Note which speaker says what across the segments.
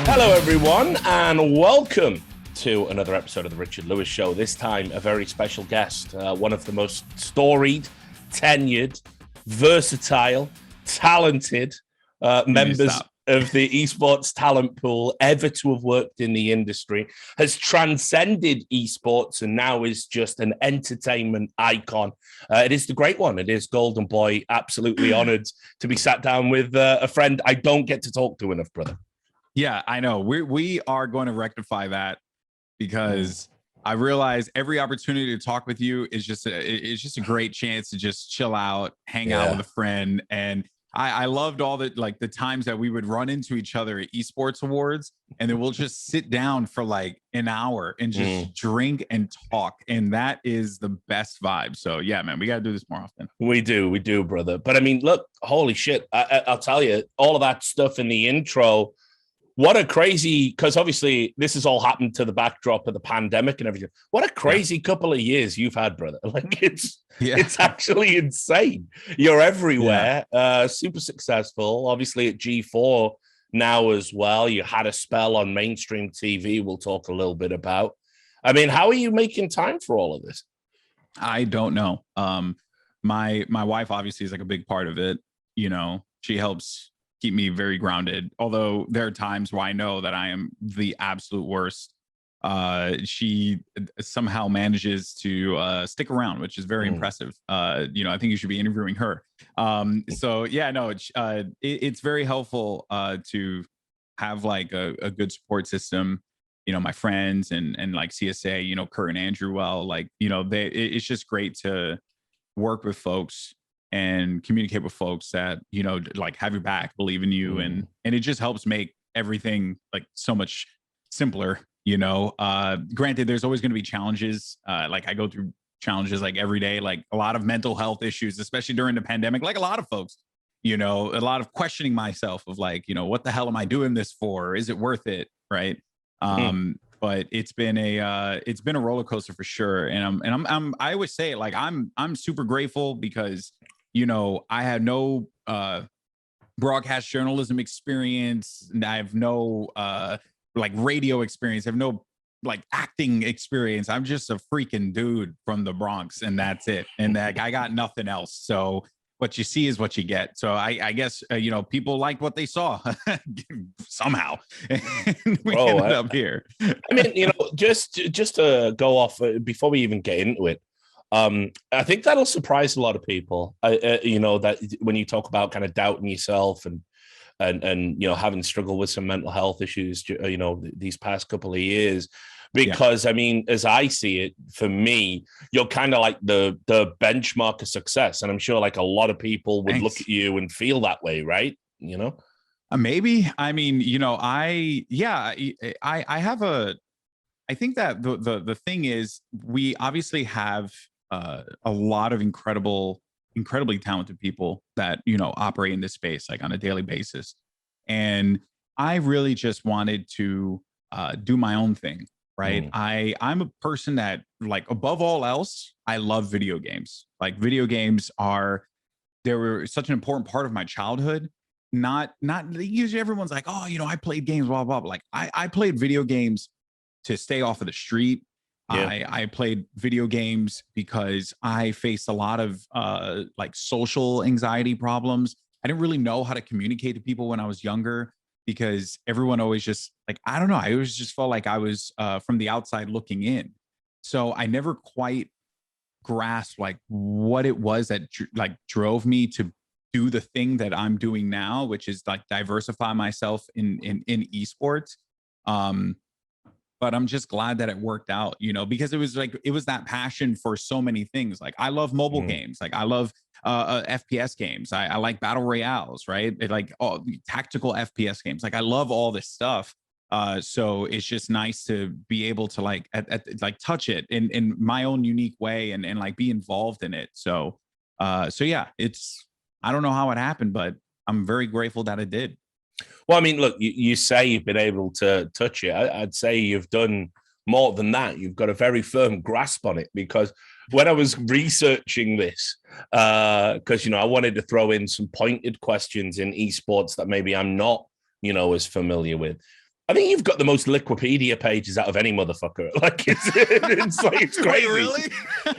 Speaker 1: Hello, everyone, and welcome to another episode of the Richard Lewis Show. This time, a very special guest, one of the most storied, tenured, versatile, talented members of the esports talent pool ever to have worked in the industry, has transcended esports and now is just an entertainment icon. It is the great one. It is Goldenboy. Absolutely honored to be sat down with a friend I don't get to talk to enough, brother.
Speaker 2: Yeah, I know. We are going to rectify that because I realize every opportunity to talk with you is just a great chance to just chill out, hang out with a friend. And I loved all the times that we would run into each other at esports awards, and then we'll just sit down for like an hour and just drink and talk. And that is the best vibe. So yeah, man, we got to do this more often.
Speaker 1: We do, brother. But I mean, look, holy shit. I'll tell you, all of that stuff in the intro. What a crazy, because obviously this has all happened to the backdrop of the pandemic and everything. What a crazy couple of years you've had, brother. Like it's actually insane. You're everywhere, super successful, obviously at G4 now as well. You had a spell on mainstream TV we'll talk a little bit about. I mean, how are you making time for all of this?
Speaker 2: I don't know. My wife obviously is like a big part of it. You know, she helps keep me very grounded. Although there are times where I know that I am the absolute worst. She somehow manages to stick around, which is very impressive. I think you should be interviewing her. So yeah, no, it's very helpful to have like a good support system. You know, my friends and like CSA, you know, Kurt and Andrew. Well, like, you know, it's just great to work with folks and communicate with folks that, you know, like have your back, believe in you. And it just helps make everything like so much simpler, you know. Granted, there's always going to be challenges. Like I go through challenges like every day, like a lot of mental health issues, especially during the pandemic, like a lot of folks, you know, a lot of questioning myself of like, you know, what the hell am I doing this for? Is it worth it? Right. But it's been a roller coaster for sure. And I always say it, like I'm super grateful because, you know, I had no broadcast journalism experience, and I have no like radio experience. I have no like acting experience. I'm just a freaking dude from the Bronx, and that's it. And that I got nothing else. So what you see is what you get. So I guess you know, people liked what they saw somehow. We ended up here.
Speaker 1: I mean, you know, just to go off before we even get into it. I think that'll surprise a lot of people. You know, that when you talk about kind of doubting yourself and you know, having struggled with some mental health issues, you know, these past couple of years, because I mean, as I see it, for me, you're kind of like the benchmark of success, and I'm sure like a lot of people would look at you and feel that way, right? You know,
Speaker 2: maybe. I mean, you know, I have I think that the thing is, we obviously have a lot of incredibly talented people that, you know, operate in this space like on a daily basis. And I really just wanted to do my own thing, right? I'm a person that, like, above all else, I love video games. Like video games they were such an important part of my childhood. Not usually everyone's like, oh, you know, I played games, blah, blah, blah. Like I played video games to stay off of the street. I played video games because I faced a lot of like social anxiety problems. I didn't really know how to communicate to people when I was younger because everyone always just like, I don't know. I always just felt like I was from the outside looking in. So I never quite grasped like what it was that like drove me to do the thing that I'm doing now, which is like diversify myself in esports. But I'm just glad that it worked out, you know, because it was that passion for so many things. Like I love mobile games. Like I love FPS games. I like battle royales, right? Like all tactical FPS games. Like I love all this stuff. So it's just nice to be able to like like touch it in my own unique way and like be involved in it. So yeah, I don't know how it happened, but I'm very grateful that it did.
Speaker 1: Well, I mean, look, you say you've been able to touch it. I'd say you've done more than that. You've got a very firm grasp on it, because when I was researching this, because, you know, I wanted to throw in some pointed questions in esports that maybe I'm not, you know, as familiar with. I think you've got the most Liquipedia pages out of any motherfucker. Like it's crazy.
Speaker 2: Wait, really?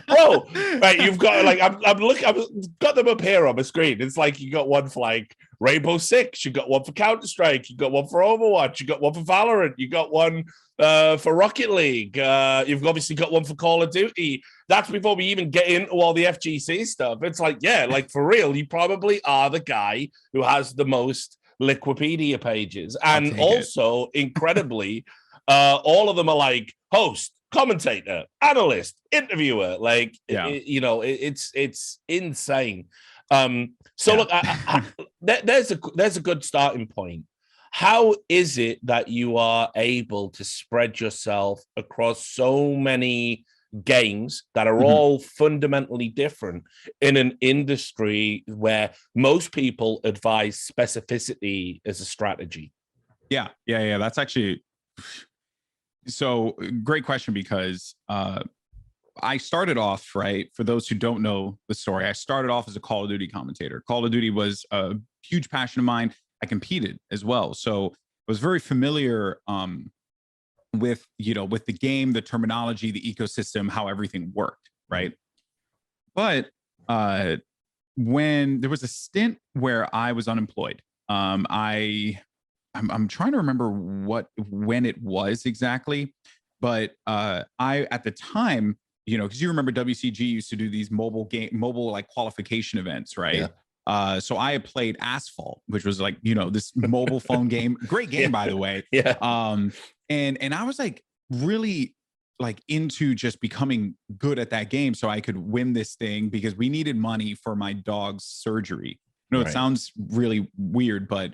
Speaker 1: Bro, right, you've got like I'm looking, I've got them up here on my screen. It's like you got one for like Rainbow Six, you got one for Counter-Strike, you got one for Overwatch, you got one for Valorant, you got one for Rocket League, you've obviously got one for Call of Duty. That's before we even get into all the FGC stuff. It's like, yeah, like for real, you probably are the guy who has the most Liquipedia pages. And also, incredibly, all of them are like host, commentator, analyst, interviewer. Like, it's insane. Look, there's a good starting point. How is it that you are able to spread yourself across so many games that are all fundamentally different in an industry where most people advise specificity as a strategy?
Speaker 2: Yeah. That's actually so great question, because I started off, right, for those who don't know the story, I started off as a Call of Duty commentator. Call of Duty was a huge passion of mine. I competed as well, so I was very familiar with the game, the terminology, the ecosystem, how everything worked, right? But when there was a stint where I was unemployed, I'm trying to remember when it was exactly, but I at the time, because you remember WCG used to do these mobile like qualification events, right?
Speaker 1: Yeah.
Speaker 2: So I had played Asphalt, which was like, this mobile phone game, great game, by the way.
Speaker 1: Yeah.
Speaker 2: And I was like really like into just becoming good at that game so I could win this thing, because we needed money for my dog's surgery. It sounds really weird, but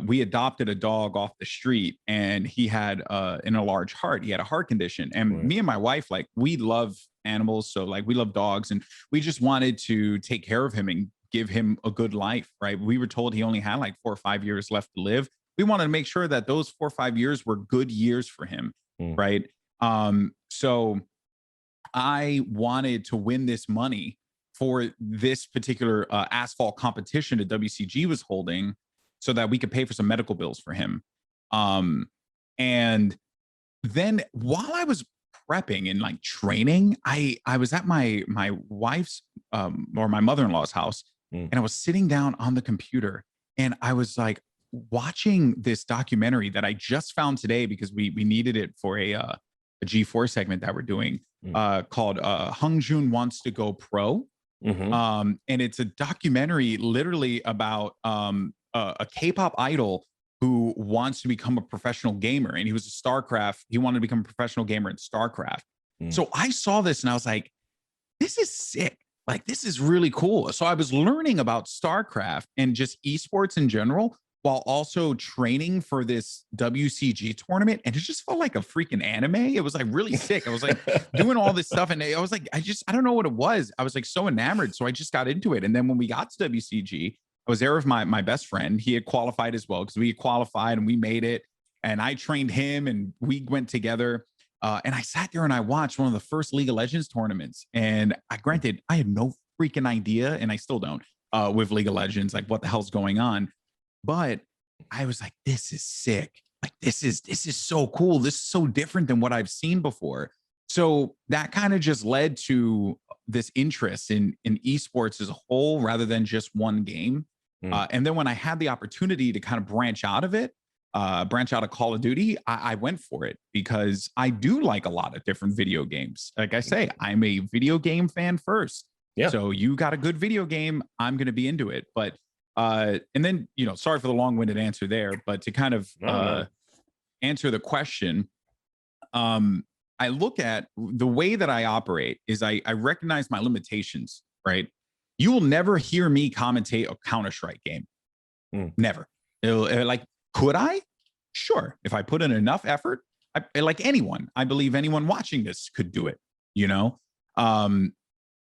Speaker 2: we adopted a dog off the street, and he had an enlarged heart. He had a heart condition, and me and my wife, like, we love animals, so like we love dogs, and we just wanted to take care of him and give him a good life, right? We were told he only had like 4 or 5 years left to live. We wanted to make sure that those 4 or 5 years were good years for him, right? So I wanted to win this money for this particular asphalt competition that WCG was holding, so that we could pay for some medical bills for him. And then while I was prepping and like training, I was at my wife's or my mother-in-law's house, and I was sitting down on the computer, and I was like watching this documentary that I just found today, because we needed it for a G4 segment that we're doing, called Hung Joon Wants to Go Pro. And it's a documentary literally about a K-pop idol who wants to become a professional gamer, and he was a StarCraft. He wanted to become a professional gamer in StarCraft. So I saw this and I was like, this is sick. Like, this is really cool. So I was learning about StarCraft and just esports in general, while also training for this WCG tournament. And it just felt like a freaking anime. It was like really sick. I was like doing all this stuff, and I was like, I don't know what it was. I was like so enamored. So I just got into it. And then when we got to WCG, I was there with my best friend. He had qualified as well, because we qualified and we made it. And I trained him, and we went together. And I sat there and I watched one of the first League of Legends tournaments. And granted, I had no freaking idea, and I still don't, with League of Legends, like what the hell's going on. But I was like, this is sick. Like, this is so cool. This is so different than what I've seen before. So that kind of just led to this interest in esports as a whole, rather than just one game. And then when I had the opportunity to kind of branch out of it, branch out of Call of Duty, I went for it, because I do like a lot of different video games. Like I say, I'm a video game fan first. Yeah. So you got a good video game, I'm going to be into it. But and then, sorry for the long-winded answer there, but to kind of answer the question, I look at the way that I operate is I recognize my limitations, right? You will never hear me commentate a Counter-Strike game. Never. Like, could I? Sure. If I put in enough effort, like anyone, I believe anyone watching this could do it,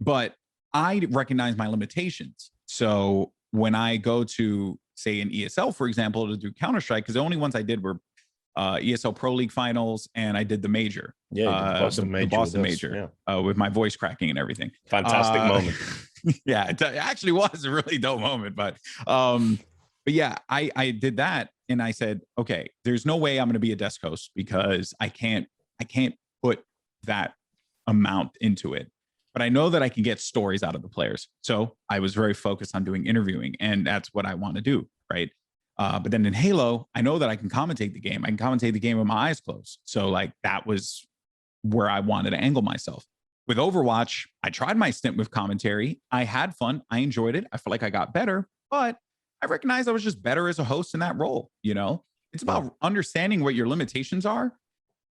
Speaker 2: but I recognize my limitations. So when I go to, say, an ESL, for example, to do Counter-Strike, because the only ones I did were ESL Pro League finals, and I did the major.
Speaker 1: Yeah,
Speaker 2: the Boston major, with my voice cracking and everything.
Speaker 1: Fantastic moment.
Speaker 2: Yeah, it actually was a really dope moment. But but yeah, I did that, and I said, okay, there's no way I'm going to be a desk host because I can't put that amount into it. But I know that I can get stories out of the players. So I was very focused on doing interviewing, and that's what I want to do, right? But then in Halo, I know that I can commentate the game. I can commentate the game with my eyes closed. So like that was where I wanted to angle myself. With Overwatch, I tried my stint with commentary. I had fun. I enjoyed it. I felt like I got better, but I recognized I was just better as a host in that role. You know, it's about understanding what your limitations are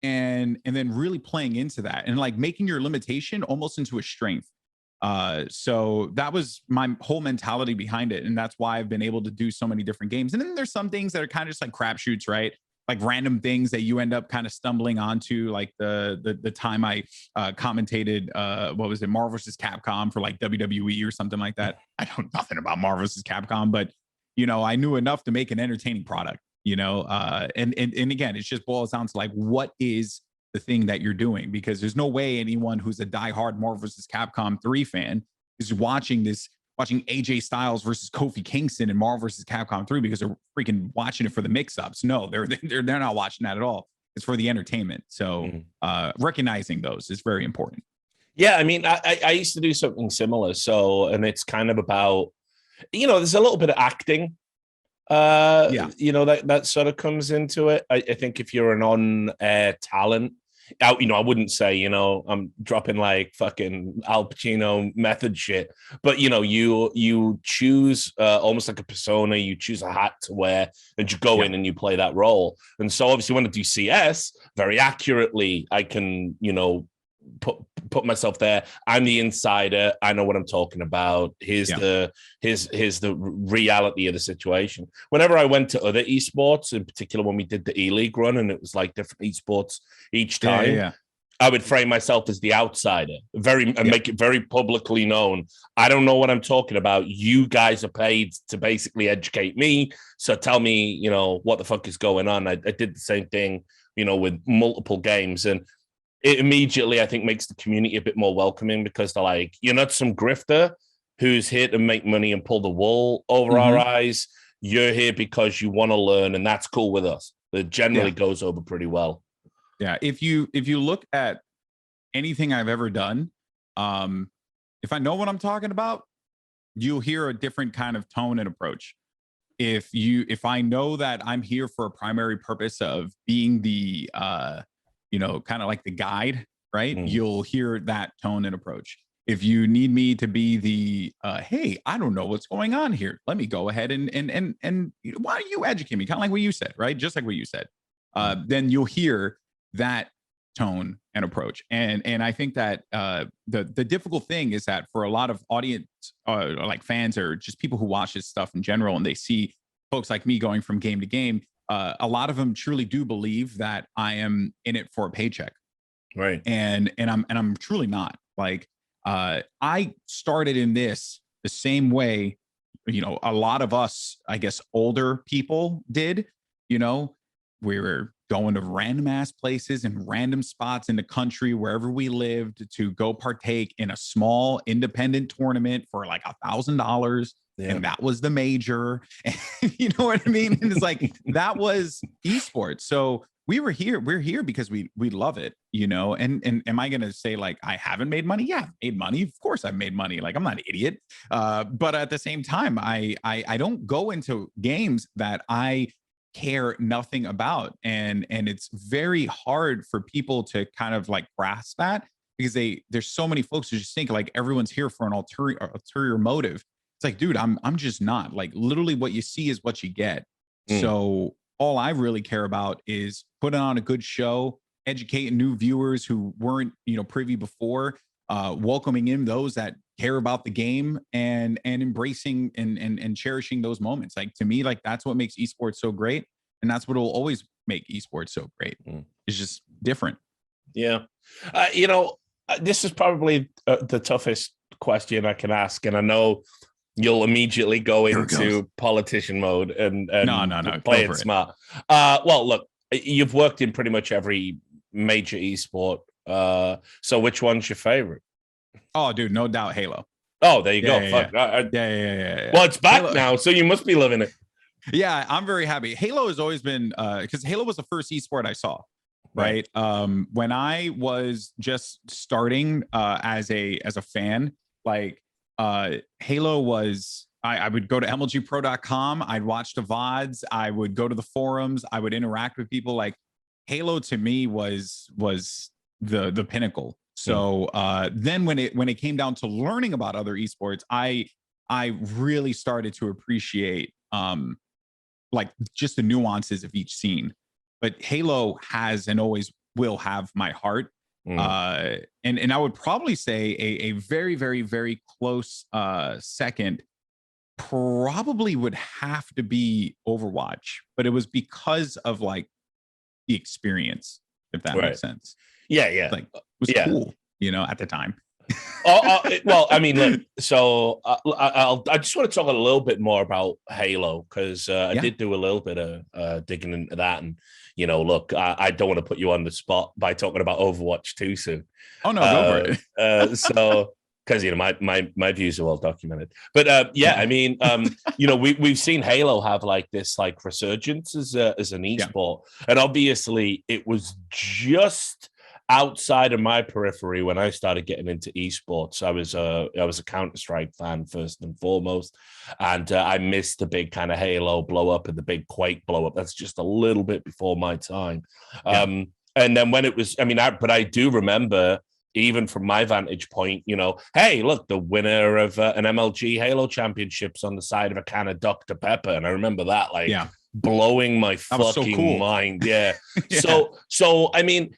Speaker 2: and then really playing into that and like making your limitation almost into a strength. So that was my whole mentality behind it. And that's why I've been able to do so many different games. And then there's some things that are kind of just like crapshoots, right? Like random things that you end up kind of stumbling onto, like the time I commentated what was it, Marvel vs. Capcom for like WWE or something like that. I know nothing about Marvel vs. Capcom, but you know, I knew enough to make an entertaining product, you know. And again, it just boils down to like what is the thing that you're doing, because there's no way anyone who's a diehard Marvel vs. Capcom 3 fan is watching AJ Styles versus Kofi Kingston in Marvel vs. Capcom 3 because they're freaking watching it for the mix-ups. No, they're not watching that at all. It's for the entertainment. So recognizing those is very important.
Speaker 1: Yeah, I mean, I used to do something similar. So, and it's kind of about, you know, there's a little bit of acting. You know, that sort of comes into it. I think if you're an on-air talent, you know, I wouldn't say, you know, I'm dropping like fucking Al Pacino method shit, but you know, you choose almost like a persona, you choose a hat to wear, and you go in and you play that role. And so obviously when I do CS very accurately, I can, you know, put myself there. I'm the insider. I know what I'm talking about. Here's the reality of the situation. Whenever I went to other esports, in particular when we did the E-League run and it was like different esports each time, I would frame myself as the outsider, make it very publicly known. I don't know what I'm talking about. You guys are paid to basically educate me. So tell me, you know, what the fuck is going on. I did the same thing, you know, with multiple games, and it immediately, I think, makes the community a bit more welcoming because they're like, you're not some grifter who's here to make money and pull the wool over our eyes. You're here because you want to learn, and that's cool with us. It generally goes over pretty well.
Speaker 2: Yeah. If you look at anything I've ever done, if I know what I'm talking about, you'll hear a different kind of tone and approach. If I know that I'm here for a primary purpose of being the you know, kind of like the guide, right? You'll hear that tone and approach. If you need me to be the, hey, I don't know what's going on here. Let me go ahead and why don't you educate me? Kind of like what you said, right? Just like what you said. Then you'll hear that tone and approach. And I think that the difficult thing is that for a lot of audience, like fans or just people who watch this stuff in general, and they see folks like me going from game to game, a lot of them truly do believe that I am in it for a paycheck,
Speaker 1: right?
Speaker 2: And I'm truly not. Like I started in this the same way, you know, a lot of us, I guess, older people did. You know, we were going to random ass places and random spots in the country wherever we lived to go partake in a small independent tournament for like $1,000. And that was the major. You know what I mean? And it's like, that was esports. So we're here because we love it, you know. And am I gonna say like I haven't made money? Yeah, I've made money. Of course I've made money. Like I'm not an idiot. But at the same time, I don't go into games that I care nothing about. And it's very hard for people to kind of like grasp that, because there's so many folks who just think like everyone's here for an ulterior motive. It's like, dude, I'm just not. Like literally what you see is what you get. So all I really care about is putting on a good show, educating new viewers who weren't, you know, privy before, welcoming in those that care about the game, and embracing and cherishing those moments. Like to me, like that's what makes esports so great. And that's what will always make esports so great. It's just different.
Speaker 1: Yeah. You know, this is probably the toughest question I can ask. And I know you'll immediately go into politician mode and
Speaker 2: no,
Speaker 1: play it smart. Well, look, you've worked in pretty much every major esport. So which one's your favorite?
Speaker 2: Oh, dude, no doubt Halo.
Speaker 1: Oh, there you go.
Speaker 2: Yeah.
Speaker 1: Fuck.
Speaker 2: Yeah.
Speaker 1: Well, it's back
Speaker 2: Halo.
Speaker 1: now, so you must be loving it.
Speaker 2: Yeah, I'm very happy. Halo has always been because Halo was the first esport I saw. Right. When I was just starting as a fan, like Halo was I would go to mlgpro.com, I'd watch the VODs, I would go to the forums, I would interact with people. Like Halo to me was the pinnacle. So then when it came down to learning about other esports, I really started to appreciate like just the nuances of each scene. But Halo has and always will have my heart. And I would probably say a very, very, very close second probably would have to be Overwatch, but it was because of like the experience, if that makes sense.
Speaker 1: Yeah.
Speaker 2: Like it was cool, you know, at the time.
Speaker 1: Well, I mean, look. So I just want to talk a little bit more about Halo because I did do a little bit of digging into that, and you know, look, I don't want to put you on the spot by talking about Overwatch too soon.
Speaker 2: Oh no, go for
Speaker 1: it. So because you know my views are well documented, but I mean, you know, we've seen Halo have like this like resurgence as an esport, and obviously it was just outside of my periphery when I started getting into esports. I was a Counter-Strike fan first and foremost, and I missed the big kind of Halo blow up and the big Quake blow up. That's just a little bit before my time. And then when it was, I mean, but I do remember, even from my vantage point, you know, hey, look, the winner of an MLG Halo Championships on the side of a can of Dr. Pepper, and I remember that like blowing my fucking mind. Yeah. So I mean,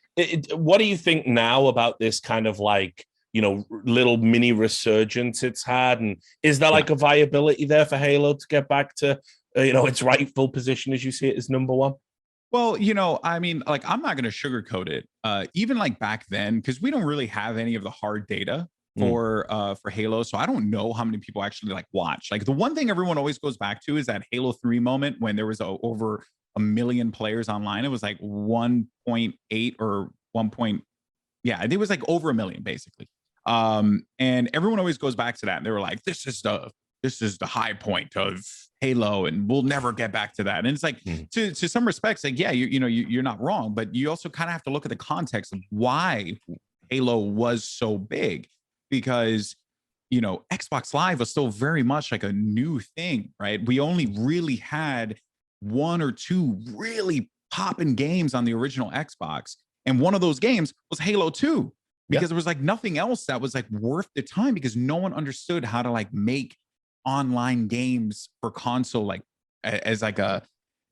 Speaker 1: what do you think now about this kind of like, you know, little mini resurgence it's had, and is there like a viability there for Halo to get back to you know, its rightful position as you see it as number one?
Speaker 2: Well, you know, I mean, like, I'm not going to sugarcoat it. Even like back then, because we don't really have any of the hard data for Halo, so I don't know how many people actually like watch. Like the one thing everyone always goes back to is that Halo 3 moment when there was over a million players online. It was like 1.8 or 1. Yeah, it was like over a million basically. And everyone always goes back to that. And they were like, this is the high point of Halo, and we'll never get back to that. And it's like, to some respects, like, yeah, you know, you're not wrong, but you also kind of have to look at the context of why Halo was so big, because, you know, Xbox Live was still very much like a new thing, right? We only really had one or two really popping games on the original Xbox. And one of those games was Halo 2, because there was like nothing else that was like worth the time, because no one understood how to like make online games for console like as like a,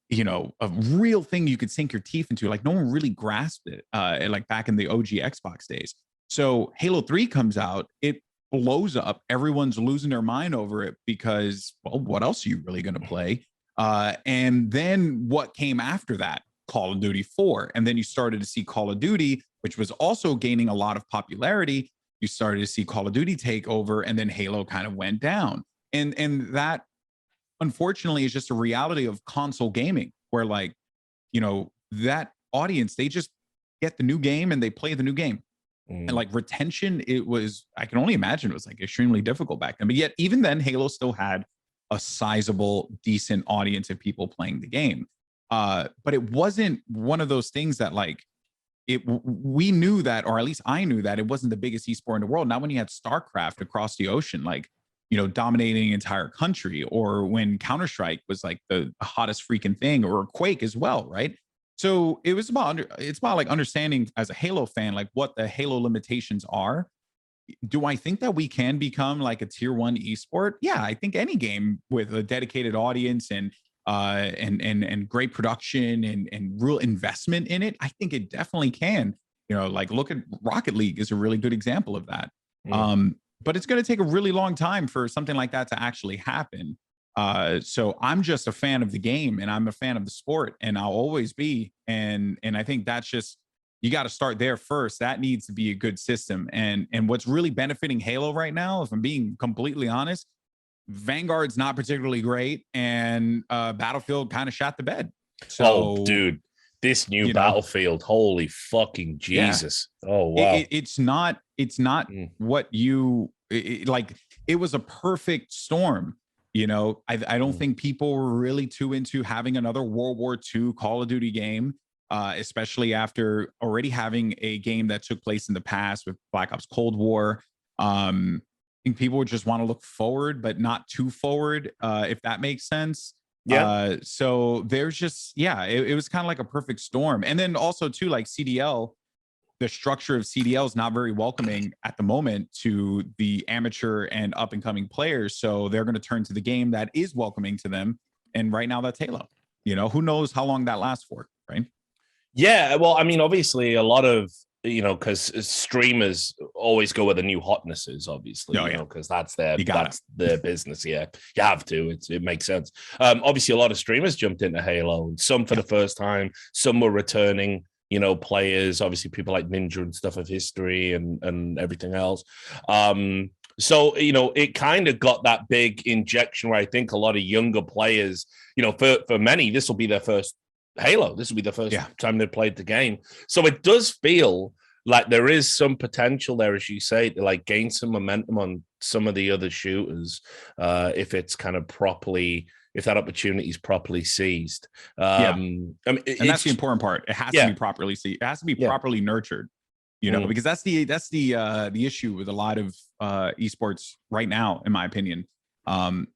Speaker 2: you know, a real thing you could sink your teeth into. Like no one really grasped it like back in the OG Xbox days. So Halo 3 comes out, it blows up, everyone's losing their mind over it because, well, what else are you really going to play? And then what came after that? Call of Duty 4. And then you started to see Call of Duty, which was also gaining a lot of popularity. You started to see Call of Duty take over, and then Halo kind of went down. And that, unfortunately, is just a reality of console gaming, where, like, you know, that audience, they just get the new game and they play the new game. And like retention, I can only imagine it was like extremely difficult back then. But yet, even then, Halo still had a sizable, decent audience of people playing the game. But it wasn't one of those things that like we knew that, or at least I knew that it wasn't the biggest esport in the world. Not when you had StarCraft across the ocean, like, you know, dominating an entire country, or when Counter-Strike was like the hottest freaking thing, or Quake as well, right? So it's about like understanding as a Halo fan, like what the Halo limitations are. Do I think that we can become like a tier 1 esport? Yeah, I think any game with a dedicated audience and great production and real investment in it, I think it definitely can. You know, like look at Rocket League is a really good example of that. But it's going to take a really long time for something like that to actually happen. So I'm just a fan of the game, and I'm a fan of the sport, and I'll always be. And I think that's just, you got to start there first. That needs to be a good system. And what's really benefiting Halo right now, if I'm being completely honest, Vanguard's not particularly great, and Battlefield kind of shot the bed. So,
Speaker 1: dude, this new Battlefield, holy fucking Jesus! Oh wow,
Speaker 2: it's not what you like. It was a perfect storm. You know, I don't think people were really too into having another World War II Call of Duty game, especially after already having a game that took place in the past with Black Ops Cold War. I think people would just want to look forward, but not too forward, if that makes sense.
Speaker 1: Yeah.
Speaker 2: So there's just, yeah, it was kind of like a perfect storm. And then also too, like CDL, the structure of CDL is not very welcoming at the moment to the amateur and up and coming players. So they're going to turn to the game that is welcoming to them. And right now that's Halo. You know, who knows how long that lasts for, right?
Speaker 1: Yeah. Well, I mean, obviously, a lot of, because streamers always go where the new hotness is, obviously, because that's their business. Yeah, you have to. It makes sense. Obviously, a lot of streamers jumped into Halo, and some for the first time, some were returning. Players, obviously people like Ninja and stuff of history and everything else. So, it kind of got that big injection where I think a lot of younger players, for many, this will be their first Halo. This will be the first time they've played the game. So it does feel like there is some potential there, as you say, to like gain some momentum on some of the other shooters, if it's kind of properly, if that opportunity is properly seized. I mean,
Speaker 2: and that's the important part. It has to be properly seized. It has to be properly nurtured, because that's the issue with a lot of esports right now, in my opinion.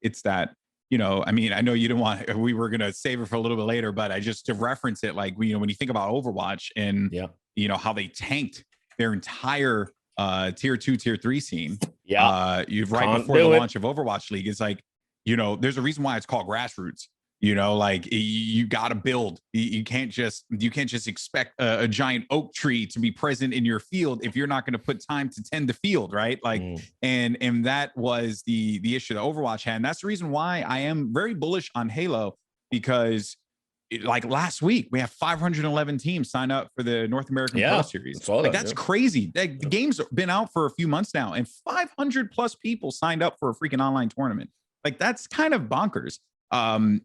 Speaker 2: It's that, I mean, I know you didn't want, we were going to save it for a little bit later, but I just to reference it, like, when you think about Overwatch and, how they tanked their entire tier 2, tier 3 scene. You've right before the launch of Overwatch League. It's like, there's a reason why it's called grassroots. Like you got to build. You can't just expect a giant oak tree to be present in your field if you're not going to put time to tend the field, right? Like, and that was the issue that Overwatch had, and that's the reason why I am very bullish on Halo, because like last week we have 511 teams sign up for the North American Pro Series. That's crazy. The game's been out for a few months now, and 500 plus people signed up for a freaking online tournament. Like, that's kind of bonkers. And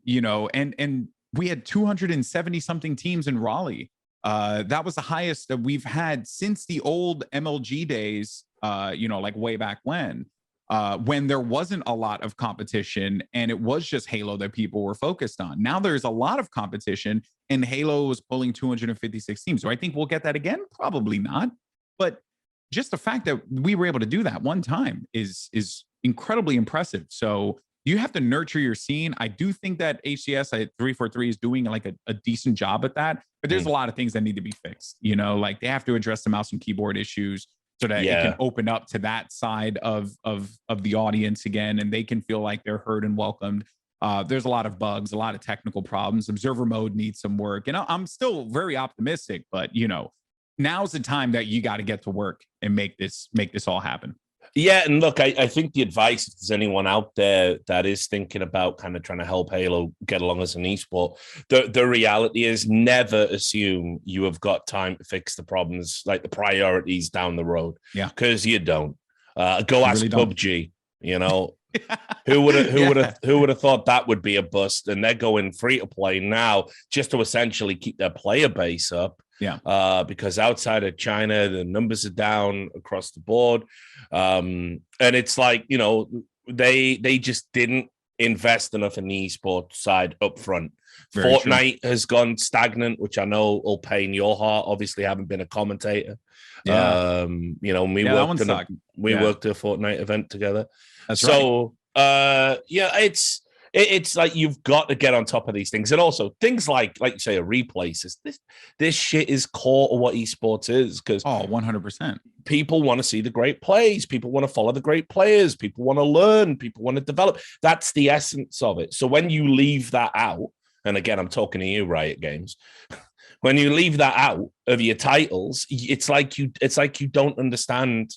Speaker 2: we had 270 something teams in Raleigh. That was the highest that we've had since the old MLG days, like way back when there wasn't a lot of competition and it was just Halo that people were focused on. Now there's a lot of competition and Halo was pulling 256 teams. So I think we'll get that again? Probably not. But just the fact that we were able to do that one time is incredibly impressive. So you have to nurture your scene. I do think that HCS 343 is doing like a decent job at that, but there's a lot of things that need to be fixed. Like they have to address the mouse and keyboard issues so that it can open up to that side of the audience again, and they can feel like they're heard and welcomed. There's a lot of bugs, a lot of technical problems. Observer mode needs some work. I'm still very optimistic, but now's the time that you got to get to work and make this all happen.
Speaker 1: Yeah, and look, I think the advice, if there's anyone out there that is thinking about kind of trying to help Halo get along as an esport, the reality is never assume you have got time to fix the problems, like the priorities down the road.
Speaker 2: Yeah,
Speaker 1: because you don't. Go ask PUBG. Who would have thought that would be a bust? And they're going free to play now just to essentially keep their player base up.
Speaker 2: Yeah.
Speaker 1: Because outside of China, the numbers are down across the board. And it's like, they just didn't invest enough in the esports side up front. Very Fortnite has gone stagnant, which I know will pain your heart. Obviously, haven't been a commentator.
Speaker 2: Yeah.
Speaker 1: We worked at a Fortnite event together.
Speaker 2: That's right.
Speaker 1: It's like you've got to get on top of these things. And also things like you say, a replay system. This shit is core of what esports is, because
Speaker 2: 100%.
Speaker 1: People want to see the great plays. People want to follow the great players. People want to learn. People want to develop. That's the essence of it. So when you leave that out, and again, I'm talking to you, Riot Games, when you leave that out of your titles, it's like you don't understand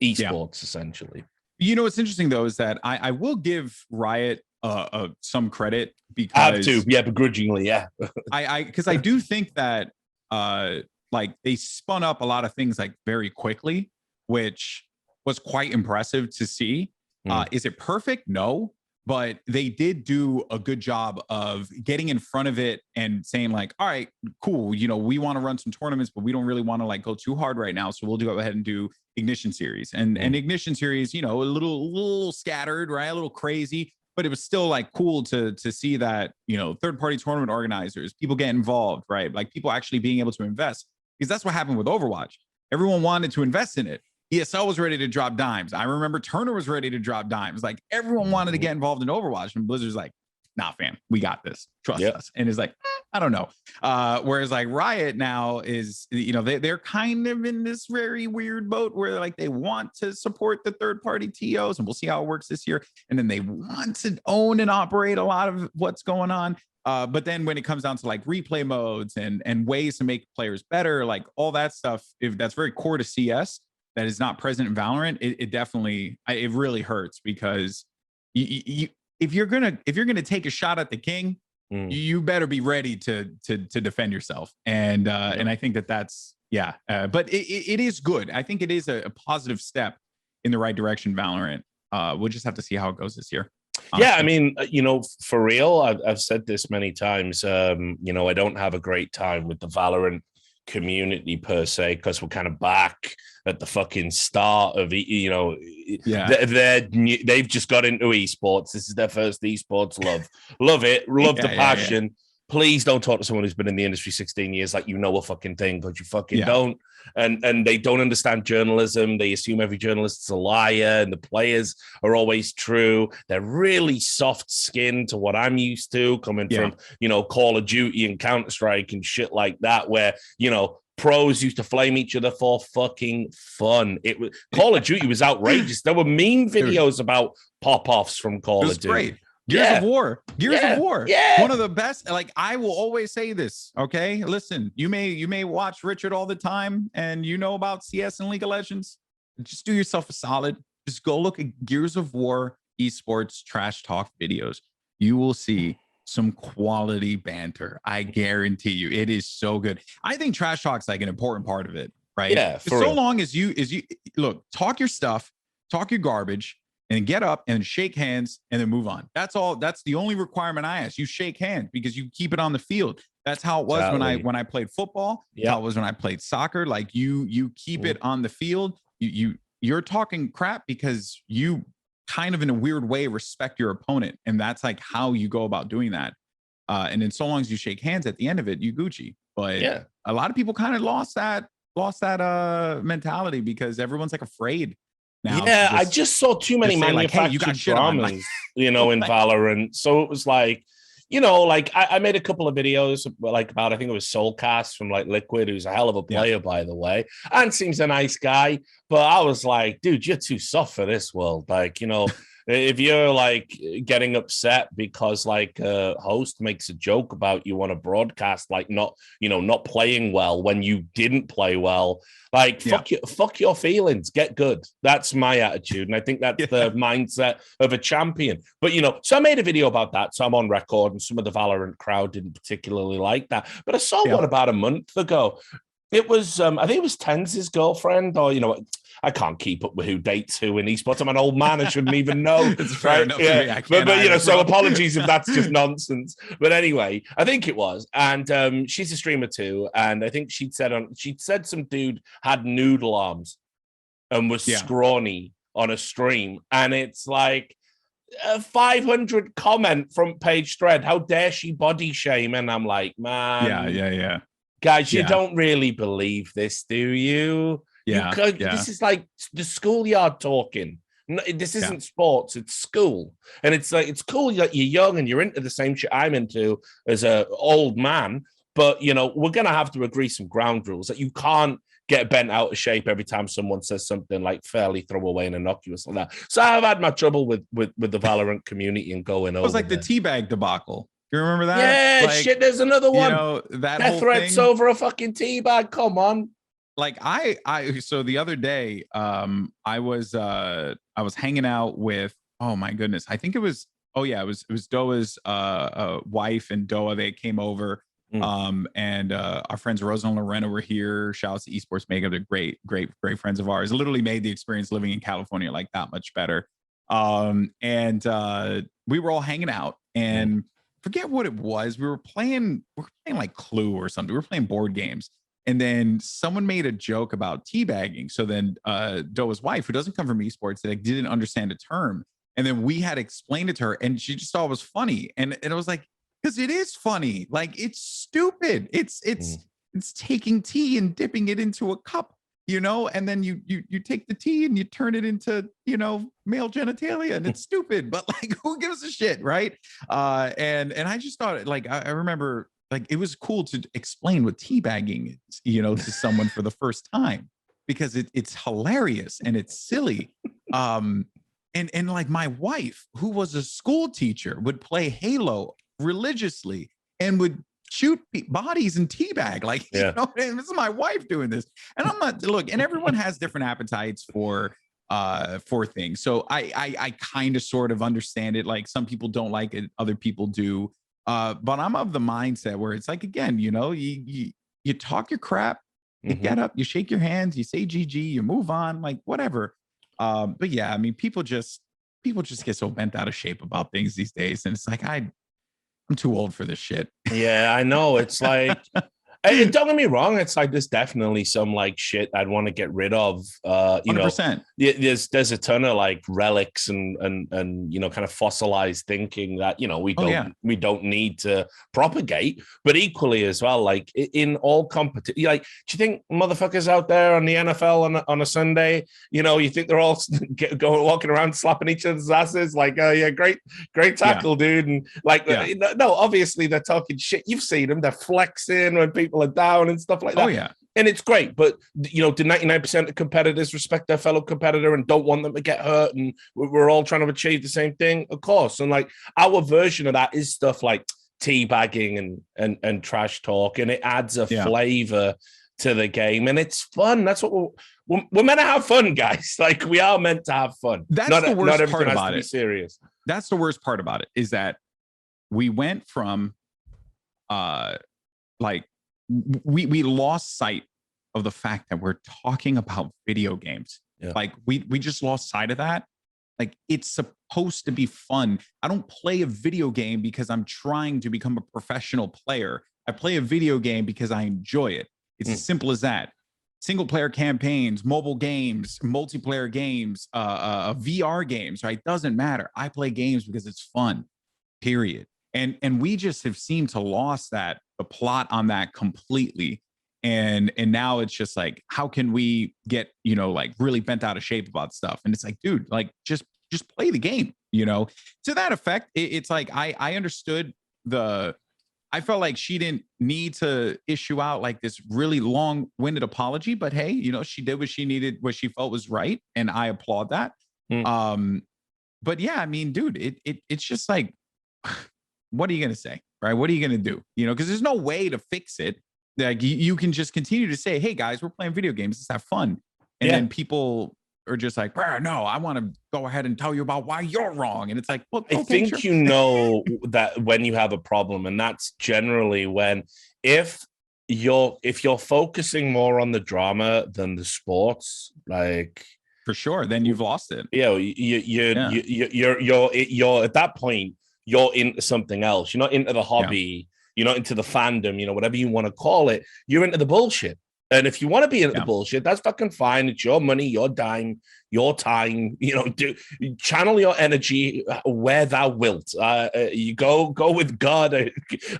Speaker 1: esports, essentially.
Speaker 2: What's interesting though is that I will give Riot some credit, because
Speaker 1: I have to, begrudgingly,
Speaker 2: because I do think that like they spun up a lot of things like very quickly, which was quite impressive to see. Is it perfect? No, but they did do a good job of getting in front of it and saying like, all right, cool, we want to run some tournaments, but we don't really want to like go too hard right now, so we'll go ahead and do Ignition Series. And Ignition Series, a little scattered, right, a little crazy, but it was still like cool to see that, you know, third-party tournament organizers, people get involved, right? Like people actually being able to invest, because that's what happened with Overwatch. Everyone wanted to invest in it. ESL was ready to drop dimes. I remember Turner was ready to drop dimes. Like everyone wanted to get involved in Overwatch, and Blizzard's like, nah, fam, we got this. Trust us. And it's like, I don't know. Whereas like Riot now is, you know, they're kind of in this very weird boat where like they want to support the third-party TOs, and we'll see how it works this year. And then they want to own and operate a lot of what's going on. But then when it comes down to like replay modes and ways to make players better, like all that stuff, if that's very core to CS, that is not present in Valorant, it definitely, it really hurts, because if you're gonna take a shot at the king, you better be ready to defend yourself. And I think that's but it is good. I think it is a positive step in the right direction, Valorant. We'll just have to see how it goes this year. Honestly.
Speaker 1: Yeah, I mean, you know, for real, I've said this many times. You know, I don't have a great time with the Valorant community per se, because we're kind of back at the fucking start of, you know, they've just got into esports. This is their first esports love it, the passion. Please don't talk to someone who's been in the industry 16 years like you know a fucking thing, because you fucking don't. And they don't understand journalism. They assume every journalist's a liar, and the players are always true. They're really soft-skinned to what I'm used to, coming from, you know, Call of Duty and Counter-Strike and shit like that, where, you know, pros used to flame each other for fucking fun. It was Call of Duty was outrageous. There were meme videos about pop-offs from Call of Duty.
Speaker 2: Great. Gears of War. Gears of War. Yeah. One of the best. Like, I will always say this. Okay. Listen, you may watch Richard all the time and you know about CS and League of Legends. Just do yourself a solid. Just go look at Gears of War esports trash talk videos. You will see some quality banter. I guarantee you. It is so good. I think trash talk's like an important part of it, right?
Speaker 1: Yeah.
Speaker 2: So long as you look, talk your stuff, talk your garbage, and get up and shake hands and then move on. That's all. That's the only requirement I ask. You shake hands because you keep it on the field. That's how it was when I played football. Yeah, how it was when I played soccer. Like you keep it on the field. You're talking crap because you kind of in a weird way respect your opponent, and that's like how you go about doing that. And then so long as you shake hands at the end of it, you Gucci. But a lot of people kind of lost that mentality because everyone's like afraid. Now,
Speaker 1: I just saw too many manufactured dramas, you know, in Valorant. So it was like, you know, like I made a couple of videos like about, I think it was Soulcast from like Liquid, who's a hell of a player, by the way, and seems a nice guy. But I was like, dude, you're too soft for this world. Like, you know, if you're like getting upset because like a host makes a joke about you on a broadcast, like not playing well when you didn't play well, like fuck your feelings, get good. That's my attitude. And I think that's the mindset of a champion. But, you know, so I made a video about that. So I'm on record, and some of the Valorant crowd didn't particularly like that. But I saw one about a month ago. It was, I think it was Tenz's girlfriend, or, you know, I can't keep up with who dates who in esports. I'm an old man. I shouldn't even know. It's fair enough. Yeah. But you know, so apologies if that's just nonsense. But anyway, I think it was. And she's a streamer too. And I think she'd said some dude had noodle arms and was scrawny on a stream. And it's like a 500 comment front page thread. How dare she body shame? And I'm like, man. Guys, you don't really believe this, do you? This is like the schoolyard talking. This isn't sports, it's school. And it's like, it's cool that you're young and you're into the same shit I'm into as an old man. But, you know, we're going to have to agree some ground rules that you can't get bent out of shape every time someone says something like fairly throwaway and innocuous like that. So I've had my trouble with the Valorant community and going over.
Speaker 2: It was like the teabag debacle. You remember that?
Speaker 1: Yeah, like, shit, there's another one.
Speaker 2: You know, that
Speaker 1: death threats over a fucking teabag. Come on.
Speaker 2: Like so the other day, I was hanging out with, oh my goodness, I think it was Doa's wife and Doa. They came over. And our friends Rosa and Lorena were here. Shout out to Esports Makeup. They're great friends of ours. It literally made the experience living in California like that much better. And we were all hanging out, and forget what it was. We were playing like Clue or something. We were playing board games. And then someone made a joke about teabagging. So then Doa's wife, who doesn't come from esports, like didn't understand the term. And then we had explained it to her, and she just thought it was funny. And it was like, because it is funny. Like, it's stupid. It's taking tea and dipping it into a cup, and then you take the tea and you turn it into, male genitalia, and it's stupid, but like, who gives a shit, right? And I just thought, like, I remember, like, it was cool to explain what teabagging is, to someone for the first time, because it's hilarious and it's silly. And like, my wife, who was a school teacher, would play Halo religiously and would shoot bodies and teabag. Like, this is my wife doing this. And I'm not, look, and everyone has different appetites for things. So I kind of sort of understand it. Like, some people don't like it, other people do. But I'm of the mindset where it's like, again, you talk your crap, you get up, you shake your hands, you say GG, you move on, like, whatever. But yeah, I mean, people just get so bent out of shape about things these days. And it's like, I'm too old for this shit.
Speaker 1: Yeah, I know. It's like, don't get me wrong. It's like, there's definitely some like shit I'd want to get rid of.
Speaker 2: 100%.
Speaker 1: There's a ton of like relics and kind of fossilized thinking that we don't need to propagate. But equally as well, like, in all competition, like, do you think motherfuckers out there on the NFL on a Sunday, you think they're all walking around slapping each other's asses like, oh yeah, great tackle, dude, and like, no, obviously they're talking shit. You've seen them; they're flexing when people are down and stuff like that.
Speaker 2: Oh yeah.
Speaker 1: And it's great, but do 99% of competitors respect their fellow competitor and don't want them to get hurt? And we're all trying to achieve the same thing, of course. And like, our version of that is stuff like teabagging and trash talk, and it adds a flavor to the game, and it's fun. That's what we're meant to have fun, guys. Like, we are meant to have fun.
Speaker 2: That's the worst part about it.
Speaker 1: Serious.
Speaker 2: That's the worst part about it, is that we went from like, we lost sight of the fact that we're talking about video games. Yeah. Like, we just lost sight of that. Like, it's supposed to be fun. I don't play a video game because I'm trying to become a professional player. I play a video game because I enjoy it. It's as simple as that. Single player campaigns, mobile games, multiplayer games, VR games, right? Doesn't matter. I play games because it's fun, period. And we just have seemed to lost the plot on that completely. And now it's just like, how can we get, like, really bent out of shape about stuff? And it's like, dude, like, just play the game, to that effect. It's like, I understood I felt like she didn't need to issue out like this really long-winded apology, but hey, she did what she needed, what she felt was right. And I applaud that. But yeah, I mean, dude, it's just like, what are you going to say? Right? What are you going to do? Because there's no way to fix it. Like, you can just continue to say, hey guys, we're playing video games, let's have fun. And then people are just like, no, I want to go ahead and tell you about why you're wrong. And it's like, well,
Speaker 1: I think sure. That when you have a problem, and that's generally when, if you're focusing more on the drama than the sports, like,
Speaker 2: for sure, then you've lost it.
Speaker 1: You're at that point, you're into something else. You're not into the hobby. You're not into the fandom, whatever you want to call it. You're into the bullshit. And if you want to be into the bullshit, that's fucking fine. It's your money, your dime, your time. Channel your energy where thou wilt. You go with God.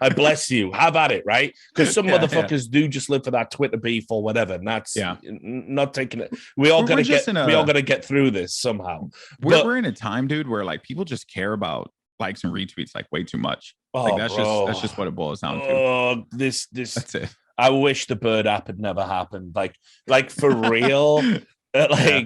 Speaker 1: I bless you. Have at it, right? Because some motherfuckers do just live for that Twitter beef or whatever, and that's not taking it. We all gotta get through this somehow.
Speaker 2: We're in a time, dude, where like people just care about likes and retweets like way too much. Like, that's just what it boils down to. That's it.
Speaker 1: I wish the bird app had never happened. Like for real. There's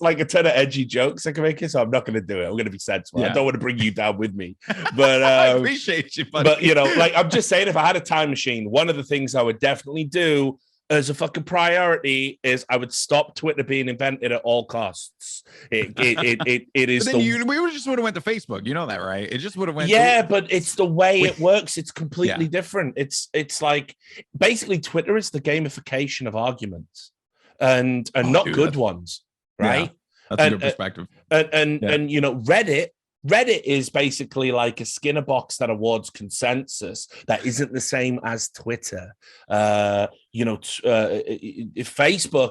Speaker 1: like a ton of edgy jokes I can make it, so I'm not going to do it. I'm going to be sensible. I don't want to bring you down with me, but
Speaker 2: I appreciate you, buddy.
Speaker 1: But like, I'm just saying, if I had a time machine, one of the things I would definitely do as a fucking priority is I would stop Twitter being invented at all costs. It is.
Speaker 2: But then we just would have went to Facebook. You know that, right? It just would have went.
Speaker 1: Yeah, but it's the way it works. It's completely different. It's like, basically, Twitter is the gamification of arguments, and not good ones, right?
Speaker 2: Yeah, that's a good perspective.
Speaker 1: And Reddit, Reddit is basically like a Skinner box that awards consensus that isn't the same as Twitter. Facebook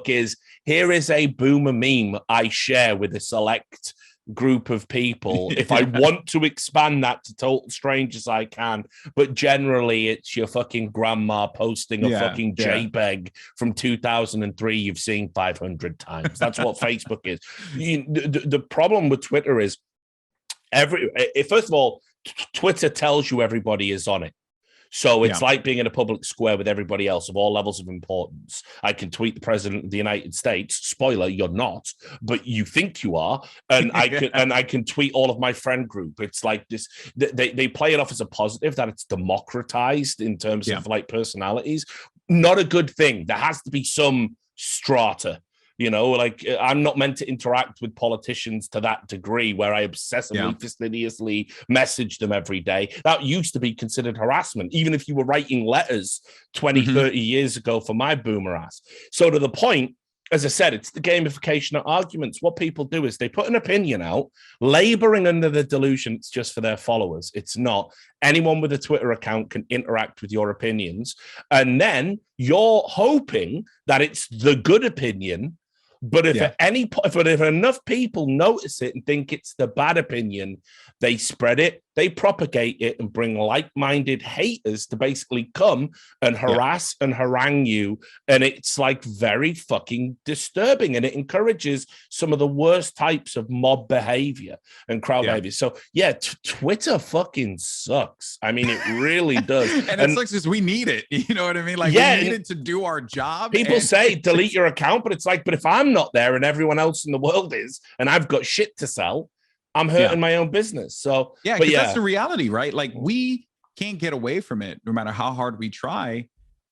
Speaker 1: is, here is a boomer meme I share with a select group of people. If I want to expand that to total strangers, I can. But generally, it's your fucking grandma posting a fucking JPEG from 2003 you've seen 500 times. That's what Facebook is. The problem with Twitter is, first of all, Twitter tells you everybody is on it. So it's like being in a public square with everybody else of all levels of importance. I can tweet the president of the United States. Spoiler, you're not, but you think you are. And I can tweet all of my friend group. It's like this. They play it off as a positive that it's democratized in terms of like personalities. Not a good thing. There has to be some strata. Like I'm not meant to interact with politicians to that degree where I obsessively, fastidiously message them every day. That used to be considered harassment, even if you were writing letters 20, 30 years ago for my boomer ass. So to the point, as I said, it's the gamification of arguments. What people do is they put an opinion out, laboring under the delusion it's just for their followers. It's not. Anyone with a Twitter account can interact with your opinions. And then you're hoping that it's the good opinion. But if enough people notice it and think it's the bad opinion, they spread it, they propagate it, and bring like-minded haters to basically come and harass and harangue you. And it's like very fucking disturbing. And it encourages some of the worst types of mob behavior and crowd behavior. So Twitter fucking sucks. I mean, it really does.
Speaker 2: and it sucks because we need it. You know what I mean? Like we need it to do our job.
Speaker 1: People say delete your account, but it's like, but if I'm not there and everyone else in the world is, and I've got shit to sell, I'm hurting my own business. So
Speaker 2: that's the reality, right? Like we can't get away from it no matter how hard we try,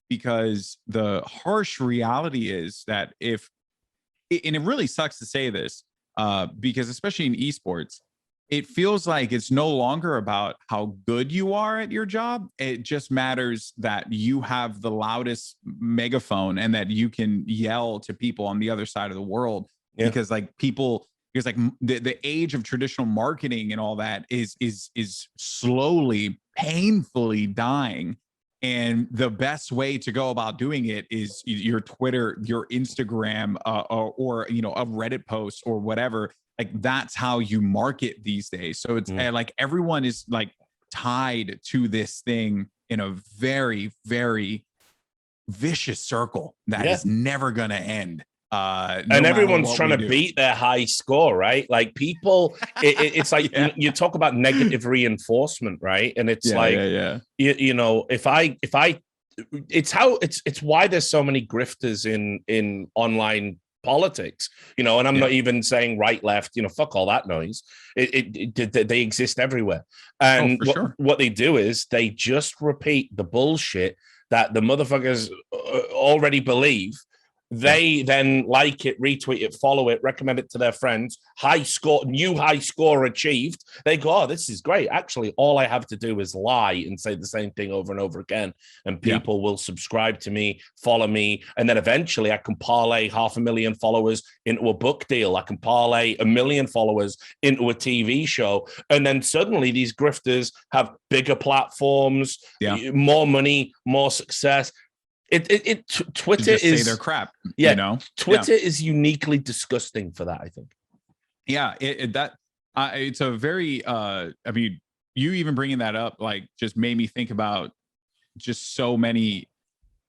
Speaker 2: because the harsh reality is that and it really sucks to say this, because especially in esports, it feels like it's no longer about how good you are at your job. It just matters that you have the loudest megaphone and that you can yell to people on the other side of the world, because the age of traditional marketing and all that is slowly, painfully dying. And the best way to go about doing it is your Twitter, your Instagram, or a Reddit post or whatever. Like that's how you market these days. So it's like everyone is like tied to this thing in a very, very vicious circle that is never going to end.
Speaker 1: And everyone's trying to beat their high score, right? Like people, it's like you talk about negative reinforcement, right? And it's it's why there's so many grifters in online politics, and I'm not even saying right, left, fuck all that noise. They exist everywhere. And what they do is they just repeat the bullshit that the motherfuckers already believe. They then like it, retweet it, follow it, recommend it to their friends. New high score achieved. They go, oh, this is great. Actually, all I have to do is lie and say the same thing over and over again. And people will subscribe to me, follow me. And then eventually I can parlay 500,000 followers into a book deal. I can parlay 1 million followers into a TV show. And then suddenly these grifters have bigger platforms, more money, more success. Twitter is
Speaker 2: say their crap.
Speaker 1: Twitter is uniquely disgusting for that, I think.
Speaker 2: It's a very I mean, you even bringing that up like just made me think about just so many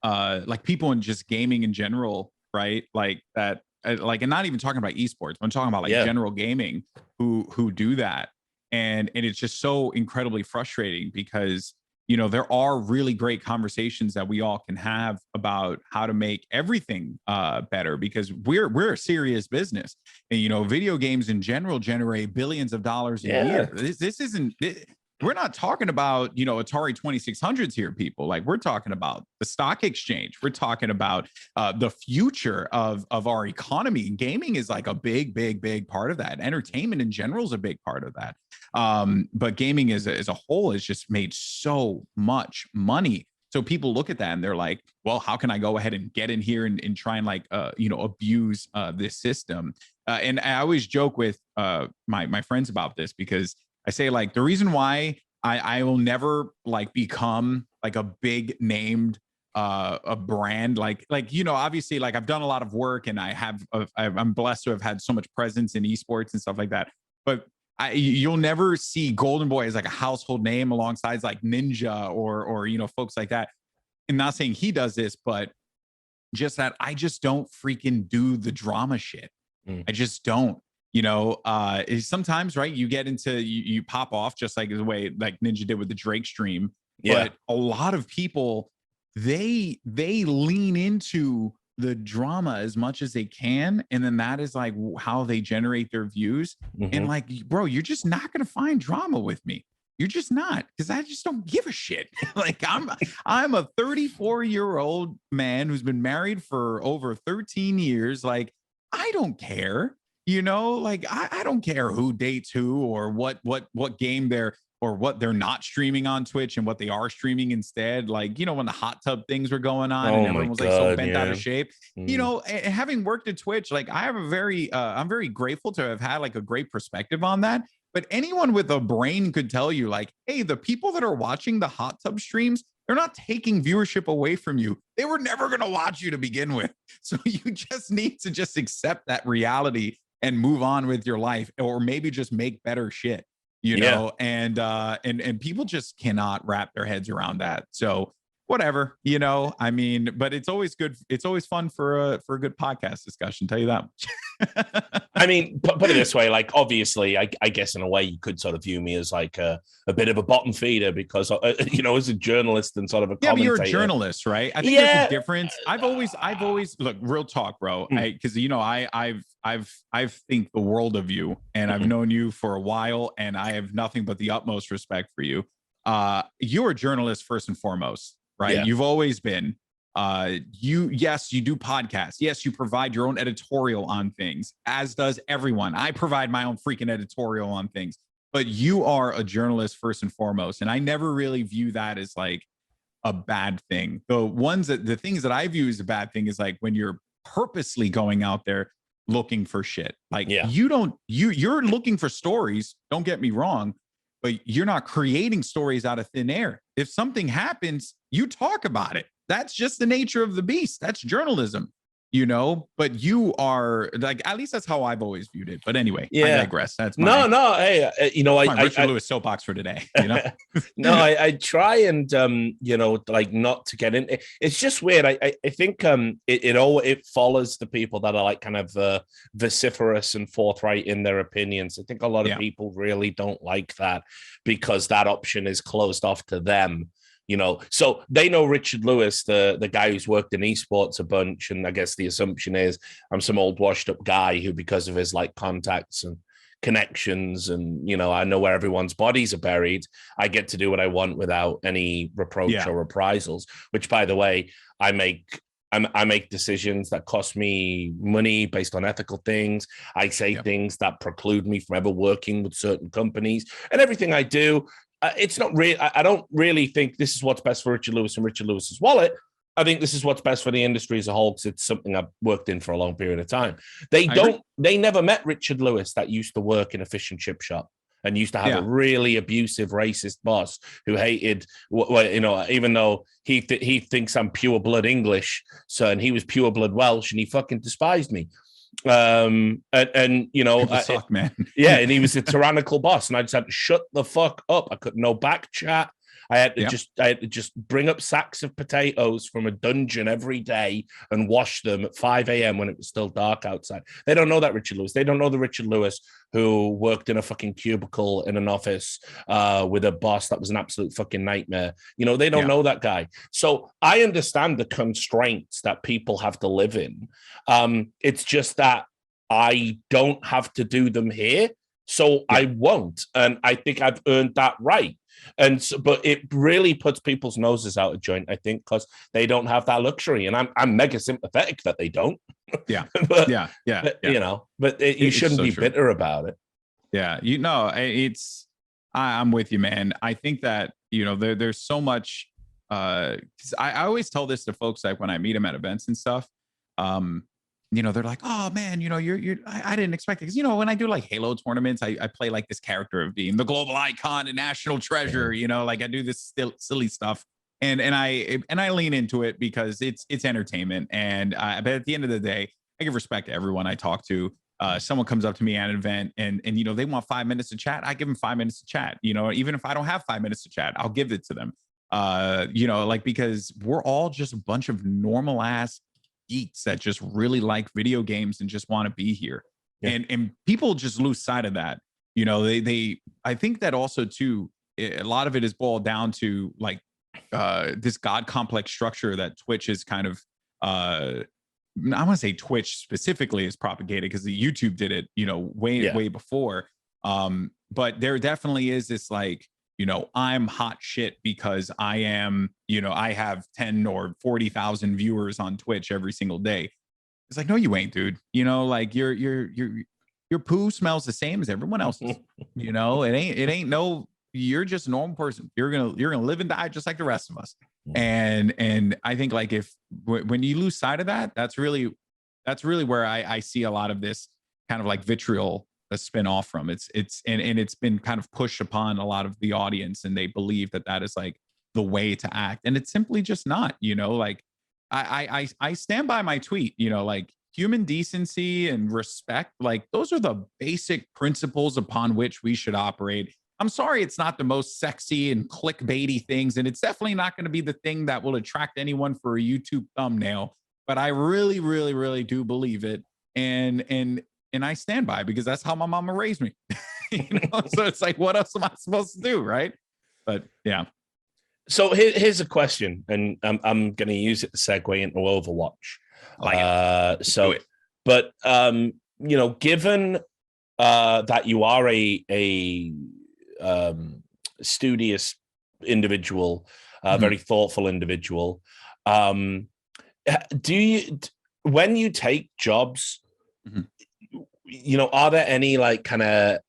Speaker 2: like people in just gaming in general, right? Like that, like, and not even talking about esports, I'm talking about like general gaming who do that, and it's just so incredibly frustrating because there are really great conversations that we all can have about how to make everything better, because we're a serious business, and video games in general generate billions of dollars a year. This isn't. We're not talking about Atari 2600s here, people. Like, we're talking about the stock exchange. We're talking about the future of our economy. Gaming is like a big part of that. Entertainment in general is a big part of that. But gaming as a whole has just made so much money. So people look at that and they're like, well, how can I go ahead and get in here and try and like abuse this system? And I always joke with my friends about this, because I say like the reason why I will never like become like a big named a brand like obviously like I've done a lot of work and I'm blessed to have had so much presence in esports and stuff like that, but you'll never see Goldenboy as like a household name alongside like Ninja or folks like that. And not saying he does this, but just that I just don't freaking do the drama shit. I just don't. Sometimes, right, you get into you pop off just like the way like Ninja did with the Drake stream. But a lot of people, they lean into the drama as much as they can, and then that is like how they generate their views. And like, bro, you're just not gonna find drama with me. You're just not, because I just don't give a shit. Like I'm a 34-year-old man who's been married for over 13 years. Like, I don't care. Like I don't care who dates who or what game they're or what they're not streaming on Twitch and what they are streaming instead. Like, when the hot tub things were going on and everyone was like so bent out of shape, having worked at Twitch, like I have I'm very grateful to have had like a great perspective on that. But anyone with a brain could tell you like, hey, the people that are watching the hot tub streams, they're not taking viewership away from you. They were never going to watch you to begin with. So you just need to just accept that reality and move on with your life, or maybe just make better shit, and people just cannot wrap their heads around that. So whatever, I mean, but it's always good. It's always fun for a good podcast discussion. Tell you that much.
Speaker 1: I mean, put it this way, like, obviously, I guess in a way you could sort of view me as like a bit of a bottom feeder because, as a journalist and sort of a commentator.
Speaker 2: Yeah, but you're a journalist, right? I think there's a difference. I've always look, real talk, bro. Because I've think the world of you, and I've known you for a while, and I have nothing but the utmost respect for you. You're a journalist first and foremost, right? You've always been. You do podcasts. Yes, you provide your own editorial on things, as does everyone. I provide my own freaking editorial on things, but you are a journalist first and foremost. And I never really view that as like a bad thing. The things that I view as a bad thing is like when you're purposely going out there looking for shit. Like you're looking for stories. Don't get me wrong, but you're not creating stories out of thin air. If something happens, you talk about it. That's just the nature of the beast. That's journalism, but you are like, at least that's how I've always viewed it. But anyway, I digress. That's my,
Speaker 1: Hey,
Speaker 2: my Richard Lewis soapbox for today,
Speaker 1: No, I try and, like not to get in. It's just weird. I think it follows the people that are like kind of vociferous and forthright in their opinions. I think a lot of people really don't like that because that option is closed off to them. So they know Richard Lewis, the guy who's worked in esports a bunch. And I guess the assumption is I'm some old washed up guy who, because of his like contacts and connections and, I know where everyone's bodies are buried, I get to do what I want without any reproach or reprisals, which, by the way, I make decisions that cost me money based on ethical things. I say things that preclude me from ever working with certain companies, and everything I do. It's not real. I don't really think this is what's best for Richard Lewis and Richard Lewis's wallet. I think this is what's best for the industry as a whole because it's something I've worked in for a long period of time. They never met Richard Lewis that used to work in a fish and chip shop and used to have a really abusive, racist boss who hated, even though he thinks I'm pure blood English, and he was pure blood Welsh and he fucking despised me.
Speaker 2: Suck, man.
Speaker 1: And he was a tyrannical boss, and I just had to shut the fuck up. I couldn't no back chat. I had to just bring up sacks of potatoes from a dungeon every day and wash them at 5 a.m. when it was still dark outside. They don't know that Richard Lewis. They don't know the Richard Lewis who worked in a fucking cubicle in an office with a boss that was an absolute fucking nightmare. They don't know that guy. So I understand the constraints that people have to live in. It's just that I don't have to do them here. So I won't. And I think I've earned that right. And so, but it really puts people's noses out of joint, I think, because they don't have that luxury. And I'm mega sympathetic that they don't. But you shouldn't be bitter about it.
Speaker 2: Yeah. I'm with you, man. I think that, there's so much, because I always tell this to folks, like when I meet them at events and stuff. they're like, oh man, I didn't expect it. Cause when I do like Halo tournaments, I play like this character of being the global icon and national treasure, like I do this still silly stuff. And I lean into it because it's entertainment. But at the end of the day, I give respect to everyone I talk to. Someone comes up to me at an event and they want 5 minutes to chat. I give them 5 minutes to chat. Even if I don't have 5 minutes to chat, I'll give it to them. Because we're all just a bunch of normal ass geeks that just really like video games and just want to be here. Yeah. And people just lose sight of that. They I think that also too, a lot of it is boiled down to like this God complex structure that Twitch is kind of I want to say Twitch specifically is propagated because the YouTube did it, way before. But there definitely is this like, I'm hot shit because I am, I have 10 or 40,000 viewers on Twitch every single day. It's like, no, you ain't, dude. Like your poo smells the same as everyone else's. It ain't no, you're just a normal person. You're gonna live and die just like the rest of us. And I think like when you lose sight of that, that's really where I see a lot of this kind of like vitriol spin off from. It's been kind of pushed upon a lot of the audience, and they believe that is like the way to act, and it's simply just not. Like I stand by my tweet. Like human decency and respect, like those are the basic principles upon which we should operate. I'm sorry, it's not the most sexy and clickbaity things, and it's definitely not going to be the thing that will attract anyone for a YouTube thumbnail. But I really, really, really do believe it, and I stand by it because that's how my mama raised me. So it's like, what else am I supposed to do, right? But yeah.
Speaker 1: So here's a question, and I'm going to use it to segue into Overwatch. Given that you are a studious individual, very thoughtful individual, do you, when you take jobs, are there any like kind of,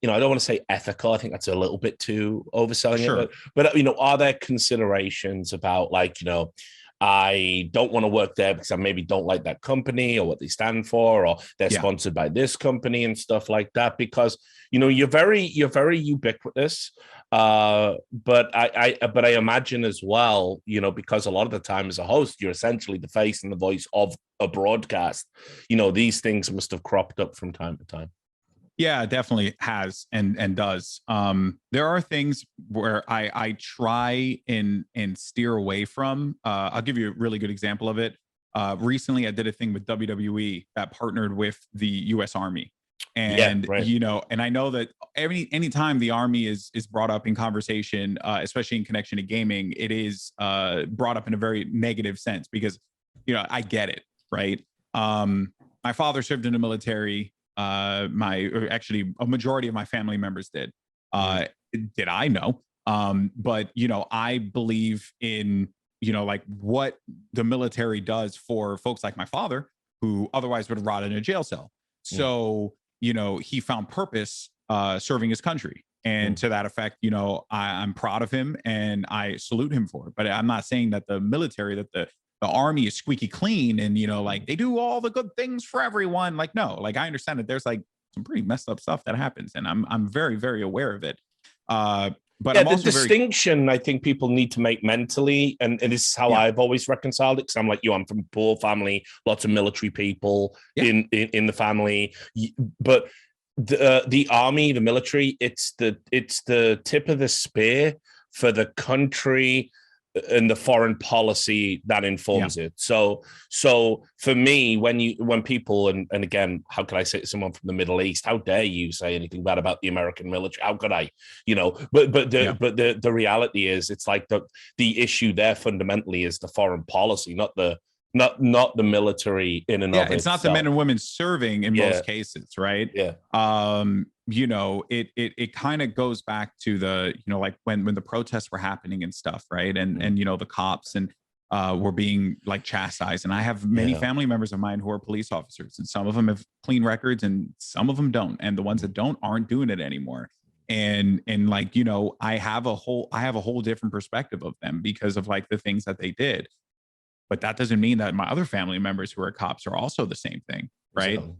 Speaker 1: I don't want to say ethical, I think that's a little bit too overselling it, but are there considerations about like, I don't want to work there because I maybe don't like that company or what they stand for, or they're sponsored by this company and stuff like that? Because you're very ubiquitous, but I imagine as well, because a lot of the time as a host, you're essentially the face and the voice of a broadcast. These things must have cropped up from time to time.
Speaker 2: Yeah, it definitely has and does. There are things where I try and steer away from. I'll give you a really good example of it. Recently, I did a thing with WWE that partnered with the U.S. Army, and and I know that anytime the Army is brought up in conversation, especially in connection to gaming, it is brought up in a very negative sense because I get it, right? My father served in the military. Actually a majority of my family members did. Did I know? But I believe in like what the military does for folks like my father who otherwise would rot in a jail cell. So he found purpose serving his country, and to that effect, I'm proud of him and I salute him for it. But I'm not saying that the military, that the Army is squeaky clean and like they do all the good things for everyone. Like, no, like I understand that there's like some pretty messed up stuff that happens, and I'm very, very aware of it. But I'm also
Speaker 1: the distinction I think people need to make mentally, and this is how I've always reconciled it, because I'm like I'm from a poor family, lots of military people in the family, but the Army, the military, it's the tip of the spear for the country and the foreign policy that informs it. So for me, when people, and again, how could I say to someone from the Middle East, how dare you say anything bad about the American military? How could I, but the reality is, it's like the issue there fundamentally is the foreign policy, not the military in and of itself.
Speaker 2: It's not the men and women serving in most cases, right? It kind of goes back to the like when the protests were happening and stuff, right? And the cops and were being like chastised, and I have many family members of mine who are police officers, and some of them have clean records and some of them don't, and the ones that don't aren't doing it anymore. And like I have a whole different perspective of them because of like the things that they did. but that doesn't mean that my other family members who are cops are also the same thing, right?
Speaker 1: So,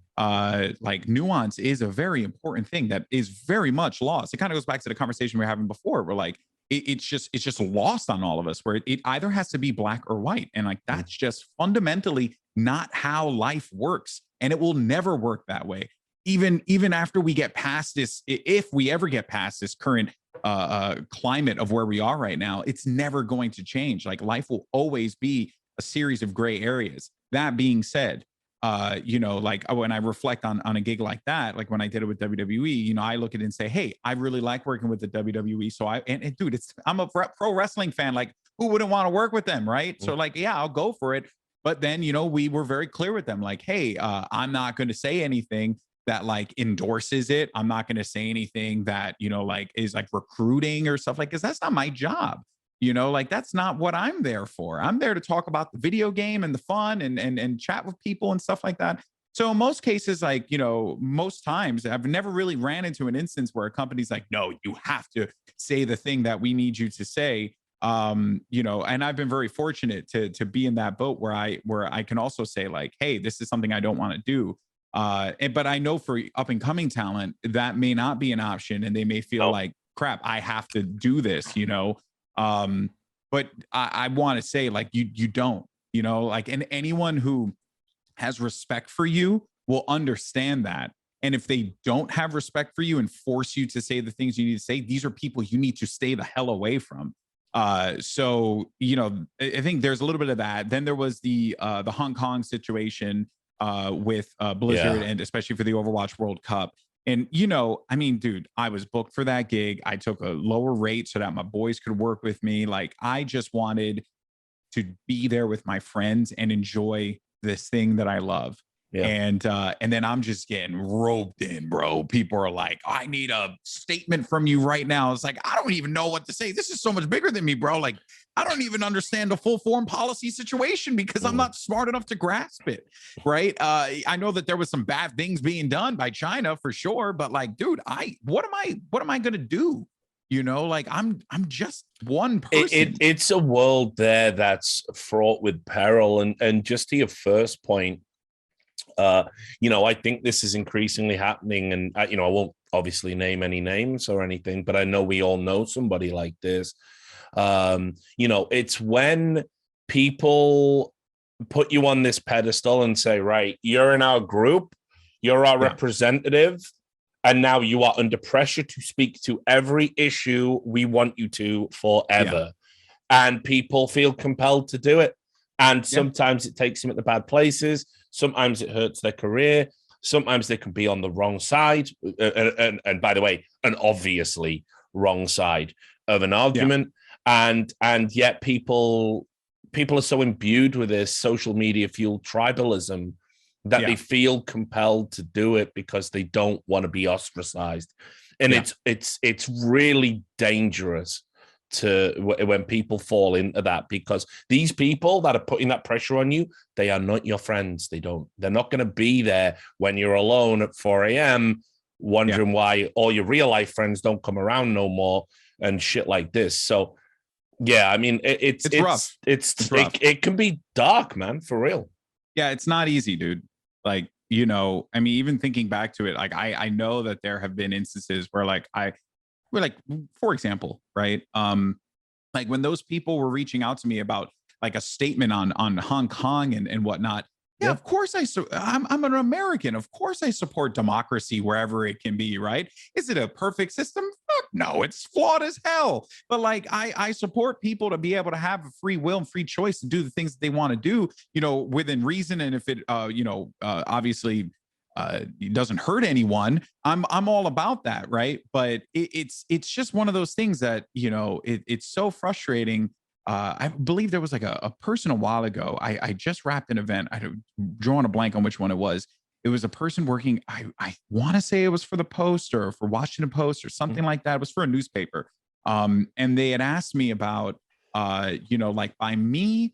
Speaker 2: Like nuance is a very important thing that is very much lost. It kind of goes back to the conversation we were having before. Where like it's just lost on all of us. Where it either has to be black or white, and like that's just fundamentally not how life works, and it will never work that way. Even after we get past this, if we ever get past this current climate of where we are right now, it's never going to change. Like life will always be a series of gray areas. That being said, like when I reflect on a gig like that, like when I did it with WWE, I look at it and say, hey, I really like working with the WWE. So and dude, I'm a pro wrestling fan. Like who wouldn't want to work with them, right? So like, yeah, I'll go for it. But then, we were very clear with them, like, hey, I'm not going to say anything that like endorses it. I'm not going to say anything that, like is like recruiting or stuff like, because that's not my job. Like that's not what I'm there for. I'm there to talk about the video game and the fun and chat with people and stuff like that. So in most cases, like, most times I've never really ran into an instance where a company's like, no, you have to say the thing that we need you to say. And I've been very fortunate to be in that boat where I can also say like, hey, this is something I don't want to do. But I know for up and coming talent, that may not be an option, and they may feel like, crap, I have to do this, but I want to say like, you don't, like, and anyone who has respect for you will understand that. And if they don't have respect for you and force you to say the things you need to say, these are people you need to stay the hell away from. So, I think there's a little bit of that. Then there was the Hong Kong situation with Blizzard, and especially for the Overwatch World Cup. And, I mean, dude, I was booked for that gig. I took a lower rate so that my boys could work with me. Like, I just wanted to be there with my friends and enjoy this thing that I love. Yeah. And then I'm just getting roped in, bro. People are like, I need a statement from you right now. It's like, I don't even know what to say. This is so much bigger than me, bro. Like, I don't even understand the full foreign policy situation because I'm not smart enough to grasp it. Right. I know that there was some bad things being done by China for sure. But like, dude, what am I gonna do? Like I'm just one person.
Speaker 1: It's a world there that's fraught with peril. And just to your first point, I think this is increasingly happening, and I won't obviously name any names or anything, but I know we all know somebody like this. It's when people put you on this pedestal and say, right, you're in our group, you're our representative, and now you are under pressure to speak to every issue we want you to forever. And people feel compelled to do it. And sometimes it takes them at the bad places. Sometimes it hurts their career. Sometimes they can be on the wrong side. And by the way, an obviously wrong side of an argument. And yet people are so imbued with this social media fueled tribalism that they feel compelled to do it because they don't want to be ostracized. And it's really dangerous when people fall into that, because these people that are putting that pressure on you, they are not your friends. They're not going to be there when you're alone at 4 a.m. wondering why all your real life friends don't come around no more and shit like this. So I mean, it's rough. It's rough. It can be dark, man, for real.
Speaker 2: Yeah, it's not easy, dude. Like, I mean, even thinking back to it, like I know that there have been instances where for example, right? Like when those people were reaching out to me about like a statement on Hong Kong and whatnot. Yeah, of course I'm an American. Of course I support democracy wherever it can be, right? Is it a perfect system? Fuck no, it's flawed as hell. But like I support people to be able to have a free will and free choice to do the things that they want to do, within reason. And if it obviously it doesn't hurt anyone, I'm all about that, right? But it's just one of those things that it's so frustrating. I believe there was like a person a while ago. I just wrapped an event. I'm drawing a blank on which one it was. It was a person working. I want to say it was for the Post or for Washington Post or something like that. It was for a newspaper. And they had asked me about, like by me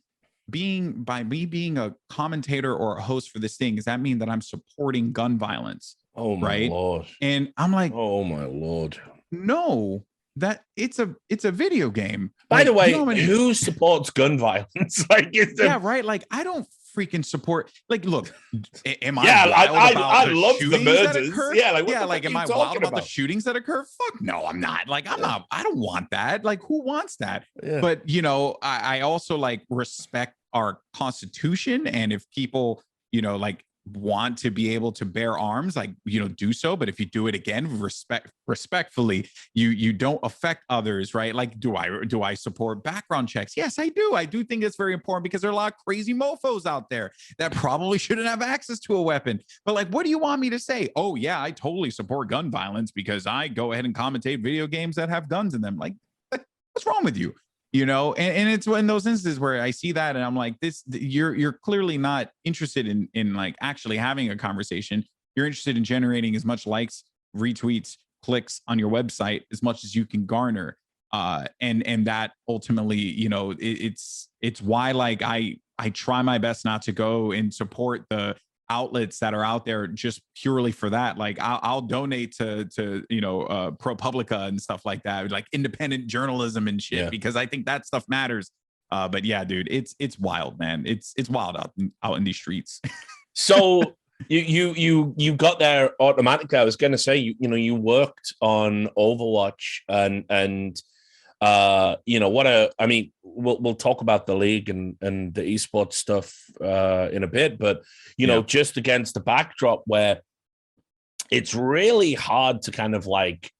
Speaker 2: being a commentator or a host for this thing, does that mean that I'm supporting gun violence?
Speaker 1: Oh my Lord.
Speaker 2: And I'm like,
Speaker 1: oh my Lord.
Speaker 2: No, that it's a video game.
Speaker 1: By the way,
Speaker 2: you know
Speaker 1: who supports gun violence? Like,
Speaker 2: yeah, right. Like, I don't freaking support. Like, look, am
Speaker 1: yeah,
Speaker 2: I wild about
Speaker 1: I
Speaker 2: the
Speaker 1: love the
Speaker 2: shootings that
Speaker 1: murders.
Speaker 2: occur?
Speaker 1: Yeah, like, what
Speaker 2: Yeah,
Speaker 1: the
Speaker 2: like,
Speaker 1: fuck are
Speaker 2: am
Speaker 1: you
Speaker 2: I wild
Speaker 1: talking
Speaker 2: about the
Speaker 1: about?
Speaker 2: shootings that occur? Fuck no, I'm not. Like, I'm not. I don't want that. Like, who wants that?
Speaker 1: Yeah.
Speaker 2: But you know, I also like respect our Constitution, and if people, you know, like want to be able to bear arms, like, you know, do so. But if you do it again, respectfully, you don't affect others, right? Like, do I support background checks? Yes, I do. I do think it's very important because there are a lot of crazy mofos out there that probably shouldn't have access to a weapon. But like, what do you want me to say? Oh yeah, I totally support gun violence because I go ahead and commentate video games that have guns in them. Like, what's wrong with you? You know, and it's in those instances where I see that and I'm like, you're clearly not interested in like actually having a conversation. You're interested in generating as much likes, retweets, clicks on your website as much as you can garner. And that ultimately, you know, it's why, like, I try my best not to go and support the outlets that are out there just purely for that. Like, I'll donate to you know, ProPublica and stuff like that, like independent journalism and shit, because I think that stuff matters. But yeah, dude, it's wild, man. It's wild out in these streets.
Speaker 1: So you got there automatically. I was going to say, you know, you worked on Overwatch and you know, I mean, we'll talk about the league and the esports stuff in a bit, but you know, just against the backdrop where it's really hard to kind of like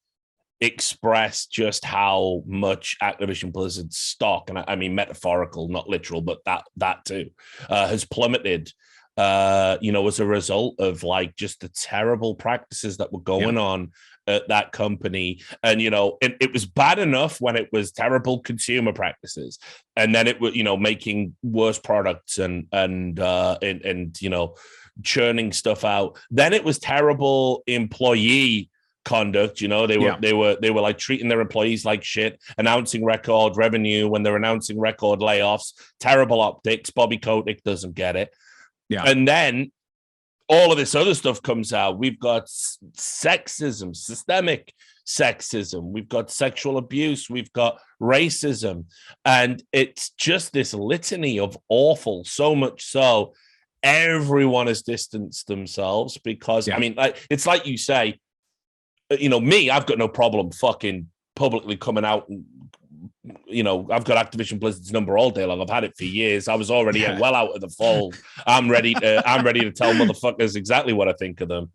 Speaker 1: express just how much Activision Blizzard's stock, and I mean metaphorical, not literal, but that too, has plummeted. You know, as a result of like just the terrible practices that were going on at that company. And, you know, it was bad enough when it was terrible consumer practices. And then it was, you know, making worse products and you know, churning stuff out. Then it was terrible employee conduct. You know, they were like treating their employees like shit, announcing record revenue when they're announcing record layoffs, terrible optics. Bobby Kotick doesn't get it. Yeah. And then all of this other stuff comes out. We've got sexism, systemic sexism. We've got sexual abuse. We've got racism. And it's just this litany of awful, so much so everyone has distanced themselves because, I mean, like, it's like you say, you know, me, I've got no problem fucking publicly coming out and, you know, I've got Activision Blizzard's number all day long. I've had it for years. I was already well out of the fold. I'm ready to tell motherfuckers exactly what I think of them.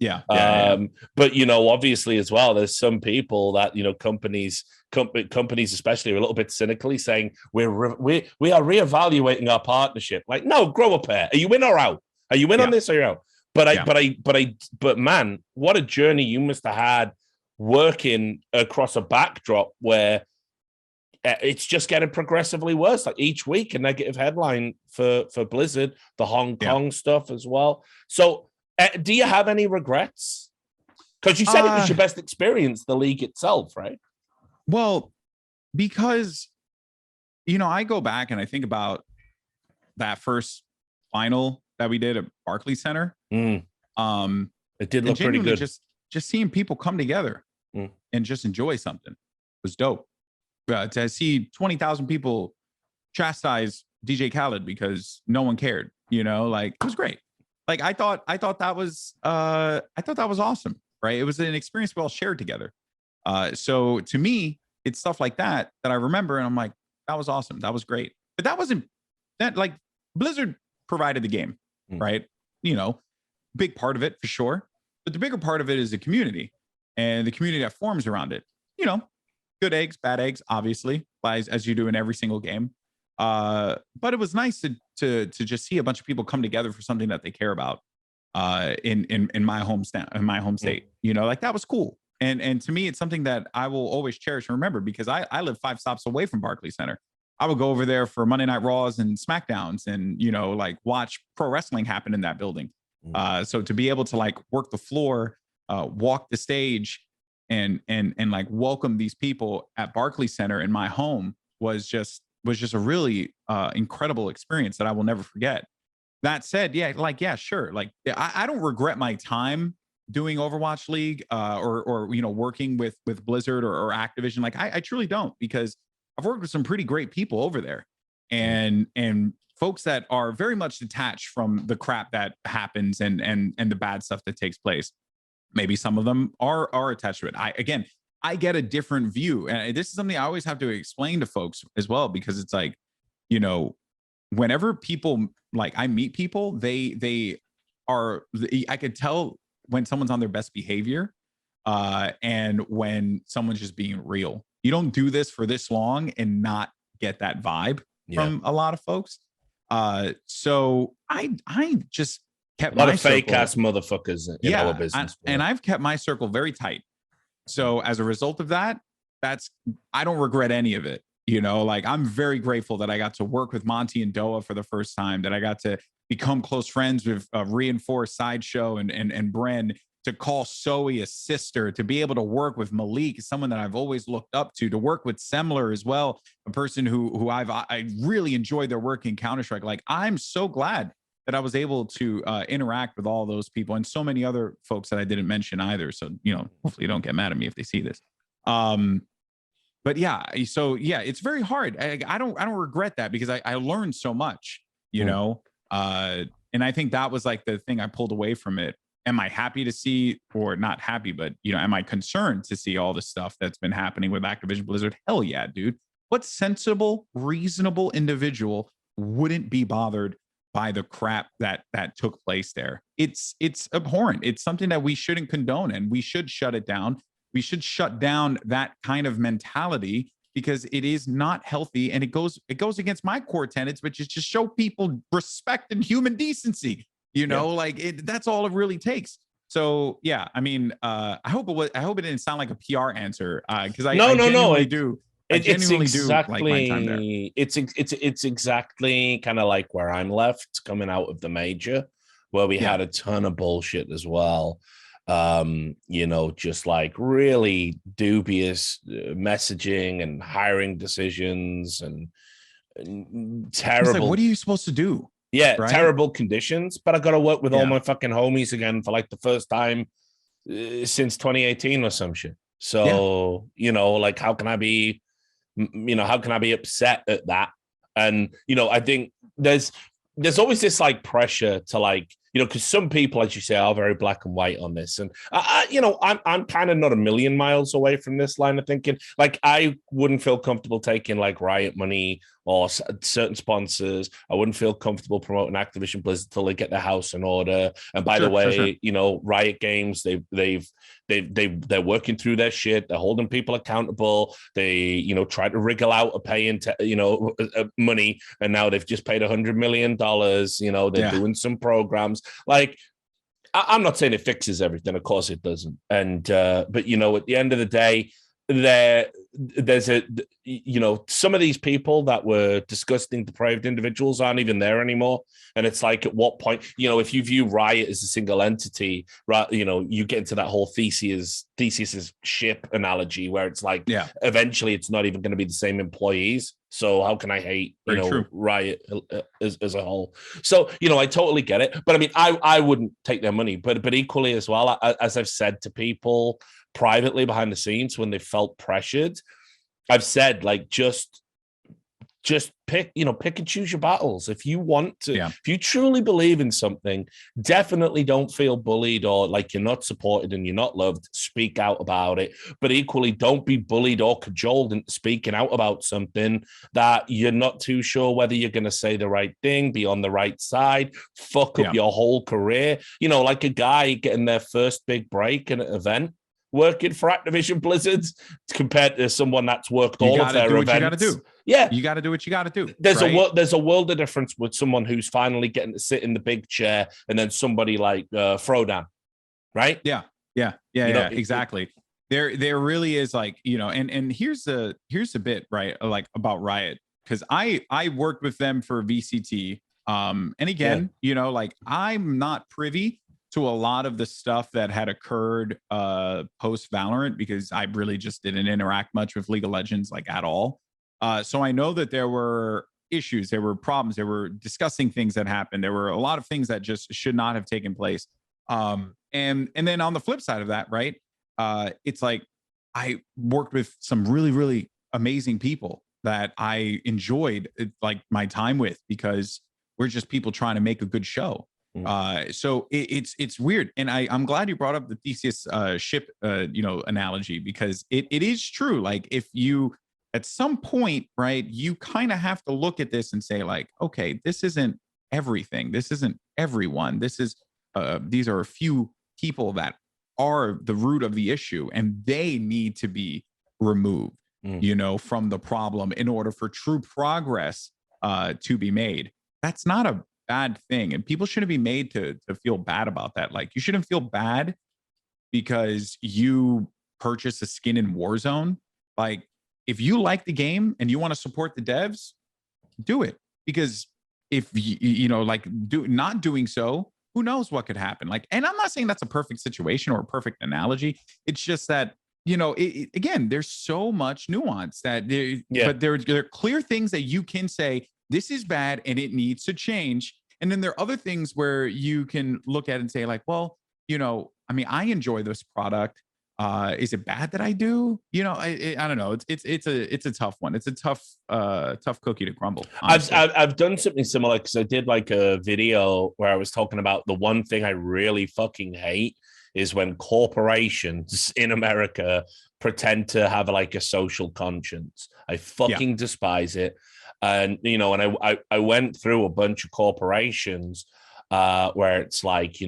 Speaker 1: But you know, obviously as well, there's some people that, you know, companies especially are a little bit cynically saying we are reevaluating our partnership. Like, no, grow a pair. Are you in or out? Are you in on this or you're out? But man, what a journey you must have had working across a backdrop where it's just getting progressively worse. Like each week, a negative headline for Blizzard, the Hong Kong stuff as well. So, do you have any regrets? Because you said it was your best experience, the league itself, right?
Speaker 2: Well, because, you know, I go back and I think about that first final that we did at Barclays Center.
Speaker 1: It did look pretty good.
Speaker 2: Just seeing people come together and just enjoy something was dope. To see 20,000 people chastise DJ Khaled because no one cared, you know, like, it was great. Like, I thought that was awesome, right? It was an experience we all shared together. So to me, it's stuff like that I remember, and I'm like, that was awesome, that was great. But that wasn't that, like, Blizzard provided the game, right? You know, big part of it for sure. But the bigger part of it is the community and the community that forms around it. You know, good eggs, bad eggs, obviously, as you do in every single game. But it was nice to just see a bunch of people come together for something that they care about in my home state. You know, like, that was cool. And to me, it's something that I will always cherish and remember, because I live 5 stops away from Barclays Center. I would go over there for Monday Night Raws and SmackDowns and, you know, like, watch pro wrestling happen in that building. So to be able to, like, work the floor, walk the stage, and like welcome these people at Barclays Center in my home was just a really incredible experience that I will never forget. That said, sure. Like, I don't regret my time doing Overwatch League or working with Blizzard or Activision. Like I truly don't, because I've worked with some pretty great people over there, and folks that are very much detached from the crap that happens and the bad stuff that takes place. Maybe some of them are attached to it. I get a different view, and this is something I always have to explain to folks as well, because it's like, whenever people, like, I meet people, they are, I could tell when someone's on their best behavior, and when someone's just being real. You don't do this for this long and not get that vibe from a lot of folks. So I just kept
Speaker 1: a lot
Speaker 2: my
Speaker 1: of fake
Speaker 2: circle,
Speaker 1: ass motherfuckers in our business,
Speaker 2: and I've kept my circle very tight. So as a result of that, I don't regret any of it. Like, I'm very grateful that I got to work with Monty and Doa for the first time, that I got to become close friends with Reinforced, Sideshow, and Bren, to call Zoe a sister, to be able to work with Malik, someone that I've always looked up to work with Semler as well, a person who I really enjoyed their work in Counter-Strike. Like, I'm so glad that I was able to interact with all those people and so many other folks that I didn't mention either. So, hopefully you don't get mad at me if they see this. But yeah, so yeah, it's very hard. I don't regret that, because I learned so much, and I think that was like the thing I pulled away from it. Am I happy to see, or not happy, but am I concerned to see all the stuff that's been happening with Activision Blizzard? Hell yeah, dude. What sensible, reasonable individual wouldn't be bothered by the crap that took place there? It's abhorrent. It's something that we shouldn't condone, and we should shut it down. We should shut down that kind of mentality, because it is not healthy, and it goes against my core tenets, which is just show people respect and human decency. Like, that's all it really takes. So yeah, I mean, I hope it didn't sound like a PR answer, because I genuinely do.
Speaker 1: It's exactly it's exactly kind of like where I'm left coming out of the major, where we had a ton of bullshit as well. Just like really dubious messaging and hiring decisions and terrible.
Speaker 2: Like, what are you supposed to do?
Speaker 1: Yeah, right? Terrible conditions. But I got to work with all my fucking homies again for like the first time since 2018 or some shit. So like, how can I be upset at that? And I think there's always this like pressure to like, because some people, as you say, are very black and white on this. And I'm kind of not a million miles away from this line of thinking. Like, I wouldn't feel comfortable taking like Riot money or certain sponsors. I wouldn't feel comfortable promoting Activision Blizzard till they get their house in order. And by the way, Riot Games, they're working through their shit. They're holding people accountable. They, try to wriggle out a pay into, money. And now they've just paid $100 million. They're doing some programs. Like, I'm not saying it fixes everything. Of course it doesn't. And, but, at the end of the day, there's some of these people that were disgusting, depraved individuals aren't even there anymore. And it's like, at what point, if you view Riot as a single entity, right, you get into that whole Theseus ship analogy, where it's like, eventually it's not even going to be the same employees. So how can I hate, Riot as a whole? So, I totally get it. But I mean, I wouldn't take their money, but equally as well, as I've said to people privately behind the scenes when they felt pressured, I've said, like, just pick and choose your battles. If you want to, if you truly believe in something, definitely don't feel bullied or like you're not supported and you're not loved. Speak out about it. But equally, don't be bullied or cajoled into speaking out about something that you're not too sure whether you're going to say the right thing, be on the right side, fuck up your whole career. Like a guy getting their first big break in an event, working for Activision Blizzard, compared to someone that's worked all of their events. You got to do. Yeah, you got to do what you got to do. There's a world of difference with someone who's finally getting to sit in the big chair, and then somebody like Frodan, right? Yeah, exactly. There really is, like, and here's the bit, right? Like, about Riot, because I worked with them for VCT, and again, like, I'm not privy to a lot of the stuff that had occurred post Valorant, because I really just didn't interact much with League of Legends, like, at all. So I know that there were issues, there were problems, there were discussing things that happened. There were a lot of things that just should not have taken place.
Speaker 2: And then on the flip side of that, right? It's like I worked with some really, really amazing people that I enjoyed like my time with, because we're just people trying to make a good show. So it's weird, and I'm glad you brought up the Theseus ship analogy, because it is true. Like, if you at some point, right, you kind of have to look at this and say, like, okay, this isn't everything, this isn't everyone, this is these are a few people that are the root of the issue, and they need to be removed, from the problem in order for true progress to be made. That's not a bad thing, and people shouldn't be made to feel bad about that. Like, you shouldn't feel bad because you purchase a skin in Warzone. Like, if you like the game and you want to support the devs, do it. Because if not doing so, who knows what could happen? Like, and I'm not saying that's a perfect situation or a perfect analogy. It's just that, again, there's so much nuance that but there are clear things that you can say, this is bad and it needs to change. And then there are other things where you can look at and say, like, well, I mean, I enjoy this product. Is it bad that I do? I don't know. It's a tough one. It's a tough cookie to crumble.
Speaker 1: I've done something similar, because I did like a video where I was talking about the one thing I really fucking hate is when corporations in America pretend to have like a social conscience. I fucking despise it. And I went through a bunch of corporations where it's like, they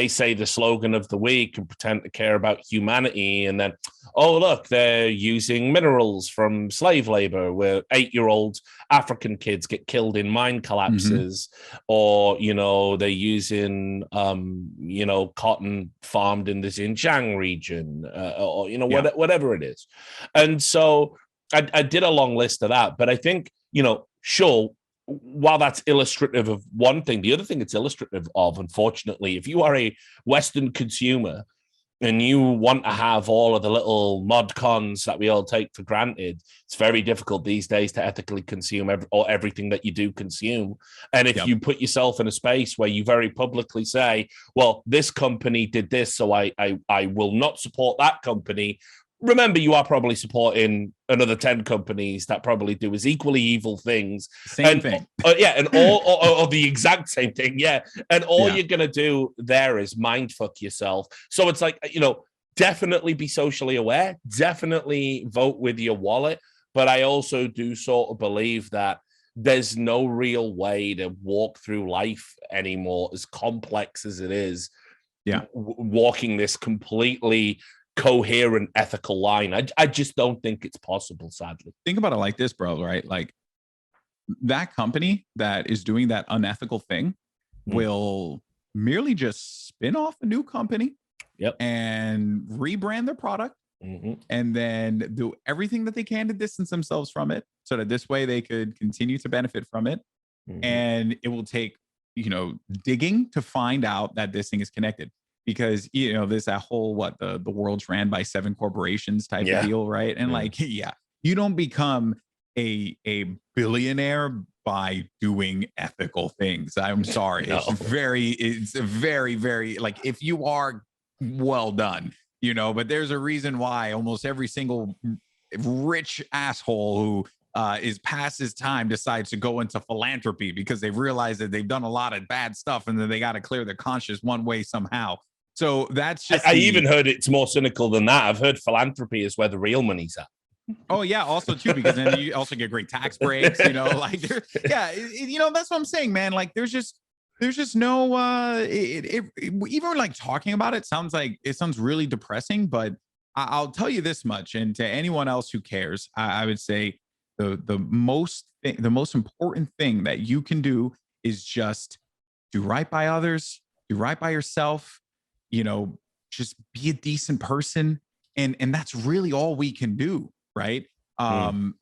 Speaker 1: say the slogan of the week and pretend to care about humanity, and then, oh look, they're using minerals from slave labor where 8-year-old African kids get killed in mine collapses, or they're using cotton farmed in the Xinjiang region, or whatever it is. And so I did a long list of that, but I think, sure, while that's illustrative of one thing, the other thing it's illustrative of, unfortunately, if you are a Western consumer and you want to have all of the little mod cons that we all take for granted, it's very difficult these days to ethically consume everything that you do consume. And if you put yourself in a space where you very publicly say, well, this company did this, so I will not support that company, remember, you are probably supporting another 10 companies that probably do as equally evil things.
Speaker 2: Same thing.
Speaker 1: And all or the exact same thing. Yeah. And all you're going to do there is mindfuck yourself. So it's like, definitely be socially aware, definitely vote with your wallet. But I also do sort of believe that there's no real way to walk through life anymore, as complex as it is.
Speaker 2: Yeah.
Speaker 1: Walking this completely coherent ethical line. I just don't think it's possible, sadly.
Speaker 2: Think about it like this, bro, right? Like, that company that is doing that unethical thing will merely just spin off a new company and rebrand their product, and then do everything that they can to distance themselves from it, so that this way they could continue to benefit from it. And it will take, digging to find out that this thing is connected. Because there's that whole the world's ran by 7 corporations type of deal, right? And you don't become a billionaire by doing ethical things. I'm sorry. No. It's very, very, like, if you are, well done, but there's a reason why almost every single rich asshole who is past his time decides to go into philanthropy, because they've realized that they've done a lot of bad stuff and then they got to clear their conscience one way somehow. So that's just.
Speaker 1: I even heard it's more cynical than that. I've heard philanthropy is where the real money's at.
Speaker 2: Oh yeah, also too, because then you also get great tax breaks. Like that's what I'm saying, man. Like there's just no. Even like talking about it sounds really depressing. But I'll tell you this much, and to anyone else who cares, I would say the most important thing that you can do is just do right by others, do right by yourself. Just be a decent person, and that's really all we can do, right? And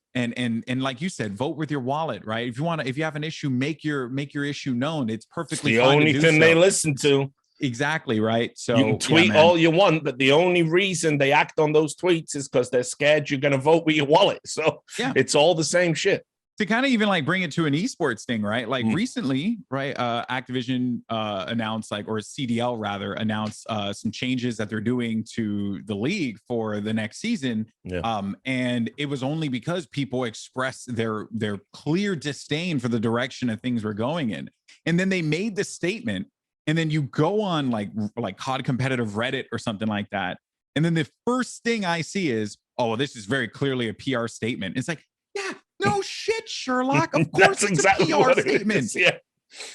Speaker 2: like you said, vote with your wallet, right? If you have an issue, make your issue known. It's perfectly
Speaker 1: fine. The only thing they listen to.
Speaker 2: Exactly, right? So
Speaker 1: you can tweet all you want, but the only reason they act on those tweets is because they're scared you're going to vote with your wallet. So it's all the same shit.
Speaker 2: to kind of even like bring it to an esports thing, right? Like recently, right? Activision announced or CDL rather announced some changes that they're doing to the league for the next season. And it was only because people expressed their clear disdain for the direction that things were going in. And then they made the statement, and then you go on like COD competitive Reddit or something like that. And then the first thing I see is, oh, well, this is very clearly a PR statement. It's like, yeah, no shit, Sherlock. Of course, it's exactly a PR statement. Yeah.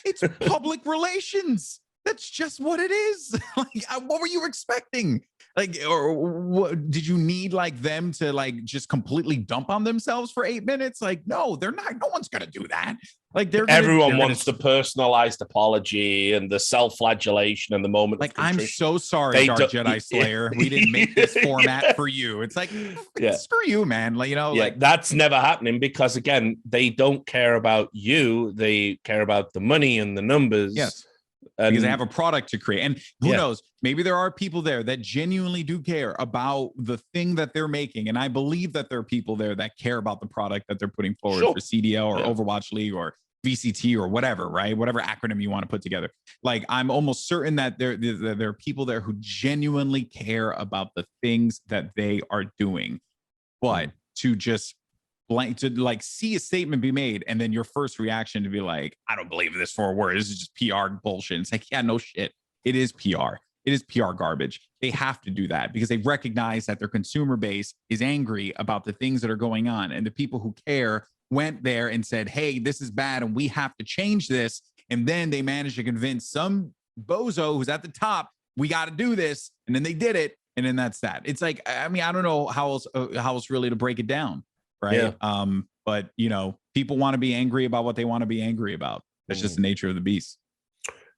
Speaker 2: It's public relations. That's just what it is. Like, what were you expecting? Like, or what, did you need like them to like just completely dump on themselves for 8 minutes? Like, no, they're not. No one's gonna do that. Like,
Speaker 1: everyone wants the personalized apology and the self-flagellation and the moment.
Speaker 2: Like, I'm so sorry, Dark Jedi Slayer. We didn't make this format for you. It's like, screw you, man. Like, you know, like
Speaker 1: that's never happening because again, they don't care about you. They care about the money and the numbers.
Speaker 2: Yes. Because they have a product to create. And who knows, maybe there are people there that genuinely do care about the thing that they're making. And I believe that there are people there that care about the product that they're putting forward for CDL or Overwatch League or VCT or whatever, right? Whatever acronym you want to put together. Like, I'm almost certain that there are people there who genuinely care about the things that they are doing. But to just like see a statement be made and then your first reaction to be like, I don't believe this for a word. This is just PR bullshit. It's like, yeah, no shit. It is PR. It is PR garbage. They have to do that because they recognize that their consumer base is angry about the things that are going on. And the people who care went there and said, hey, this is bad and we have to change this. And then they managed to convince some bozo who's at the top, we got to do this. And then they did it. And then that's that. It's like, I mean, I don't know how else really to break it down. Right. But you know, people want to be angry about what they want to be angry about. That's just the nature of the beast.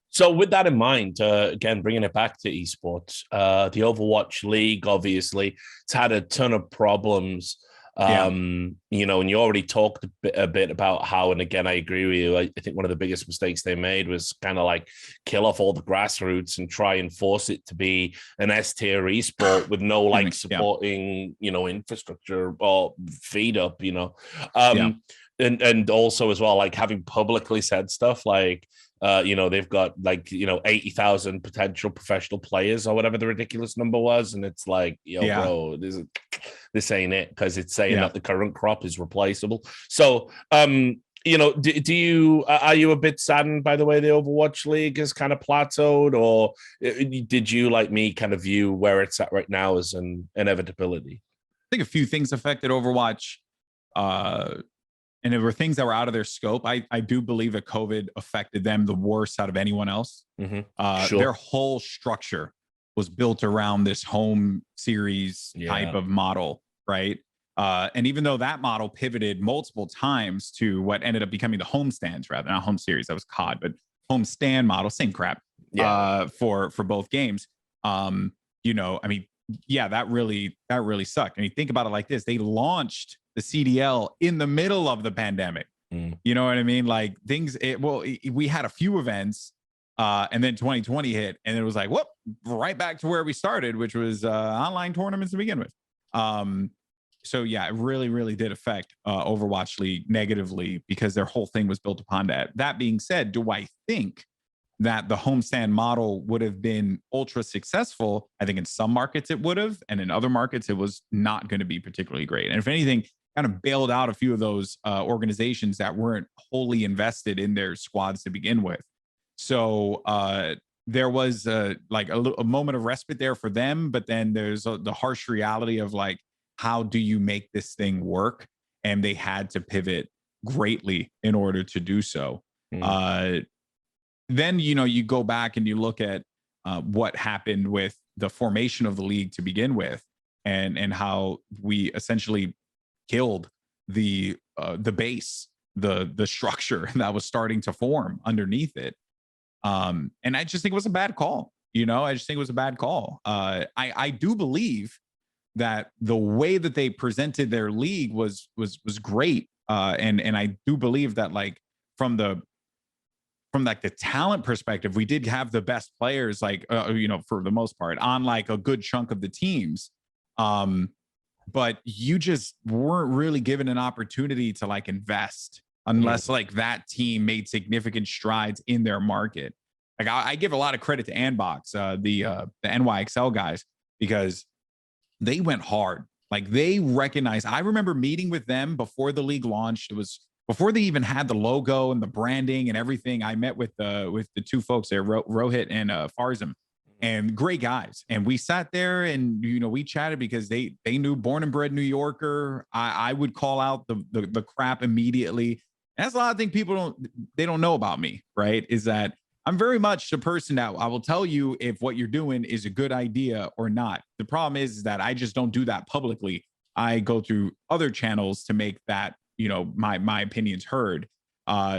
Speaker 1: So with that in mind, again, bringing it back to esports, the Overwatch League, obviously, it's had a ton of problems. You know, and you already talked a bit about how, and again, I agree with you. I think one of the biggest mistakes they made was kind of like kill off all the grassroots and try and force it to be an S tier esport with no like supporting, you know, infrastructure or feed up, you know, and also as well, like having publicly said stuff like, you know, they've got like, you know, 80,000 potential professional players or whatever the ridiculous number was. And it's like, yo, bro, this ain't it, because it's saying that the current crop is replaceable. So, you know, are you a bit saddened by the way the Overwatch League has kind of plateaued, or did you, like me, kind of view where it's at right now as an inevitability?
Speaker 2: I think a few things affected Overwatch. And there were things that were out of their scope. I do believe that COVID affected them the worst out of anyone else. Their whole structure was built around this home series type of model, right? And even though that model pivoted multiple times to what ended up becoming the home stands, rather not home series, that was COD, but home stand model, same crap, for both games. You know, I mean, that really sucked. I mean, think about it like this: they launched the CDL in the middle of the pandemic. You know what I mean? Like we had a few events and then 2020 hit and it was like, whoop, right back to where we started, which was online tournaments to begin with. So yeah, it really, really did affect Overwatch League negatively because their whole thing was built upon that. That being said, do I think that the homestand model would have been ultra successful? I think in some markets it would have, and in other markets it was not going to be particularly great. And if anything, kind of bailed out a few of those organizations that weren't wholly invested in their squads to begin with. So there was a moment of respite there for them, but then there's the harsh reality of like, how do you make this thing work? And they had to pivot greatly in order to do so. Then, you know, you go back and you look at what happened with the formation of the league to begin with, and how we essentially killed the base, the structure that was starting to form underneath it. And I just think it was a bad call. You know, I just think it was a bad call. I do believe that the way that they presented their league was great. And I do believe that like from like the talent perspective, we did have the best players, like, you know, for the most part on like a good chunk of the teams. but you just weren't really given an opportunity to like invest unless like that team made significant strides in their market. Like I give a lot of credit to Anbox, the NYXL guys, because they went hard. Like they recognized. I remember meeting with them before the league launched. It was before they even had the logo and the branding and everything. I met with the two folks there, Rohit and Farzam, and great guys. And we sat there and we chatted because they knew, born and bred New Yorker. I would call out the crap immediately. And that's a lot of things people don't know about me, right? Is that I'm very much the person that I will tell you if what you're doing is a good idea or not. The problem is that I just don't do that publicly. I go through other channels to make that, my opinions heard.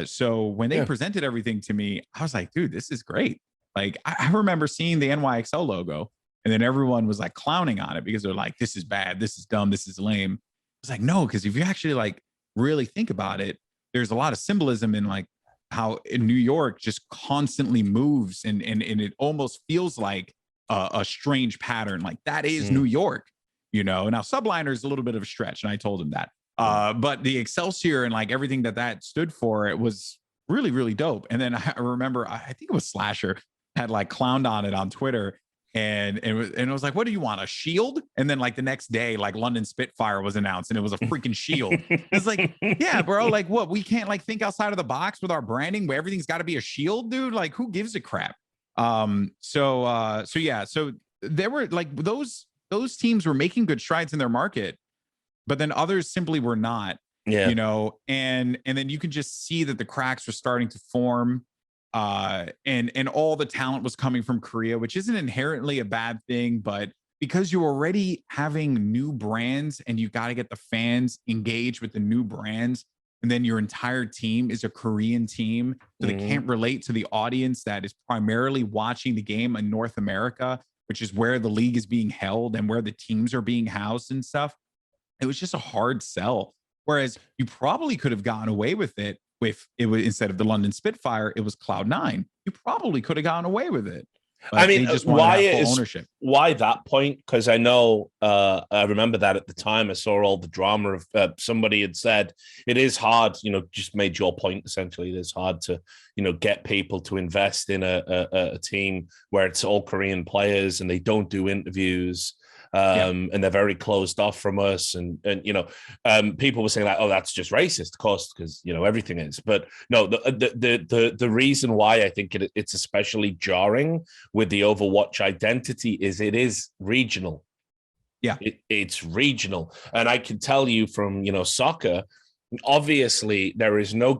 Speaker 2: So when they presented everything to me, I was like, dude, this is great. Like I remember seeing the NYXL logo and then everyone was like clowning on it because they're like, this is bad, this is dumb, this is lame. It's like, no, because if you actually like really think about it, there's a lot of symbolism in like how in New York just constantly moves and it almost feels like a strange pattern. Like that is New York, Now Subliner is a little bit of a stretch, and I told him that. But the Excelsior and like everything that stood for, it was really, really dope. And then I remember, I think it was Slasher had like clowned on it on Twitter. And it was like, what do you want, a shield? And then like the next day, like London Spitfire was announced and it was a freaking shield. It's like, yeah, bro, like what? We can't like think outside of the box with our branding where everything's got to be a shield, dude. Like who gives a crap? So there were like those teams were making good strides in their market, but then others simply were not, and then you can just see that the cracks were starting to form. And all the talent was coming from Korea, which isn't inherently a bad thing, but because you're already having new brands and you got to get the fans engaged with the new brands, and then your entire team is a Korean team, so they can't relate to the audience that is primarily watching the game in North America, which is where the league is being held and where the teams are being housed and stuff. It was just a hard sell. Whereas you probably could have gotten away with it if it was, instead of the London Spitfire, it was Cloud9. You probably could have gotten away with it. But
Speaker 1: I mean,
Speaker 2: just
Speaker 1: why
Speaker 2: ownership?
Speaker 1: Why that point? Because I know I remember that at the time I saw all the drama of somebody had said it is hard. Just made your point essentially. It is hard to get people to invest in a team where it's all Korean players and they don't do interviews. And they're very closed off from us, and people were saying like, oh, that's just racist, of course, because everything is. But no, the reason why I think it's especially jarring with the Overwatch identity is it is regional.
Speaker 2: Yeah,
Speaker 1: it's regional, and I can tell you from soccer, obviously there is no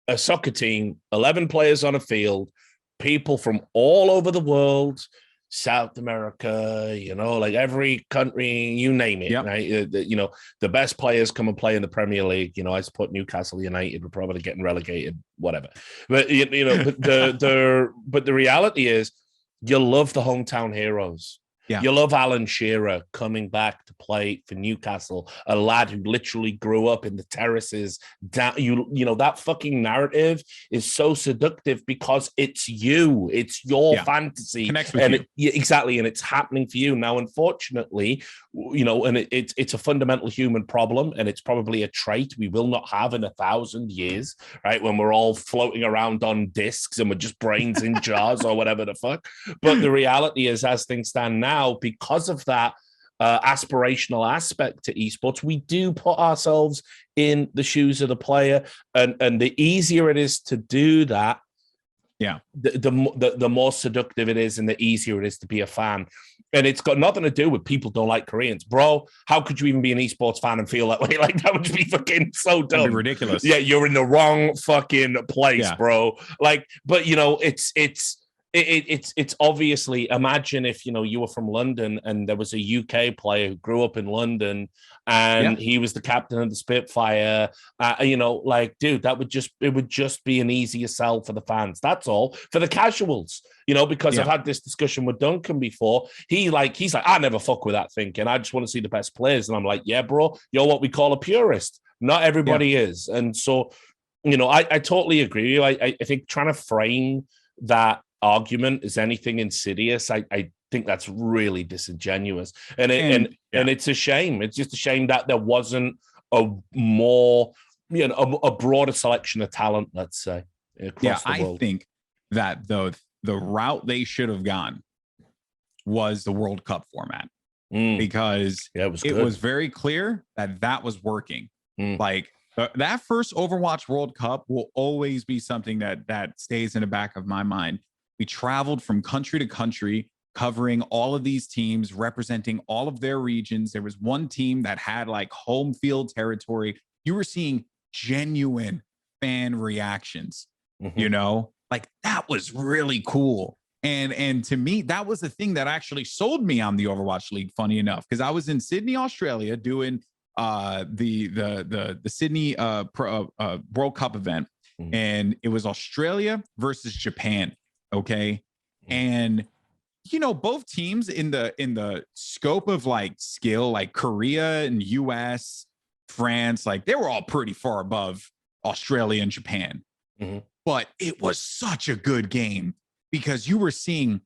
Speaker 1: a soccer team, 11 players on a field, people from all over the world. South America, like every country, you name it, right? The best players come and play in the Premier League. I support Newcastle United. We're probably getting relegated, whatever. But but the reality is, you love the hometown heroes.
Speaker 2: Yeah.
Speaker 1: You love Alan Shearer coming back to play for Newcastle, a lad who literally grew up in the terraces. That fucking narrative is so seductive because it's your fantasy.
Speaker 2: Connects with you.
Speaker 1: Exactly. And it's happening for you. Now, unfortunately, and it's a fundamental human problem, and it's probably a trait we will not have in 1,000 years, right? When we're all floating around on discs and we're just brains in jars or whatever the fuck. But the reality is, as things stand now, because of that aspirational aspect to esports, we do put ourselves in the shoes of the player, and the easier it is to do that, the more seductive it is, and the easier it is to be a fan. And it's got nothing to do with people don't like Koreans, bro. How could you even be an esports fan and feel that way? Like, that would be fucking so dumb.
Speaker 2: That'd be ridiculous.
Speaker 1: Yeah, you're in the wrong fucking place, bro. Like, but it's obviously, imagine if you were from London and there was a UK player who grew up in London and he was the captain of the Spitfire. Dude, it would just be an easier sell for the fans. That's all. For the casuals, because I've had this discussion with Duncan before. He's like, I never fuck with that thinking. I just want to see the best players. And I'm like, yeah, bro, you're what we call a purist. Not everybody is. And so, I totally agree with you. I think trying to frame that argument as anything insidious, I think that's really disingenuous, and
Speaker 2: And
Speaker 1: it's a shame. It's just a shame that there wasn't a more, a broader selection of talent, let's say, across the
Speaker 2: I
Speaker 1: world.
Speaker 2: think that the route they should have gone was the World Cup format, because it was very clear that that was working. Like that first Overwatch World Cup will always be something that stays in the back of my mind. We traveled from country to country, covering all of these teams, representing all of their regions. There was one team that had like home field territory. You were seeing genuine fan reactions, like that was really cool. And to me, that was the thing that actually sold me on the Overwatch League, funny enough, because I was in Sydney, Australia, doing the Sydney World Cup event, and it was Australia versus Japan. Okay. And both teams in the scope of like skill, like Korea and US, France, like they were all pretty far above Australia and Japan. But it was such a good game because you were seeing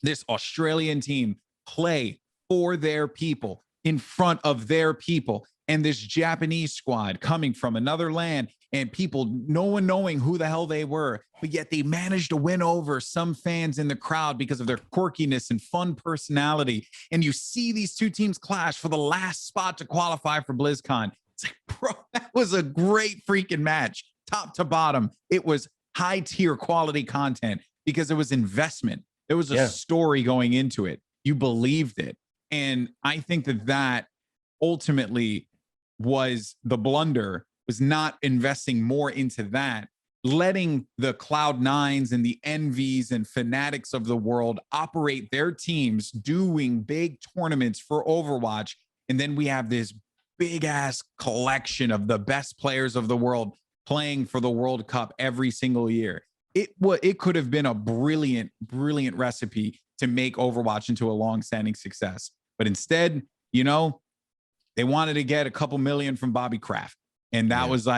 Speaker 2: this Australian team play for their people, in front of their people, and this Japanese squad coming from another land, and people, no one knowing who the hell they were, but yet they managed to win over some fans in the crowd because of their quirkiness and fun personality. And you see these two teams clash for the last spot to qualify for BlizzCon. It's like, bro, that was a great freaking match, top to bottom. It was high tier quality content because there was investment. There was a story going into it. You believed it. And I think that ultimately was the blunder, was not investing more into that, letting the Cloud9s and the Envies and Fanatics of the world operate their teams, doing big tournaments for Overwatch. And then we have this big ass collection of the best players of the world playing for the World Cup every single year. It could have been a brilliant recipe to make Overwatch into a long-standing success. But instead, they wanted to get a couple million from Bobby Kraft. And that was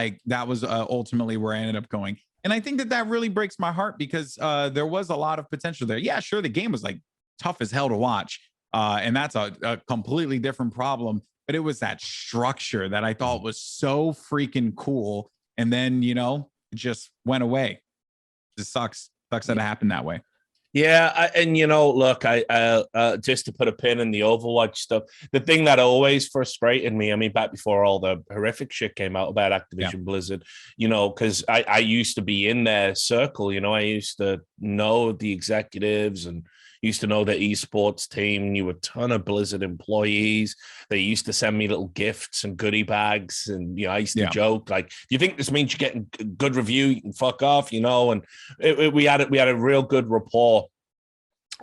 Speaker 2: ultimately where I ended up going. And I think that really breaks my heart because there was a lot of potential there. Yeah, sure. The game was like tough as hell to watch. And that's a completely different problem. But it was that structure that I thought was so freaking cool. And then, it just went away. It just sucks that it happened that way.
Speaker 1: Yeah, look, I just to put a pin in the Overwatch stuff, the thing that always frustrated me, I mean, back before all the horrific shit came out about Activision Blizzard, because I used to be in their circle, I used to know the executives and used to know the esports team, knew a ton of Blizzard employees. They used to send me little gifts and goodie bags. And, I used to joke, like, you think this means you're getting a good review, you can fuck off, and we had a real good rapport.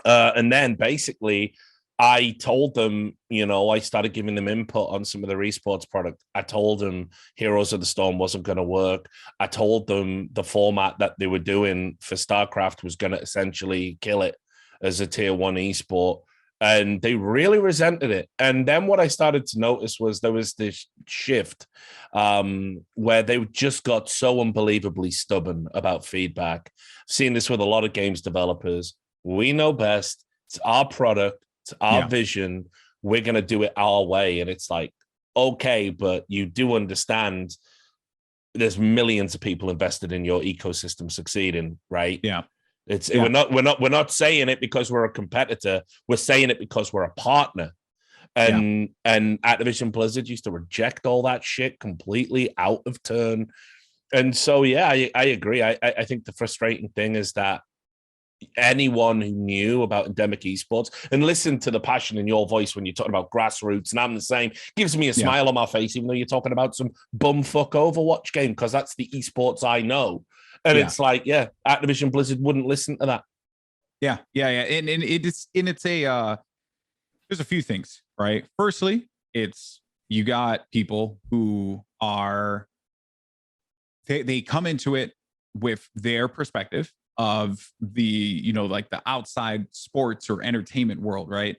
Speaker 1: And then basically I told them, I started giving them input on some of the esports product. I told them Heroes of the Storm wasn't going to work. I told them the format that they were doing for StarCraft was going to essentially kill it as a tier 1 esport. And they really resented it. And then what I started to notice was there was this shift where they just got so unbelievably stubborn about feedback. I've seen this with a lot of games developers. We know best. It's our product. It's our vision. We're going to do it our way. And it's like, okay, but you do understand there's millions of people invested in your ecosystem succeeding, right?
Speaker 2: Yeah.
Speaker 1: We're not saying it because we're a competitor. We're saying it because we're a partner. And Activision Blizzard used to reject all that shit completely, out of turn. And so, I agree. I think the frustrating thing is that anyone who knew about endemic esports and listened to the passion in your voice when you're talking about grassroots, and I'm the same, gives me a smile on my face, even though you're talking about some bumfuck Overwatch game, because that's the esports I know. And it's like, Activision Blizzard wouldn't listen to that.
Speaker 2: Yeah. And there's a few things, right? Firstly, you got people who are, they come into it with their perspective of the, like the outside sports or entertainment world, right?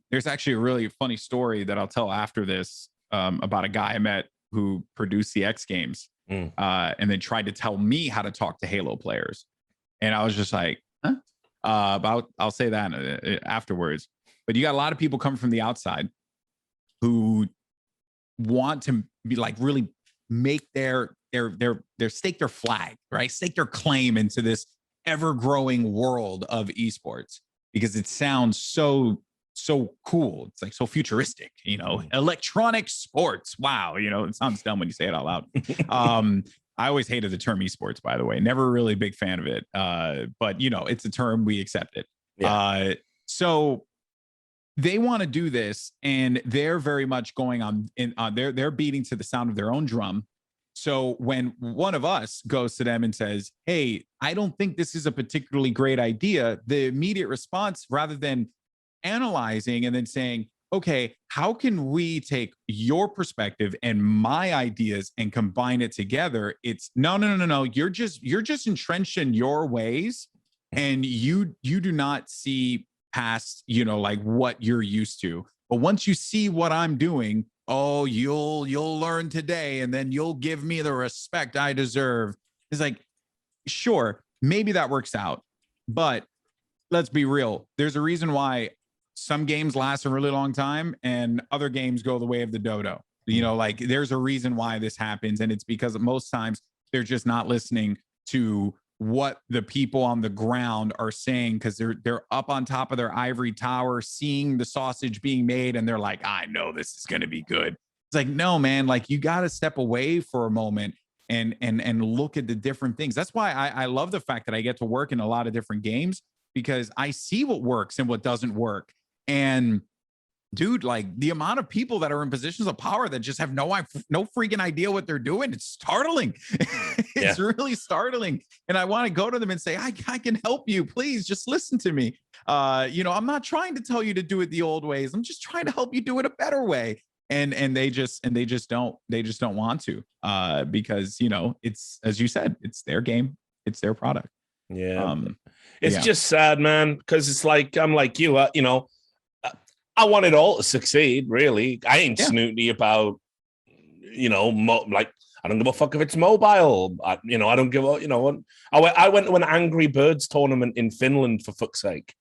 Speaker 2: There's actually a really funny story that I'll tell after this about a guy I met who produced the X Games. And then tried to tell me how to talk to Halo players. And I was just like, huh? But I'll say that afterwards. But you got a lot of people coming from the outside who want to be like really make their stake their flag, right? Stake their claim into this ever-growing world of esports because it sounds so cool. It's like so futuristic, electronic sports. Wow, it sounds dumb when you say it out loud. I always hated the term esports, by the way. Never really a big fan of it. But it's a term, we accept it. Yeah. So they want to do this, and they're very much going on. They're beating to the sound of their own drum. So when one of us goes to them and says, "Hey, I don't think this is a particularly great idea," the immediate response, rather than analyzing and then saying, "Okay, how can we take your perspective and my ideas and combine it together?" It's no. You're just entrenched in your ways, and you do not see past, like what you're used to. But once you see what I'm doing, oh, you'll learn today, and then you'll give me the respect I deserve. It's like, sure, maybe that works out, but let's be real. There's a reason why some games last a really long time and other games go the way of the dodo. Like there's a reason why this happens, and it's because most times they're just not listening to what the people on the ground are saying, because they're up on top of their ivory tower seeing the sausage being made, and they're like, I know this is going to be good. It's like, no, man, like you got to step away for a moment and look at the different things. That's why I love the fact that I get to work in a lot of different games, because I see what works and what doesn't work. And dude, like the amount of people that are in positions of power that just have no freaking idea what they're doing, it's startling. It's really startling. And I want to go to them and say, I can help you. Please just listen to me. I'm not trying to tell you to do it the old ways. I'm just trying to help you do it a better way. And they just don't want to, because it's, as you said, it's their game, it's their product.
Speaker 1: It's just sad, man, because it's like, I'm like you, I want it all to succeed, really. I ain't snooty about, like, I don't give a fuck if it's mobile. I don't give a, I went to an Angry Birds tournament in Finland, for fuck's sake.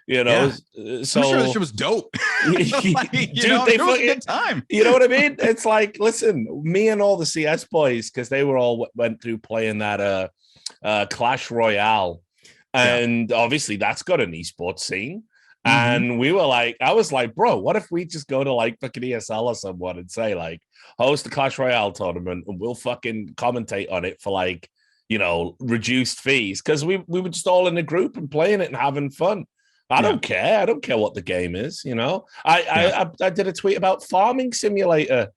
Speaker 1: So
Speaker 2: I'm sure this shit was dope.
Speaker 1: Dude, it was a good time. You know what I mean? It's like, listen, me and all the CS boys, because they were all went through playing that Clash Royale. And obviously that's got an esports scene. And we were like, I was like, bro, what if we just go to like fucking ESL or someone and say like, host a Clash Royale tournament and we'll fucking commentate on it for like, reduced fees? Because we were just all in a group and playing it and having fun. I don't care. I don't care what the game is, I did a tweet about Farming Simulator.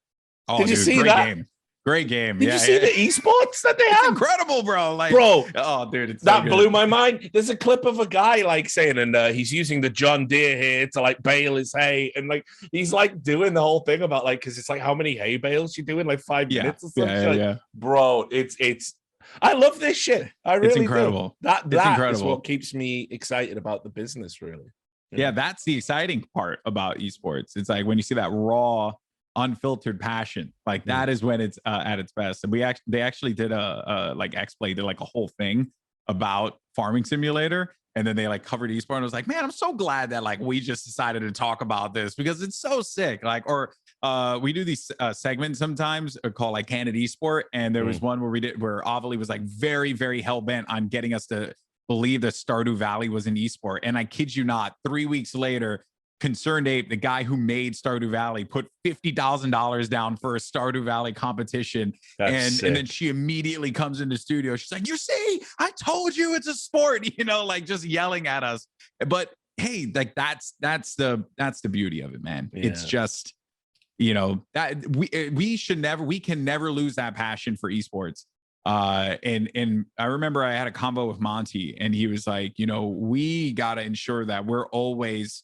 Speaker 2: Oh,
Speaker 1: did you see that?
Speaker 2: Game. Great game.
Speaker 1: Did you see the esports that they have?
Speaker 2: Incredible, bro. Like, oh, dude, it's
Speaker 1: that blew my mind. There's a clip of a guy like saying, and he's using the John Deere here to like bale his hay, and like he's like doing the whole thing about like, because it's like how many hay bales you do in like 5 minutes or something. Bro, it's. I love this shit. I really
Speaker 2: it's incredible.
Speaker 1: Do. That is what keeps me excited about the business, really.
Speaker 2: Yeah, that's the exciting part about esports. It's like when you see that raw, unfiltered passion, like that is when it's at its best. And they actually did a like X-Play did like a whole thing about Farming Simulator, and then they like covered esports, and I was like, man, I'm so glad that like we just decided to talk about this, because it's so sick. Like, or we do these segments sometimes called like Candid Esport, and there was one where Avali was like very, very hell-bent on getting us to believe that Stardew Valley was an esport. And I kid you not, 3 weeks later, Concerned Ape, the guy who made Stardew Valley, put $50,000 down for a Stardew Valley competition. And then she immediately comes into the studio. She's like, you see, I told you it's a sport, like just yelling at us. But hey, like that's the beauty of it, man. Yeah. It's just, that we can never lose that passion for esports. And I remember I had a convo with Monty, and he was like, we got to ensure that we're always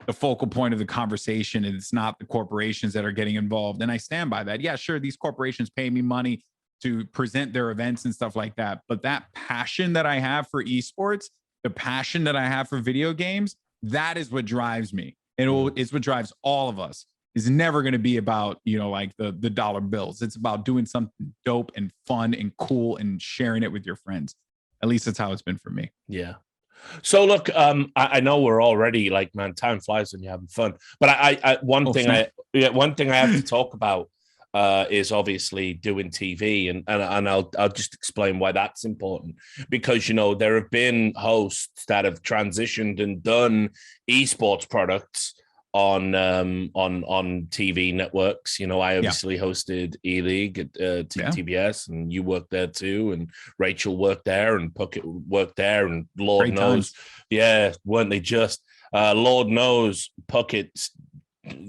Speaker 2: the focal point of the conversation, and it's not the corporations that are getting involved. And I stand by that. Yeah, sure, these corporations pay me money to present their events and stuff like that, but that passion that I have for esports, the passion that I have for video games, that is what drives me. And it's what drives all of us. It's never going to be about, like the dollar bills. It's about doing something dope and fun and cool and sharing it with your friends. At least that's how it's been for me.
Speaker 1: Yeah. So look, I know we're already like, man, time flies when you're having fun. But one thing I have to talk about is obviously doing TV, and I'll just explain why that's important. Because there have been hosts that have transitioned and done esports products on TV networks. I obviously hosted E-League at TBS, and you worked there too, and Rachel worked there, and Puckett worked there, and Lord
Speaker 2: Great
Speaker 1: knows,
Speaker 2: times.
Speaker 1: weren't they just? Lord knows Puckett's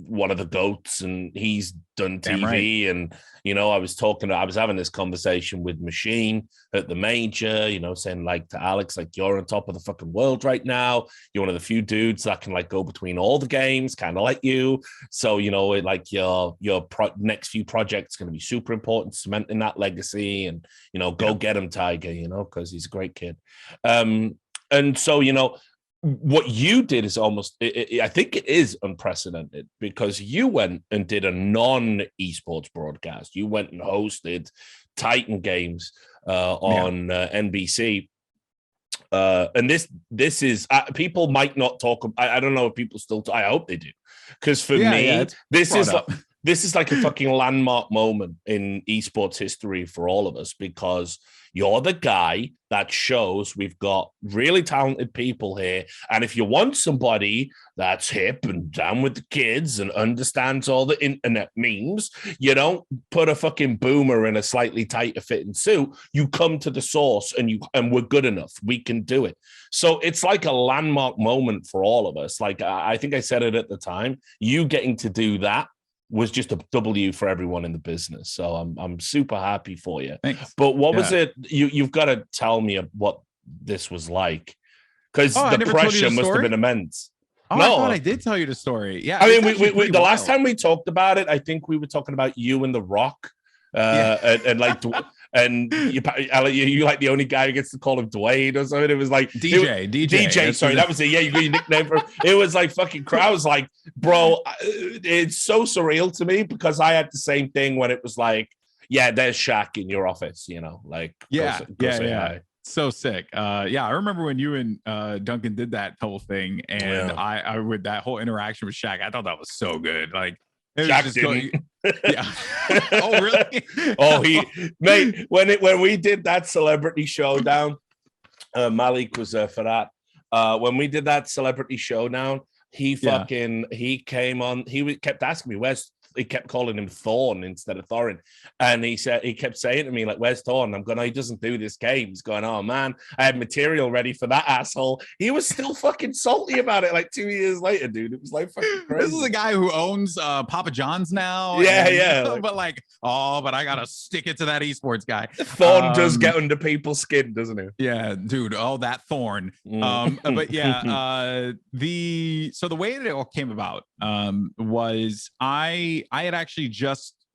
Speaker 1: one of the goats, and he's done TV.
Speaker 2: Right.
Speaker 1: And I was having this conversation with Machine at the major, saying like to Alex, like, you're on top of the fucking world right now. You're one of the few dudes that can like go between all the games, kind of like you. So like your next few projects going to be super important, cementing that legacy, and go get him, Tiger, because he's a great kid. And so what you did is almost, I think it is unprecedented, because you went and did a non-esports broadcast. You went and hosted Titan games on NBC. And this is, people might not talk. I don't know if people still, I hope they do. Because for me, this is like a fucking landmark moment in esports history for all of us, because you're the guy that shows we've got really talented people here. And if you want somebody that's hip and down with the kids and understands all the internet memes, you don't put a fucking boomer in a slightly tighter fitting suit. You come to the source, and we're good enough. We can do it. So it's like a landmark moment for all of us. Like, I think I said it at the time, you getting to do that was just a W for everyone in the business. So I'm super happy for you.
Speaker 2: Thanks.
Speaker 1: But what was it? You've got to tell me what this was like, because the pressure must have been immense.
Speaker 2: Oh, no, I thought I did tell you the story. Yeah,
Speaker 1: I mean, we the last time we talked about it, I think we were talking about you and The Rock, and like. And you like the only guy who gets to call him Dwayne or something. It was like DJ. Sorry, that was it. Yeah, you got your nickname for it. It was like fucking crowds. Like, bro, it's so surreal to me, because I had the same thing when it was like, yeah, there's Shaq in your office. Like, go say hi.
Speaker 2: So sick. I remember when you and Duncan did that whole thing, and I with that whole interaction with Shaq, I thought that was so good. Like,
Speaker 1: Shaq didn't.
Speaker 2: Yeah. Oh, really?
Speaker 1: Mate, when we did that celebrity showdown, Malik was there for that. When we did that celebrity showdown, he came on. He kept asking me, he kept calling him Thorn instead of Thorin. And he kept saying to me, like, where's Thorn? I'm going, he doesn't do this game. He's going, oh man, I had material ready for that asshole. He was still fucking salty about it like 2 years later, dude. It was like fucking crazy.
Speaker 2: This is a guy who owns Papa John's now.
Speaker 1: Yeah.
Speaker 2: But I gotta stick it to that esports guy.
Speaker 1: Thorn does get under people's skin, doesn't he?
Speaker 2: Yeah, dude. Oh, that Thorn. But yeah, the way that it all came about was I had actually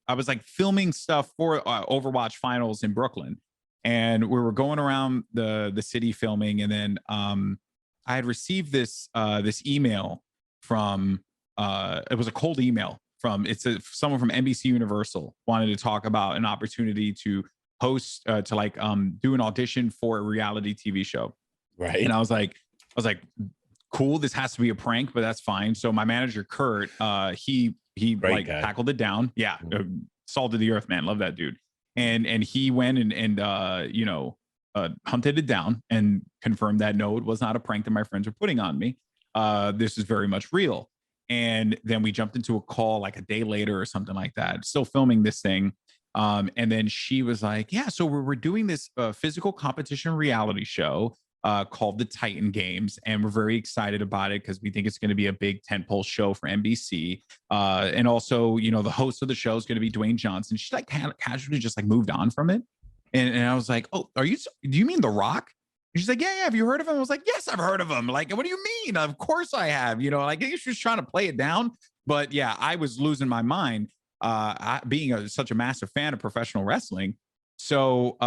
Speaker 2: I was like filming stuff for Overwatch finals in Brooklyn, and we were going around the city filming, and then I had received this email from it was a cold email from someone from NBC Universal wanted to talk about an opportunity to host to do an audition for a reality TV show.
Speaker 1: Right.
Speaker 2: And I was like, cool, this has to be a prank, but that's fine. So my manager Kurt, he like tackled it down. Yeah, salt of the earth, man. Love that dude. And he went and hunted it down and confirmed that no, it was not a prank that my friends were putting on me. This is very much real. And then we jumped into a call like a day later or something like that, still filming this thing. And then she was like, yeah, so we're doing this physical competition reality show called the Titan Games, and we're very excited about it because we think it's going to be a big tentpole show for NBC. And also, the host of the show is going to be Dwayne Johnson. She's like casually just like moved on from it. And I was like, oh, do you mean The Rock? And she's like, yeah, have you heard of him? I was like, yes, I've heard of him. Like, what do you mean? Of course I have. I think she was trying to play it down. But yeah, I was losing my mind being such a massive fan of professional wrestling. So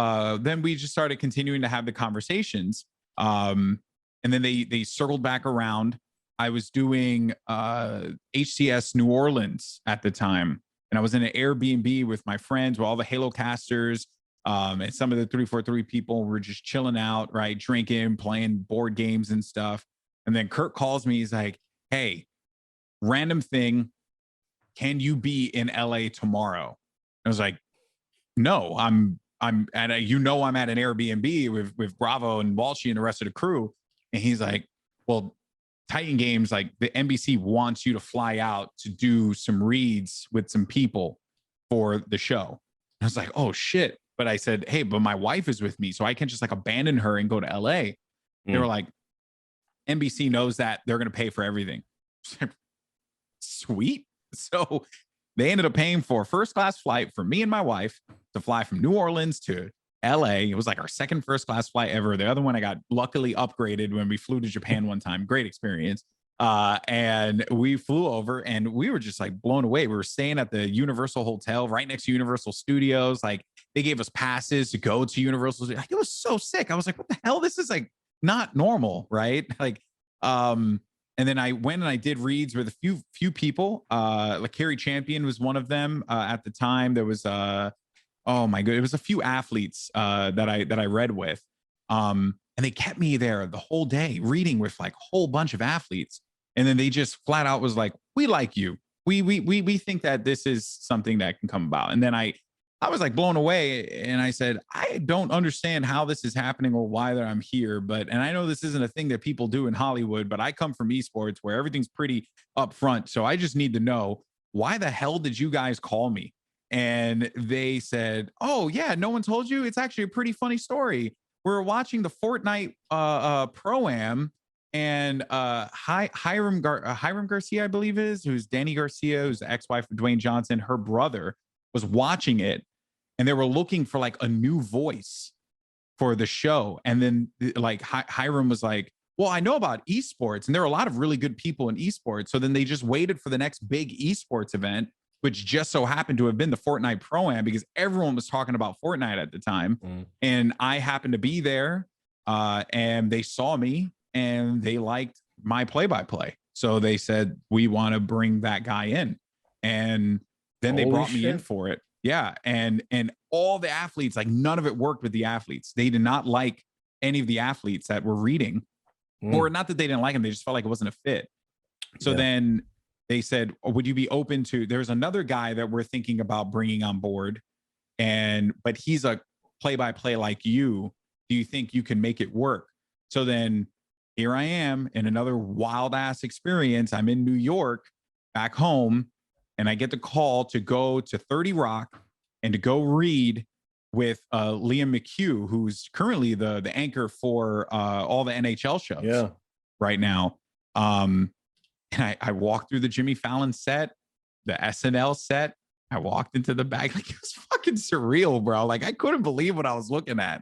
Speaker 2: then we just started continuing to have the conversations. And then they circled back around. I was doing HCS New Orleans at the time, and I was in an Airbnb with my friends, with all the Halo casters. And some of the 343 people were just chilling out, right? Drinking, playing board games and stuff. And then Kurt calls me. He's like, hey, random thing. Can you be in LA tomorrow? I was like, no, I'm at I'm at an Airbnb with Bravo and Walshy and the rest of the crew. And he's like, well, Titan Games, like the NBC wants you to fly out to do some reads with some people for the show. I was like, oh shit. But I said, hey, but my wife is with me, so I can't just like abandon her and go to LA. They were like, NBC knows that they're going to pay for everything. Sweet. So they ended up paying for a first class flight for me and my wife to fly from New Orleans to LA. It was like our second first class flight ever. The other one I got luckily upgraded when we flew to Japan one time. Great experience. And we flew over and we were just like blown away. We were staying at the Universal Hotel right next to Universal Studios. Like they gave us passes to go to Universal. Like, it was so sick. I was like, what the hell? This is like not normal, right? Like, and then I went and I did reads with a few people. Like Carrie Champion was one of them at the time. There was oh my god, it was a few athletes that I read with. And they kept me there the whole day reading with like a whole bunch of athletes. And then they just flat out was like, we like you. We think that this is something that can come about. And then I was like blown away. And I said, I don't understand how this is happening or why that I'm here. And I know this isn't a thing that people do in Hollywood, but I come from esports where everything's pretty upfront. So I just need to know, why the hell did you guys call me? And they said, oh yeah, no one told you? It's actually a pretty funny story. We're watching the Fortnite Pro-Am, and Hiram Garcia, I believe who's Danny Garcia, who's the ex-wife of Dwayne Johnson, her brother was watching it, and they were looking for like a new voice for the show. And then like Hiram was like, well, I know about esports, and there are a lot of really good people in esports. So then they just waited for the next big esports event, which just so happened to have been the Fortnite Pro-Am, because everyone was talking about Fortnite at the time. And I happened to be there, and they saw me and they liked my play-by-play. So they said, we want to bring that guy in. And then they brought me in for it. Yeah. And all the athletes, like none of it worked with the athletes. They did not like any of the athletes that were reading, or not that they didn't like them. They just felt like it wasn't a fit. So then they said, would you be open to, there's another guy that we're thinking about bringing on board, but he's a play-by-play like you. Do you think you can make it work? So then here I am in another wild ass experience. I'm in New York back home, and I get the call to go to 30 Rock and to go read with Liam McHugh, who's currently the anchor for all the NHL shows right now. And I walked through the Jimmy Fallon set, the SNL set. I walked into the back. Like, it was fucking surreal, bro. Like, I couldn't believe what I was looking at.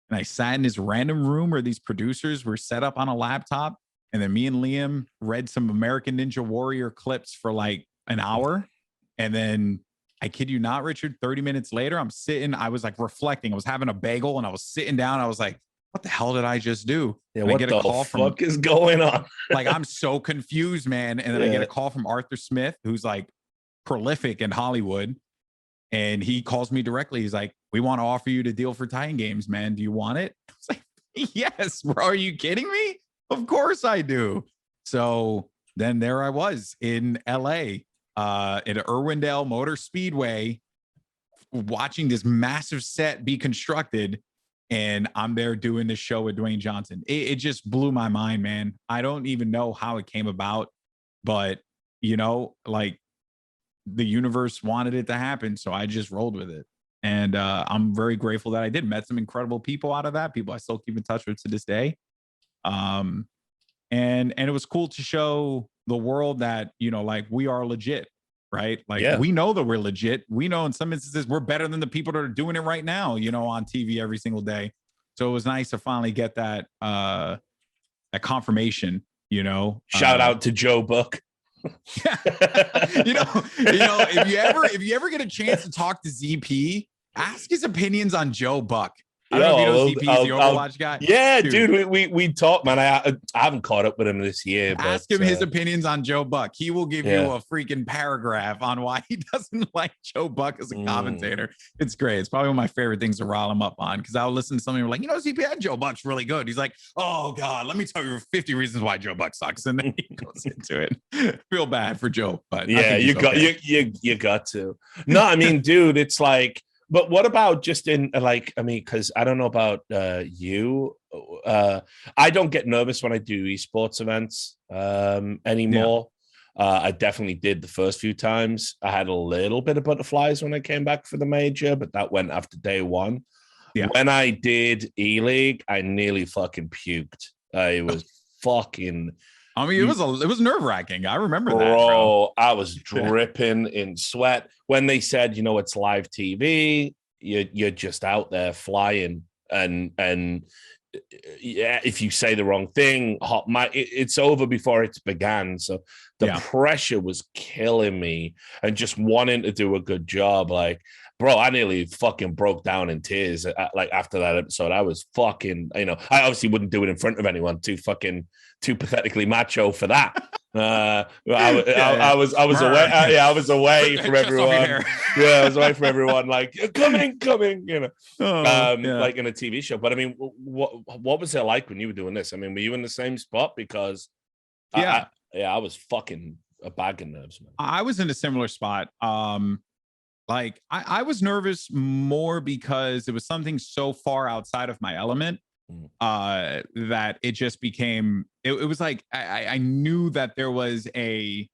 Speaker 2: And I sat in this random room where these producers were set up on a laptop. And then me and Liam read some American Ninja Warrior clips for like an hour. And then, I kid you not, Richard, 30 minutes later, I'm sitting, I was like reflecting. I was having a bagel and I was sitting down. I was like, what the hell did I just do?
Speaker 1: Yeah,
Speaker 2: and
Speaker 1: what the fuck is going on?
Speaker 2: Like, I'm so confused, man. And then I get a call from Arthur Smith, who's like prolific in Hollywood. And he calls me directly. He's like, we want to offer you the deal for Titan Games, man. Do you want it? I was like, yes, bro. Are you kidding me? Of course I do. So then there I was in LA, at Irwindale Motor Speedway, watching this massive set be constructed. And I'm there doing this show with Dwayne Johnson. It just blew my mind, man. I don't even know how it came about, but you know, like, the universe wanted it to happen. So I just rolled with it. And I'm very grateful that I did. Met some incredible people out of that, people I still keep in touch with to this day. And it was cool to show the world that, you know, like, we are legit, right? Like, we know that we're legit. We know in some instances we're better than the people that are doing it right now, you know, on TV every single day. So it was nice to finally get that that confirmation, you know.
Speaker 1: Shout out to Joe Buck.
Speaker 2: you know, if you ever get a chance to talk to ZP, ask his opinions on Joe Buck. I don't know if you know CP, he's the Overwatch guy.
Speaker 1: Yeah, dude, we talked, man. I haven't caught up with him this year.
Speaker 2: Ask him his opinions on Joe Buck. He will give you a freaking paragraph on why he doesn't like Joe Buck as a commentator. It's great. It's probably one of my favorite things to rile him up on, because I'll listen to something like, CP, Joe Buck's really good. He's like, oh God, let me tell you 50 reasons why Joe Buck sucks, and then he goes into it. Feel bad for Joe, but
Speaker 1: yeah, you got to. No, I mean, dude, it's like. But what about just in because I don't know about you. I don't get nervous when I do esports events anymore. Yeah. I definitely did the first few times. I had a little bit of butterflies when I came back for the major, but that went after day one. Yeah. When I did E-League, I nearly fucking puked. It was fucking...
Speaker 2: I mean, it was nerve-wracking. I remember that,
Speaker 1: bro. I was dripping in sweat. When they said, it's live TV, you're just out there flying, and yeah, if you say the wrong thing, it's over before it's began. So the pressure was killing me, and just wanting to do a good job. Like, bro, I nearly fucking broke down in tears. After that episode, I was fucking, I obviously wouldn't do it in front of anyone. Too pathetically macho for that. I was away. I was away from everyone. I was away from everyone. Like coming, like in a TV show. But I mean, what was it like when you were doing this? I mean, were you in the same spot? Because I was fucking a bag of nerves, man.
Speaker 2: I was in a similar spot. I was nervous more because it was something so far outside of my element that it just became, it was like, I knew that there was a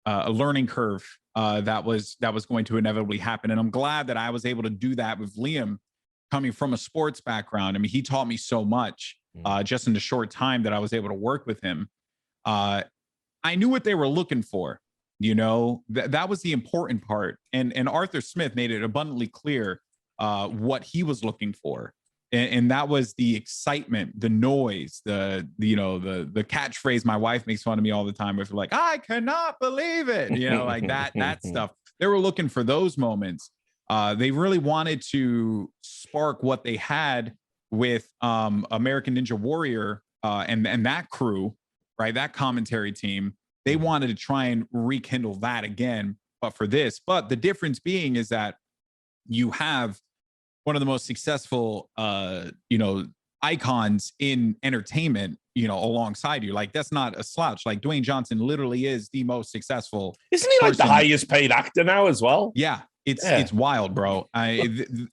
Speaker 2: learning curve that was going to inevitably happen. And I'm glad that I was able to do that with Liam, coming from a sports background. I mean, he taught me so much just in the short time that I was able to work with him. I knew what they were looking for. That was the important part. And Arthur Smith made it abundantly clear what he was looking for. And that was the excitement, the noise, the catchphrase my wife makes fun of me all the time with, like, I cannot believe it. Like that stuff. They were looking for those moments. They really wanted to spark what they had with American Ninja Warrior and that crew, right? That commentary team. They wanted to try and rekindle that again, but for this. But the difference being is that you have one of the most successful, icons in entertainment, alongside you. Like, that's not a slouch. Like, Dwayne Johnson literally is the most successful.
Speaker 1: Isn't he like the highest paid actor now as well?
Speaker 2: Yeah, it's wild, bro.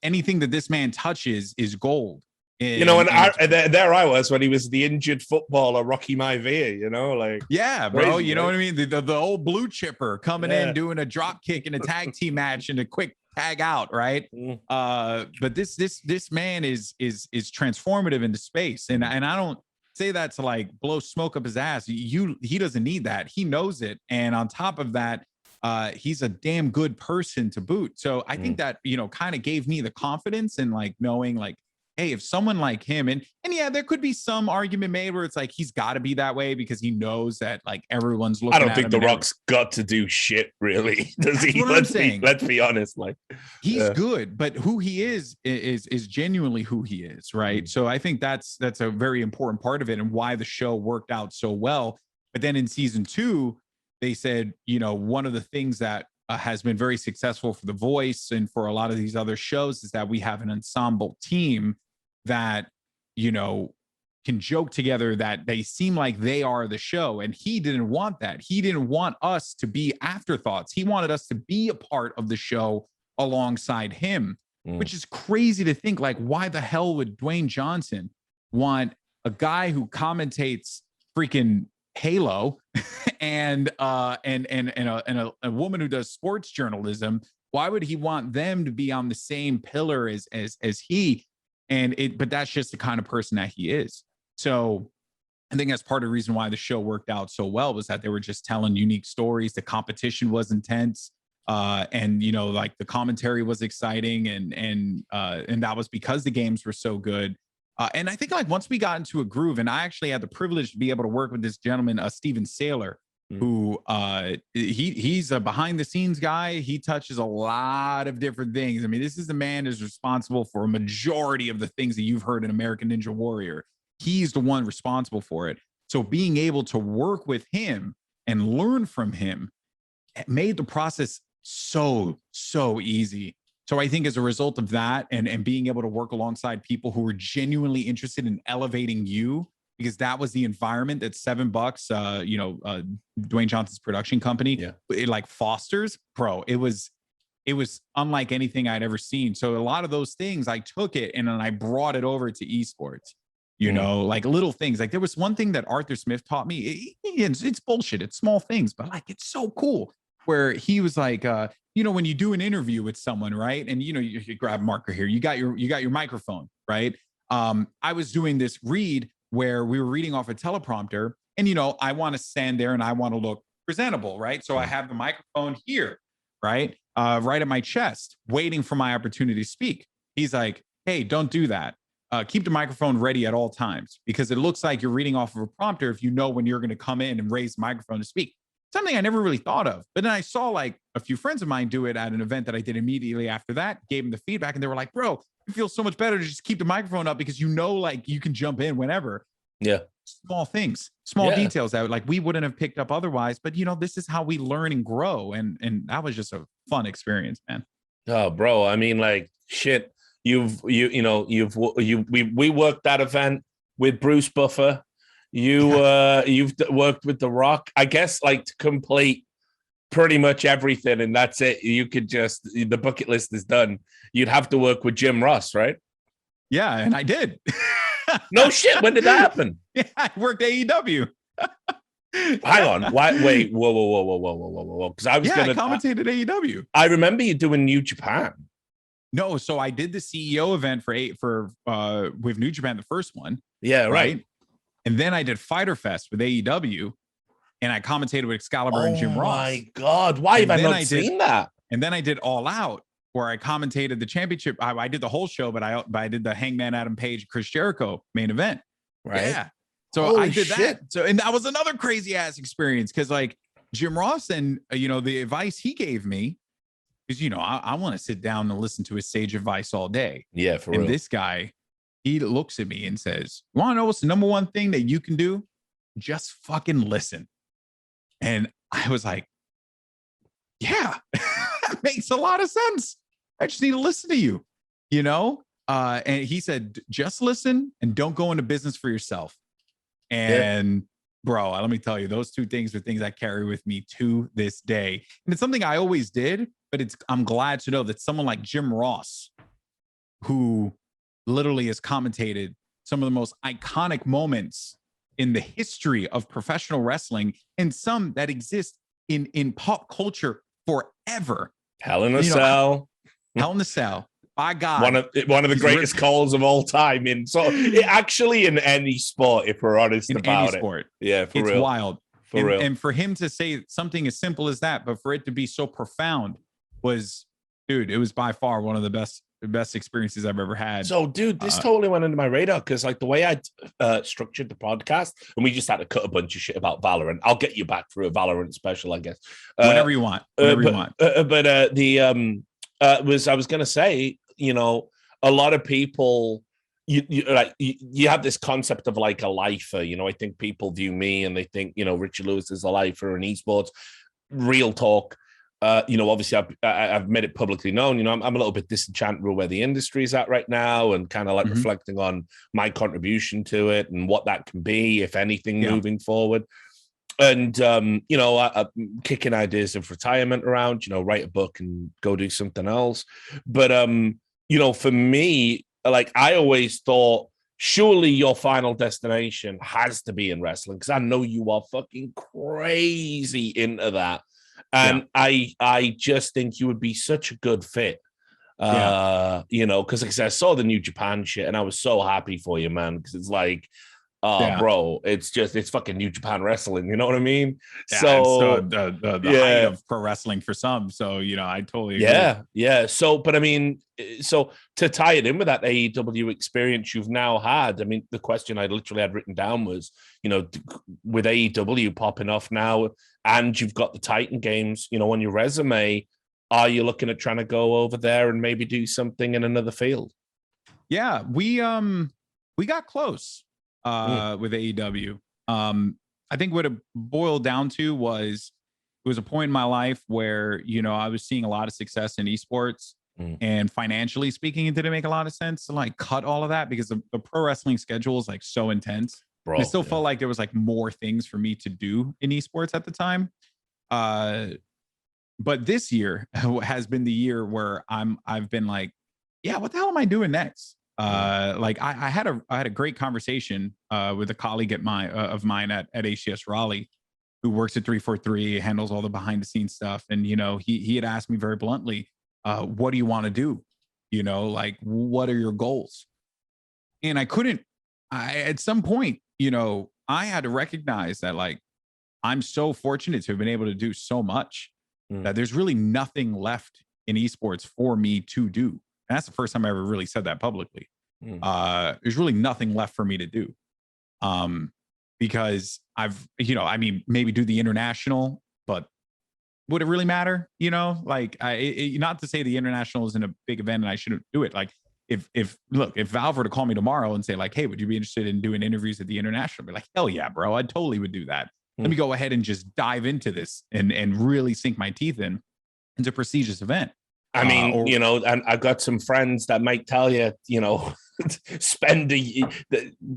Speaker 2: Anything that this man touches is gold.
Speaker 1: There I was when he was the injured footballer Rocky Maivia,
Speaker 2: yeah, bro. Crazy, you know what I mean? The old blue chipper coming in, doing a drop kick in a tag team match and a quick tag out, right? But this man is transformative into space, and I don't say that to like blow smoke up his ass. He doesn't need that. He knows it, and on top of that, he's a damn good person to boot. So I think that kind of gave me the confidence in like knowing like, hey, if someone like him, and yeah, there could be some argument made where it's like he's got to be that way because he knows that like everyone's looking.
Speaker 1: I don't think The Rock's got to do shit, really, does he? Let's be honest. Like,
Speaker 2: he's good, but who he is genuinely who he is, right? So I think that's a very important part of it and why the show worked out so well. But then in season 2, they said, one of the things that has been very successful for The Voice and for a lot of these other shows is that we have an ensemble team that, can joke together, that they seem like they are the show. And he didn't want that. He didn't want us to be afterthoughts. He wanted us to be a part of the show alongside him, which is crazy to think. Like, why the hell would Dwayne Johnson want a guy who commentates freaking Halo and a woman who does sports journalism? Why would he want them to be on the same pillar as he? But that's just the kind of person that he is. So I think that's part of the reason why the show worked out so well, was that they were just telling unique stories. The competition was intense. And like the commentary was exciting, and that was because the games were so good. And I think like once we got into a groove, and I actually had the privilege to be able to work with this gentleman, Steven Saylor, who he's a behind the scenes guy. He touches a lot of different things. I mean, this is the man who's responsible for a majority of the things that you've heard in American Ninja Warrior. He's the one responsible for it. So being able to work with him and learn from him made the process so easy. So I think as a result of that and being able to work alongside people who were genuinely interested in elevating you, because that was the environment that $7, Dwayne Johnson's production company, it like fosters, bro. It was unlike anything I'd ever seen. So a lot of those things, I took it and then I brought it over to esports, like little things. Like there was one thing that Arthur Smith taught me. It's bullshit. It's small things, but like, it's so cool. Where he was like, when you do an interview with someone, right? And, you grab a marker here, you got your microphone, right? I was doing this read where we were reading off a teleprompter and, I want to stand there and I want to look presentable, right? So I have the microphone here, right? Right at my chest, waiting for my opportunity to speak. He's like, hey, don't do that. Keep the microphone ready at all times because it looks like you're reading off of a prompter if you know when you're going to come in and raise the microphone to speak. Something I never really thought of. But then I saw like a few friends of mine do it at an event that I did immediately after that, gave them the feedback, and they were like, bro, it feels so much better to just keep the microphone up because like you can jump in whenever.
Speaker 1: Yeah.
Speaker 2: Small things, details that like we wouldn't have picked up otherwise. But this is how we learn and grow. And that was just a fun experience, man.
Speaker 1: Oh, bro. I mean, like shit. We worked that event with Bruce Buffer. You've worked with The Rock, I guess, like to complete pretty much everything, and that's it. You could just the bucket list is done. You'd have to work with Jim Ross, right?
Speaker 2: Yeah, and I did.
Speaker 1: No shit. When did that happen?
Speaker 2: Yeah, I worked AEW.
Speaker 1: Hang on. Why? Wait. Whoa. Because I
Speaker 2: commentated AEW.
Speaker 1: I remember you doing New Japan.
Speaker 2: No, so I did the CEO event for with New Japan, the first one.
Speaker 1: Yeah, right.
Speaker 2: And then I did Fighter Fest with AEW, and I commentated with Excalibur and Jim Ross. Oh my
Speaker 1: God, why have I not seen that?
Speaker 2: And then I did All Out, where I commentated the championship. I did the whole show, but I did the Hangman Adam Page, Chris Jericho main event. Right. Yeah. So Holy I did shit. That. So, and that was another crazy ass experience because like Jim Ross and, the advice he gave me is, I want to sit down and listen to his sage advice all day.
Speaker 1: Yeah, for real.
Speaker 2: And this guy, he looks at me and says, you want to know what's the number one thing that you can do? Just fucking listen. And I was like, yeah, that makes a lot of sense. I just need to listen to you, and he said, just listen and don't go into business for yourself. And bro, let me tell you, those two things are things I carry with me to this day. And it's something I always did, but I'm glad to know that someone like Jim Ross, who literally has commentated some of the most iconic moments in the history of professional wrestling and some that exist in pop culture forever.
Speaker 1: Hell in a Cell.
Speaker 2: Hell in a Cell. By God.
Speaker 1: One of the greatest calls of all time in actually in any sport, if we're honest about it. Yeah, for real.
Speaker 2: It's wild.
Speaker 1: For real.
Speaker 2: And for him to say something as simple as that, but for it to be so profound was, dude, it was by far one of the best experiences I've ever had.
Speaker 1: So, dude, this totally went under my radar because, like, the way I structured the podcast, and we just had to cut a bunch of shit about Valorant. I'll get you back for a Valorant special, I guess.
Speaker 2: Whenever you want.
Speaker 1: I was going to say, a lot of people, you have this concept of like a lifer. I think people view me and they think, Richard Lewis is a lifer in esports. Real talk. Obviously I've made it publicly known, I'm a little bit disenchanted with where the industry is at right now and kind of like reflecting on my contribution to it and what that can be, if anything, moving forward. And, I'm kicking ideas of retirement around, write a book and go do something else. But, for me, like I always thought, surely your final destination has to be in wrestling because I know you are fucking crazy into that. And I just think you would be such a good fit, because like I said, I saw the New Japan shit and I was so happy for you, man, because it's like, bro, it's fucking New Japan wrestling. You know what I mean?
Speaker 2: Yeah, so the height of pro wrestling for some. So, I totally agree.
Speaker 1: Yeah. So, but I mean, to tie it in with that AEW experience you've now had, I mean, the question I literally had written down was, with AEW popping off now, and you've got the Titan games, on your resume. Are you looking at trying to go over there and maybe do something in another field?
Speaker 2: Yeah, we got close with AEW. I think what it boiled down to was it was a point in my life where, I was seeing a lot of success in esports, and financially speaking, it didn't make a lot of sense to like cut all of that because the pro wrestling schedule is like so intense.
Speaker 1: Bro,
Speaker 2: and it still felt like there was like more things for me to do in esports at the time. But this year has been the year where I've been like, yeah, what the hell am I doing next? Like I had a great conversation with a colleague of mine at ACS Raleigh, who works at 343, handles all the behind the scenes stuff. And, he had asked me very bluntly, what do you want to do? Like, what are your goals? And at some point, I had to recognize that like, I'm so fortunate to have been able to do so much that there's really nothing left in esports for me to do. And that's the first time I ever really said that publicly. There's really nothing left for me to do. Because I've, maybe do the international, but would it really matter? Like not to say the international isn't a big event and I shouldn't do it. Like if Valve were to call me tomorrow and say like, hey, would you be interested in doing interviews at the international? I'd be like, hell yeah, bro. I totally would do that. Let me go ahead and just dive into this and really sink my teeth in. It's a prestigious event.
Speaker 1: I mean, and I've got some friends that might tell you,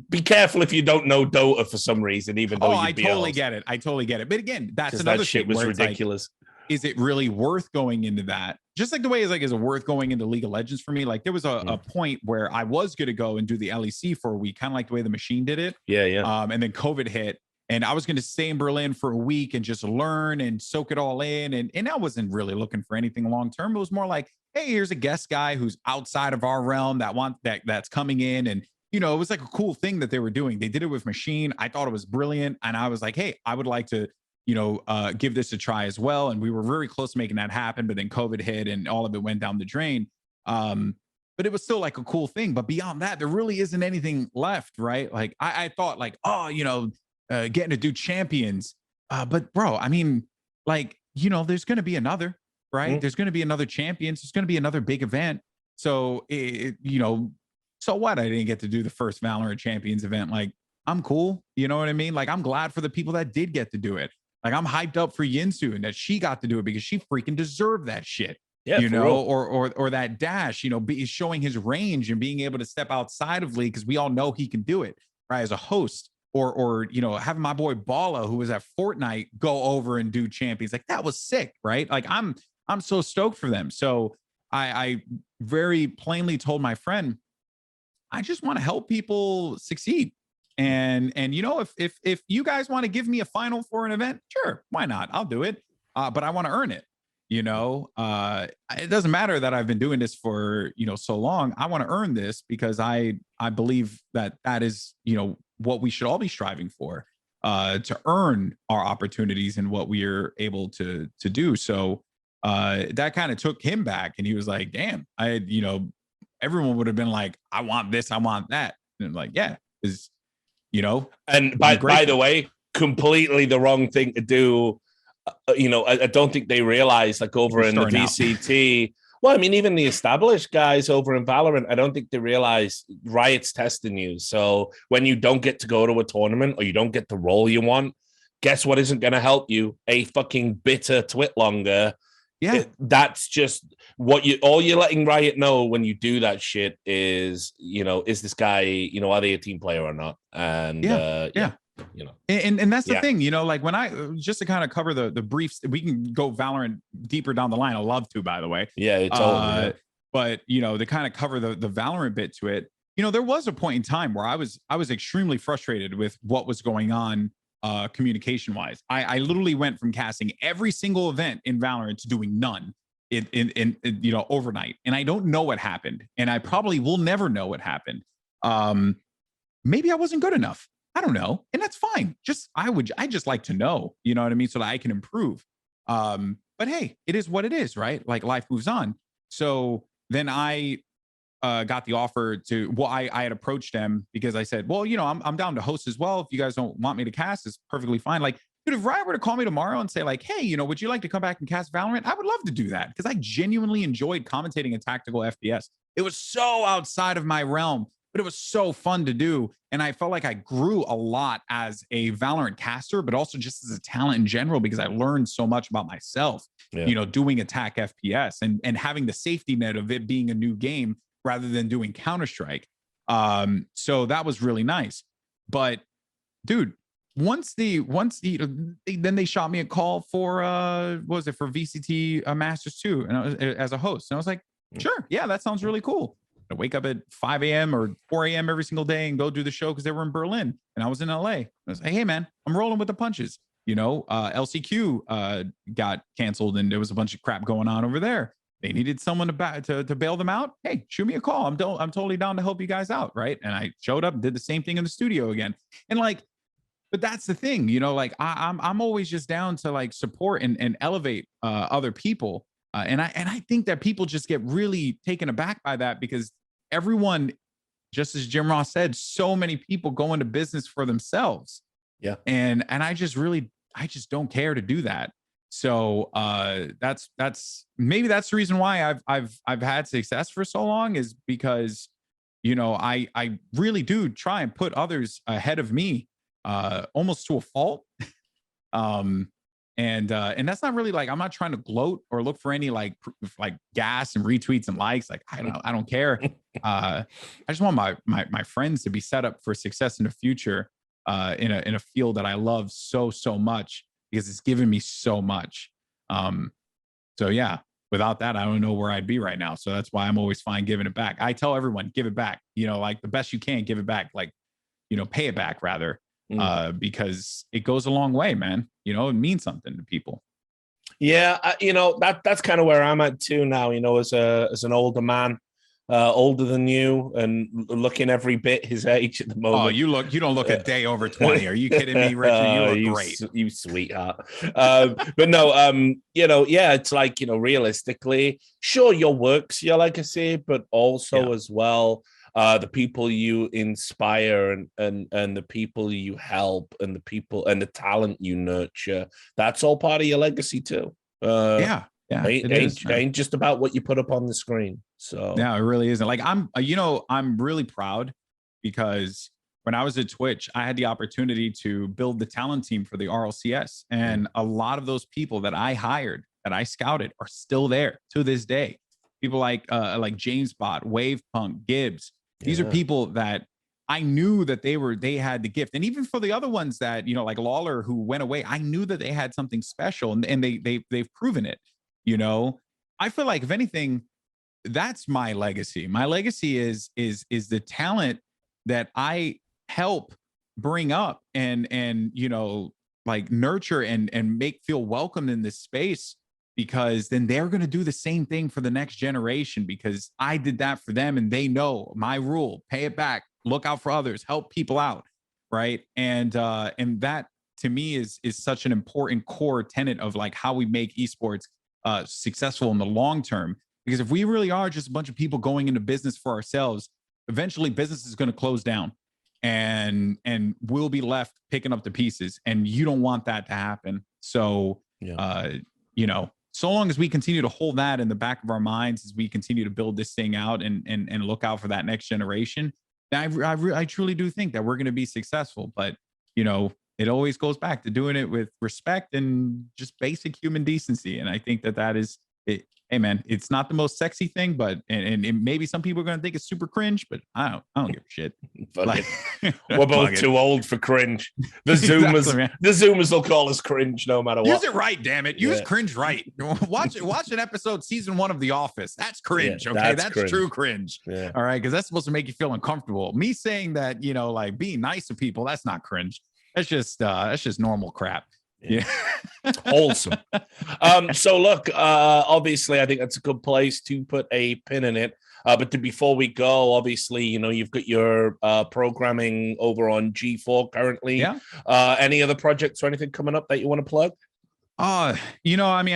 Speaker 1: be careful if you don't know Dota for some reason, even though
Speaker 2: I totally get it. But again, that's another
Speaker 1: that shit
Speaker 2: thing
Speaker 1: was ridiculous.
Speaker 2: Like, is it really worth going into that? Just like the way is it worth going into League of Legends for me? Like there was a point where I was going to go and do the LEC for a week, kind of like the way the Machine did it.
Speaker 1: Yeah.
Speaker 2: And then COVID hit. And I was going to stay in Berlin for a week and just learn and soak it all in. And I wasn't really looking for anything long term. It was more like, hey, here's a guest guy who's outside of our realm that's coming in. And, it was like a cool thing that they were doing. They did it with Machine. I thought it was brilliant. And I was like, hey, I would like to, give this a try as well. And we were very close to making that happen. But then COVID hit and all of it went down the drain. But it was still like a cool thing. But beyond that, there really isn't anything left, right? Like I thought like, getting to do champions. But bro, I mean, like, there's going to be another, right? There's going to be another champions. There's going to be another big event. So, so what? I didn't get to do the first Valorant champions event. Like, I'm cool. You know what I mean? Like, I'm glad for the people that did get to do it. Like, I'm hyped up for Yinsu and that she got to do it because she freaking deserved that shit.
Speaker 1: Yeah,
Speaker 2: or that dash, showing his range and being able to step outside of League because we all know he can do it, right? As a host. Or having my boy Bala, who was at Fortnite, go over and do champions. Like that was sick, right? Like I'm so stoked for them. So I very plainly told my friend, I just want to help people succeed. And if you guys want to give me a final for an event, sure, why not? I'll do it. But I want to earn it. It doesn't matter that I've been doing this for so long. I want to earn this because I believe that is what we should all be striving for, to earn our opportunities and what we are able to do. So that kind of took him back, and he was like, "Damn, everyone would have been like, I want this, I want that," and I'm like, yeah, is
Speaker 1: And by the way, completely the wrong thing to do. I don't think they realize like over in the VCT. Well, I mean, even the established guys over in Valorant, I don't think they realize Riot's testing you. So when you don't get to go to a tournament or you don't get the role you want, guess what isn't going to help you? A fucking bitter twit longer.
Speaker 2: Yeah.
Speaker 1: That's just all you're letting Riot know when you do that shit is, is this guy, are they a team player or not? And
Speaker 2: yeah. And that's the thing, like when I just to kind of cover the briefs, we can go Valorant deeper down the line. I'd love to, by the way.
Speaker 1: Yeah, totally.
Speaker 2: But to kind of cover the Valorant bit to it, there was a point in time where I was extremely frustrated with what was going on communication wise. I literally went from casting every single event in Valorant to doing none in overnight, and I don't know what happened, and I probably will never know what happened. Maybe I wasn't good enough. I don't know. And that's fine. I just like to know, you know what I mean? So that I can improve. But hey, it is what it is, right? Like life moves on. So then I got the offer I had approached them because I said, well, I'm down to host as well. If you guys don't want me to cast, it's perfectly fine. Like dude, if Riot were to call me tomorrow and say like, hey, would you like to come back and cast Valorant? I would love to do that because I genuinely enjoyed commentating a tactical FPS. It was so outside of my realm, but it was so fun to do. And I felt like I grew a lot as a Valorant caster, but also just as a talent in general, because I learned so much about myself, doing attack FPS and having the safety net of it being a new game rather than doing Counter-Strike. So that was really nice. But dude, once then they shot me a call for what was it, for VCT Masters 2 and I was, as a host, and I was like, sure, yeah, that sounds really cool. I wake up at 5 a.m. or 4 a.m. every single day and go do the show because they were in Berlin and I was in LA. I was like, hey man, I'm rolling with the punches. LCQ got canceled and there was a bunch of crap going on over there. They needed someone to bail them out. Hey, shoot me a call. I'm totally down to help you guys out, right? And I showed up and did the same thing in the studio again. And like, but that's the thing, like I'm always just down to like support and elevate other people. And I think that people just get really taken aback by that because everyone, just as Jim Ross said, so many people go into business for themselves.
Speaker 1: Yeah.
Speaker 2: And I just don't care to do that. So that's maybe that's the reason why I've had success for so long, is because I really do try and put others ahead of me, almost to a fault. And that's not really like, I'm not trying to gloat or look for any like gas and retweets and likes. Like, I don't care. I just want my friends to be set up for success in the future, in a field that I love so much, because it's given me so much. So yeah, without that, I don't know where I'd be right now. So that's why I'm always fine giving it back. I tell everyone, give it back, like the best you can, give it back, like, pay it back rather. Because it goes a long way, man. It means something to people.
Speaker 1: Yeah, that's kind of where I'm at too now. As an older man, older than you, and looking every bit his age at the moment.
Speaker 2: Oh, you don't look a day over 20. Are you kidding me, Richard? You look great,
Speaker 1: you sweetheart. But no, yeah, it's like realistically, sure, your work's your legacy, but also as well, the people you inspire and the people you help and the people and the talent you nurture, that's all part of your legacy too.
Speaker 2: Yeah,
Speaker 1: ain't just about what you put up on the screen. So
Speaker 2: yeah, it really isn't. Like I'm really proud because when I was at Twitch, I had the opportunity to build the talent team for the RLCS, and a lot of those people that I hired, that I scouted, are still there to this day. People like James Bot, Wave Punk, Gibbs. These are people that I knew that they had the gift. And even for the other ones that, like Lawler, who went away, I knew that they had something special, and they've proven it. I feel like if anything, that's my legacy. My legacy is the talent that I help bring up and like nurture and make feel welcomed in this space, because then they're going to do the same thing for the next generation, because I did that for them and they know my rule: pay it back, look out for others, help people out. Right. And that to me is such an important core tenet of like how we make esports successful in the long term. Because if we really are just a bunch of people going into business for ourselves, eventually business is going to close down and we'll be left picking up the pieces. And you don't want that to happen. So, so long as we continue to hold that in the back of our minds as we continue to build this thing out and look out for that next generation, I truly do think that we're going to be successful. But, it always goes back to doing it with respect and just basic human decency. And I think that is it. Hey man, it's not the most sexy thing, but and maybe some people are going to think it's super cringe, but I don't give a shit.
Speaker 1: Like, we're both too old for cringe. The Zoomers, the Zoomers will call us cringe no matter what.
Speaker 2: Use it right, damn it. Use cringe right. Watch an episode, season 1 of The Office. That's cringe. Okay, that's cringe. True cringe. Yeah. All right, because that's supposed to make you feel uncomfortable. Me saying that, like being nice to people, that's not cringe. That's just normal crap. Yeah.
Speaker 1: Wholesome. So look, obviously I think that's a good place to put a pin in it. But before we go, obviously, you've got your programming over on G4 currently. Yeah. Any other projects or anything coming up that you want to plug?
Speaker 2: I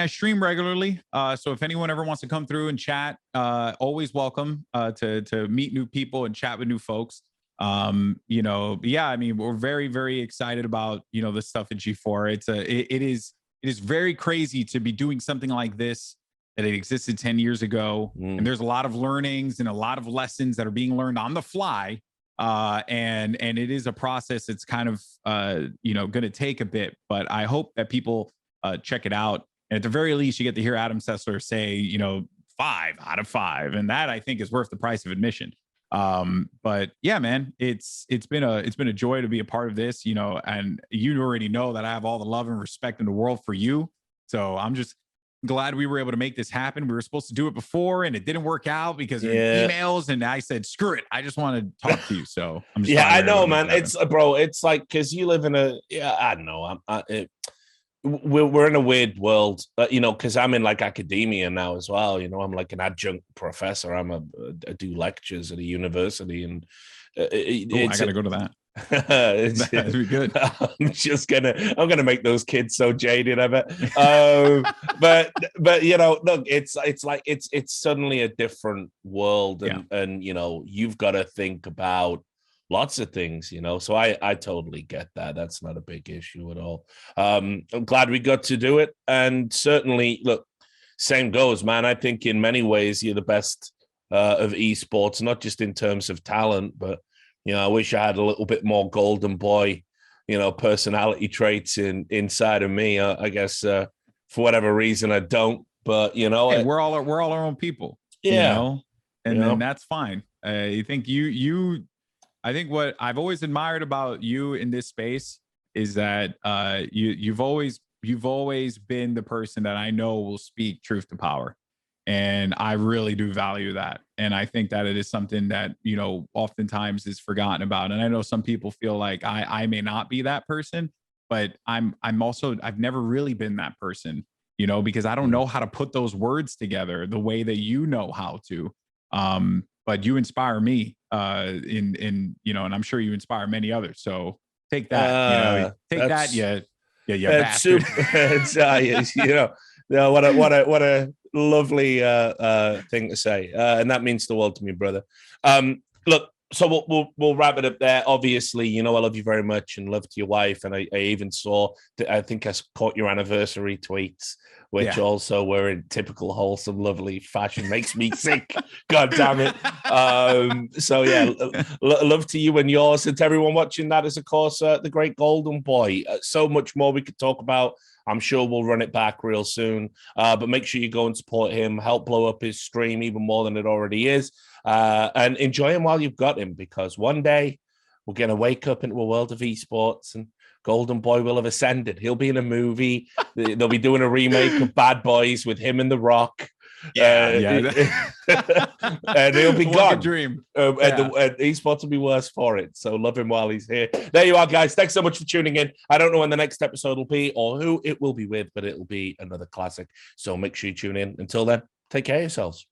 Speaker 2: stream regularly. So if anyone ever wants to come through and chat, always welcome to meet new people and chat with new folks. Yeah, I mean, we're very, very excited about, the stuff at G4. It is very crazy to be doing something like this, that it existed 10 years ago. And there's a lot of learnings and a lot of lessons that are being learned on the fly. And it is a process that's kind of, going to take a bit, but I hope that people check it out. And at the very least, you get to hear Adam Sessler say, 5 out of 5. And that, I think, is worth the price of admission. But yeah, man, it's been a joy to be a part of this, and you already know that I have all the love and respect in the world for you. So I'm just glad we were able to make this happen. We were supposed to do it before and it didn't work out because of emails, and I said, screw it, I just want to talk to you. So I'm just
Speaker 1: I know, man. It's bro, it's like, because you live in I don't know, we're in a weird world, because I'm in like academia now as well. I'm like an adjunct professor. I do lectures at a university, and
Speaker 2: I gotta go to that. That'd be good.
Speaker 1: I'm gonna make those kids so jaded, I bet. But look, it's like it's suddenly a different world, and you've got to think about lots of things, so I totally get that. That's not a big issue at all. I'm glad we got to do it. And certainly, look, same goes, man. I think in many ways you're the best of esports, not just in terms of talent, but I wish I had a little bit more Goldenboy, personality traits inside of me. I guess for whatever reason I don't, but
Speaker 2: hey, we're all our own people. And then that's fine. I think I think what I've always admired about you in this space is that you've always been the person that I know will speak truth to power. And I really do value that. And I think that it is something that, oftentimes is forgotten about. And I know some people feel like I may not be that person, but I've never really been that person, because I don't know how to put those words together the way that you know how to. But you inspire me, and I'm sure you inspire many others. So take that, bastard.
Speaker 1: What a lovely thing to say, and that means the world to me, brother. Look, so we'll wrap it up there. Obviously, I love you very much, and love to your wife. And I even saw, I think I caught your anniversary tweets, which also were in typical wholesome, lovely fashion. Makes me sick. God damn it. So yeah, love to you and yours, and to everyone watching. That is, of course, the great Goldenboy. So much more we could talk about. I'm sure we'll run it back real soon. But make sure you go and support him, help blow up his stream even more than it already is. And enjoy him while you've got him, because one day we're going to wake up into a world of esports and Goldenboy will have ascended. He'll be in a movie. They'll be doing a remake of Bad Boys with him and The Rock. And he'll be gone.
Speaker 2: Dream.
Speaker 1: And esports will be worse for it. So love him while he's here. There you are, guys. Thanks so much for tuning in. I don't know when the next episode will be or who it will be with, but it'll be another classic. So make sure you tune in. Until then, take care of yourselves.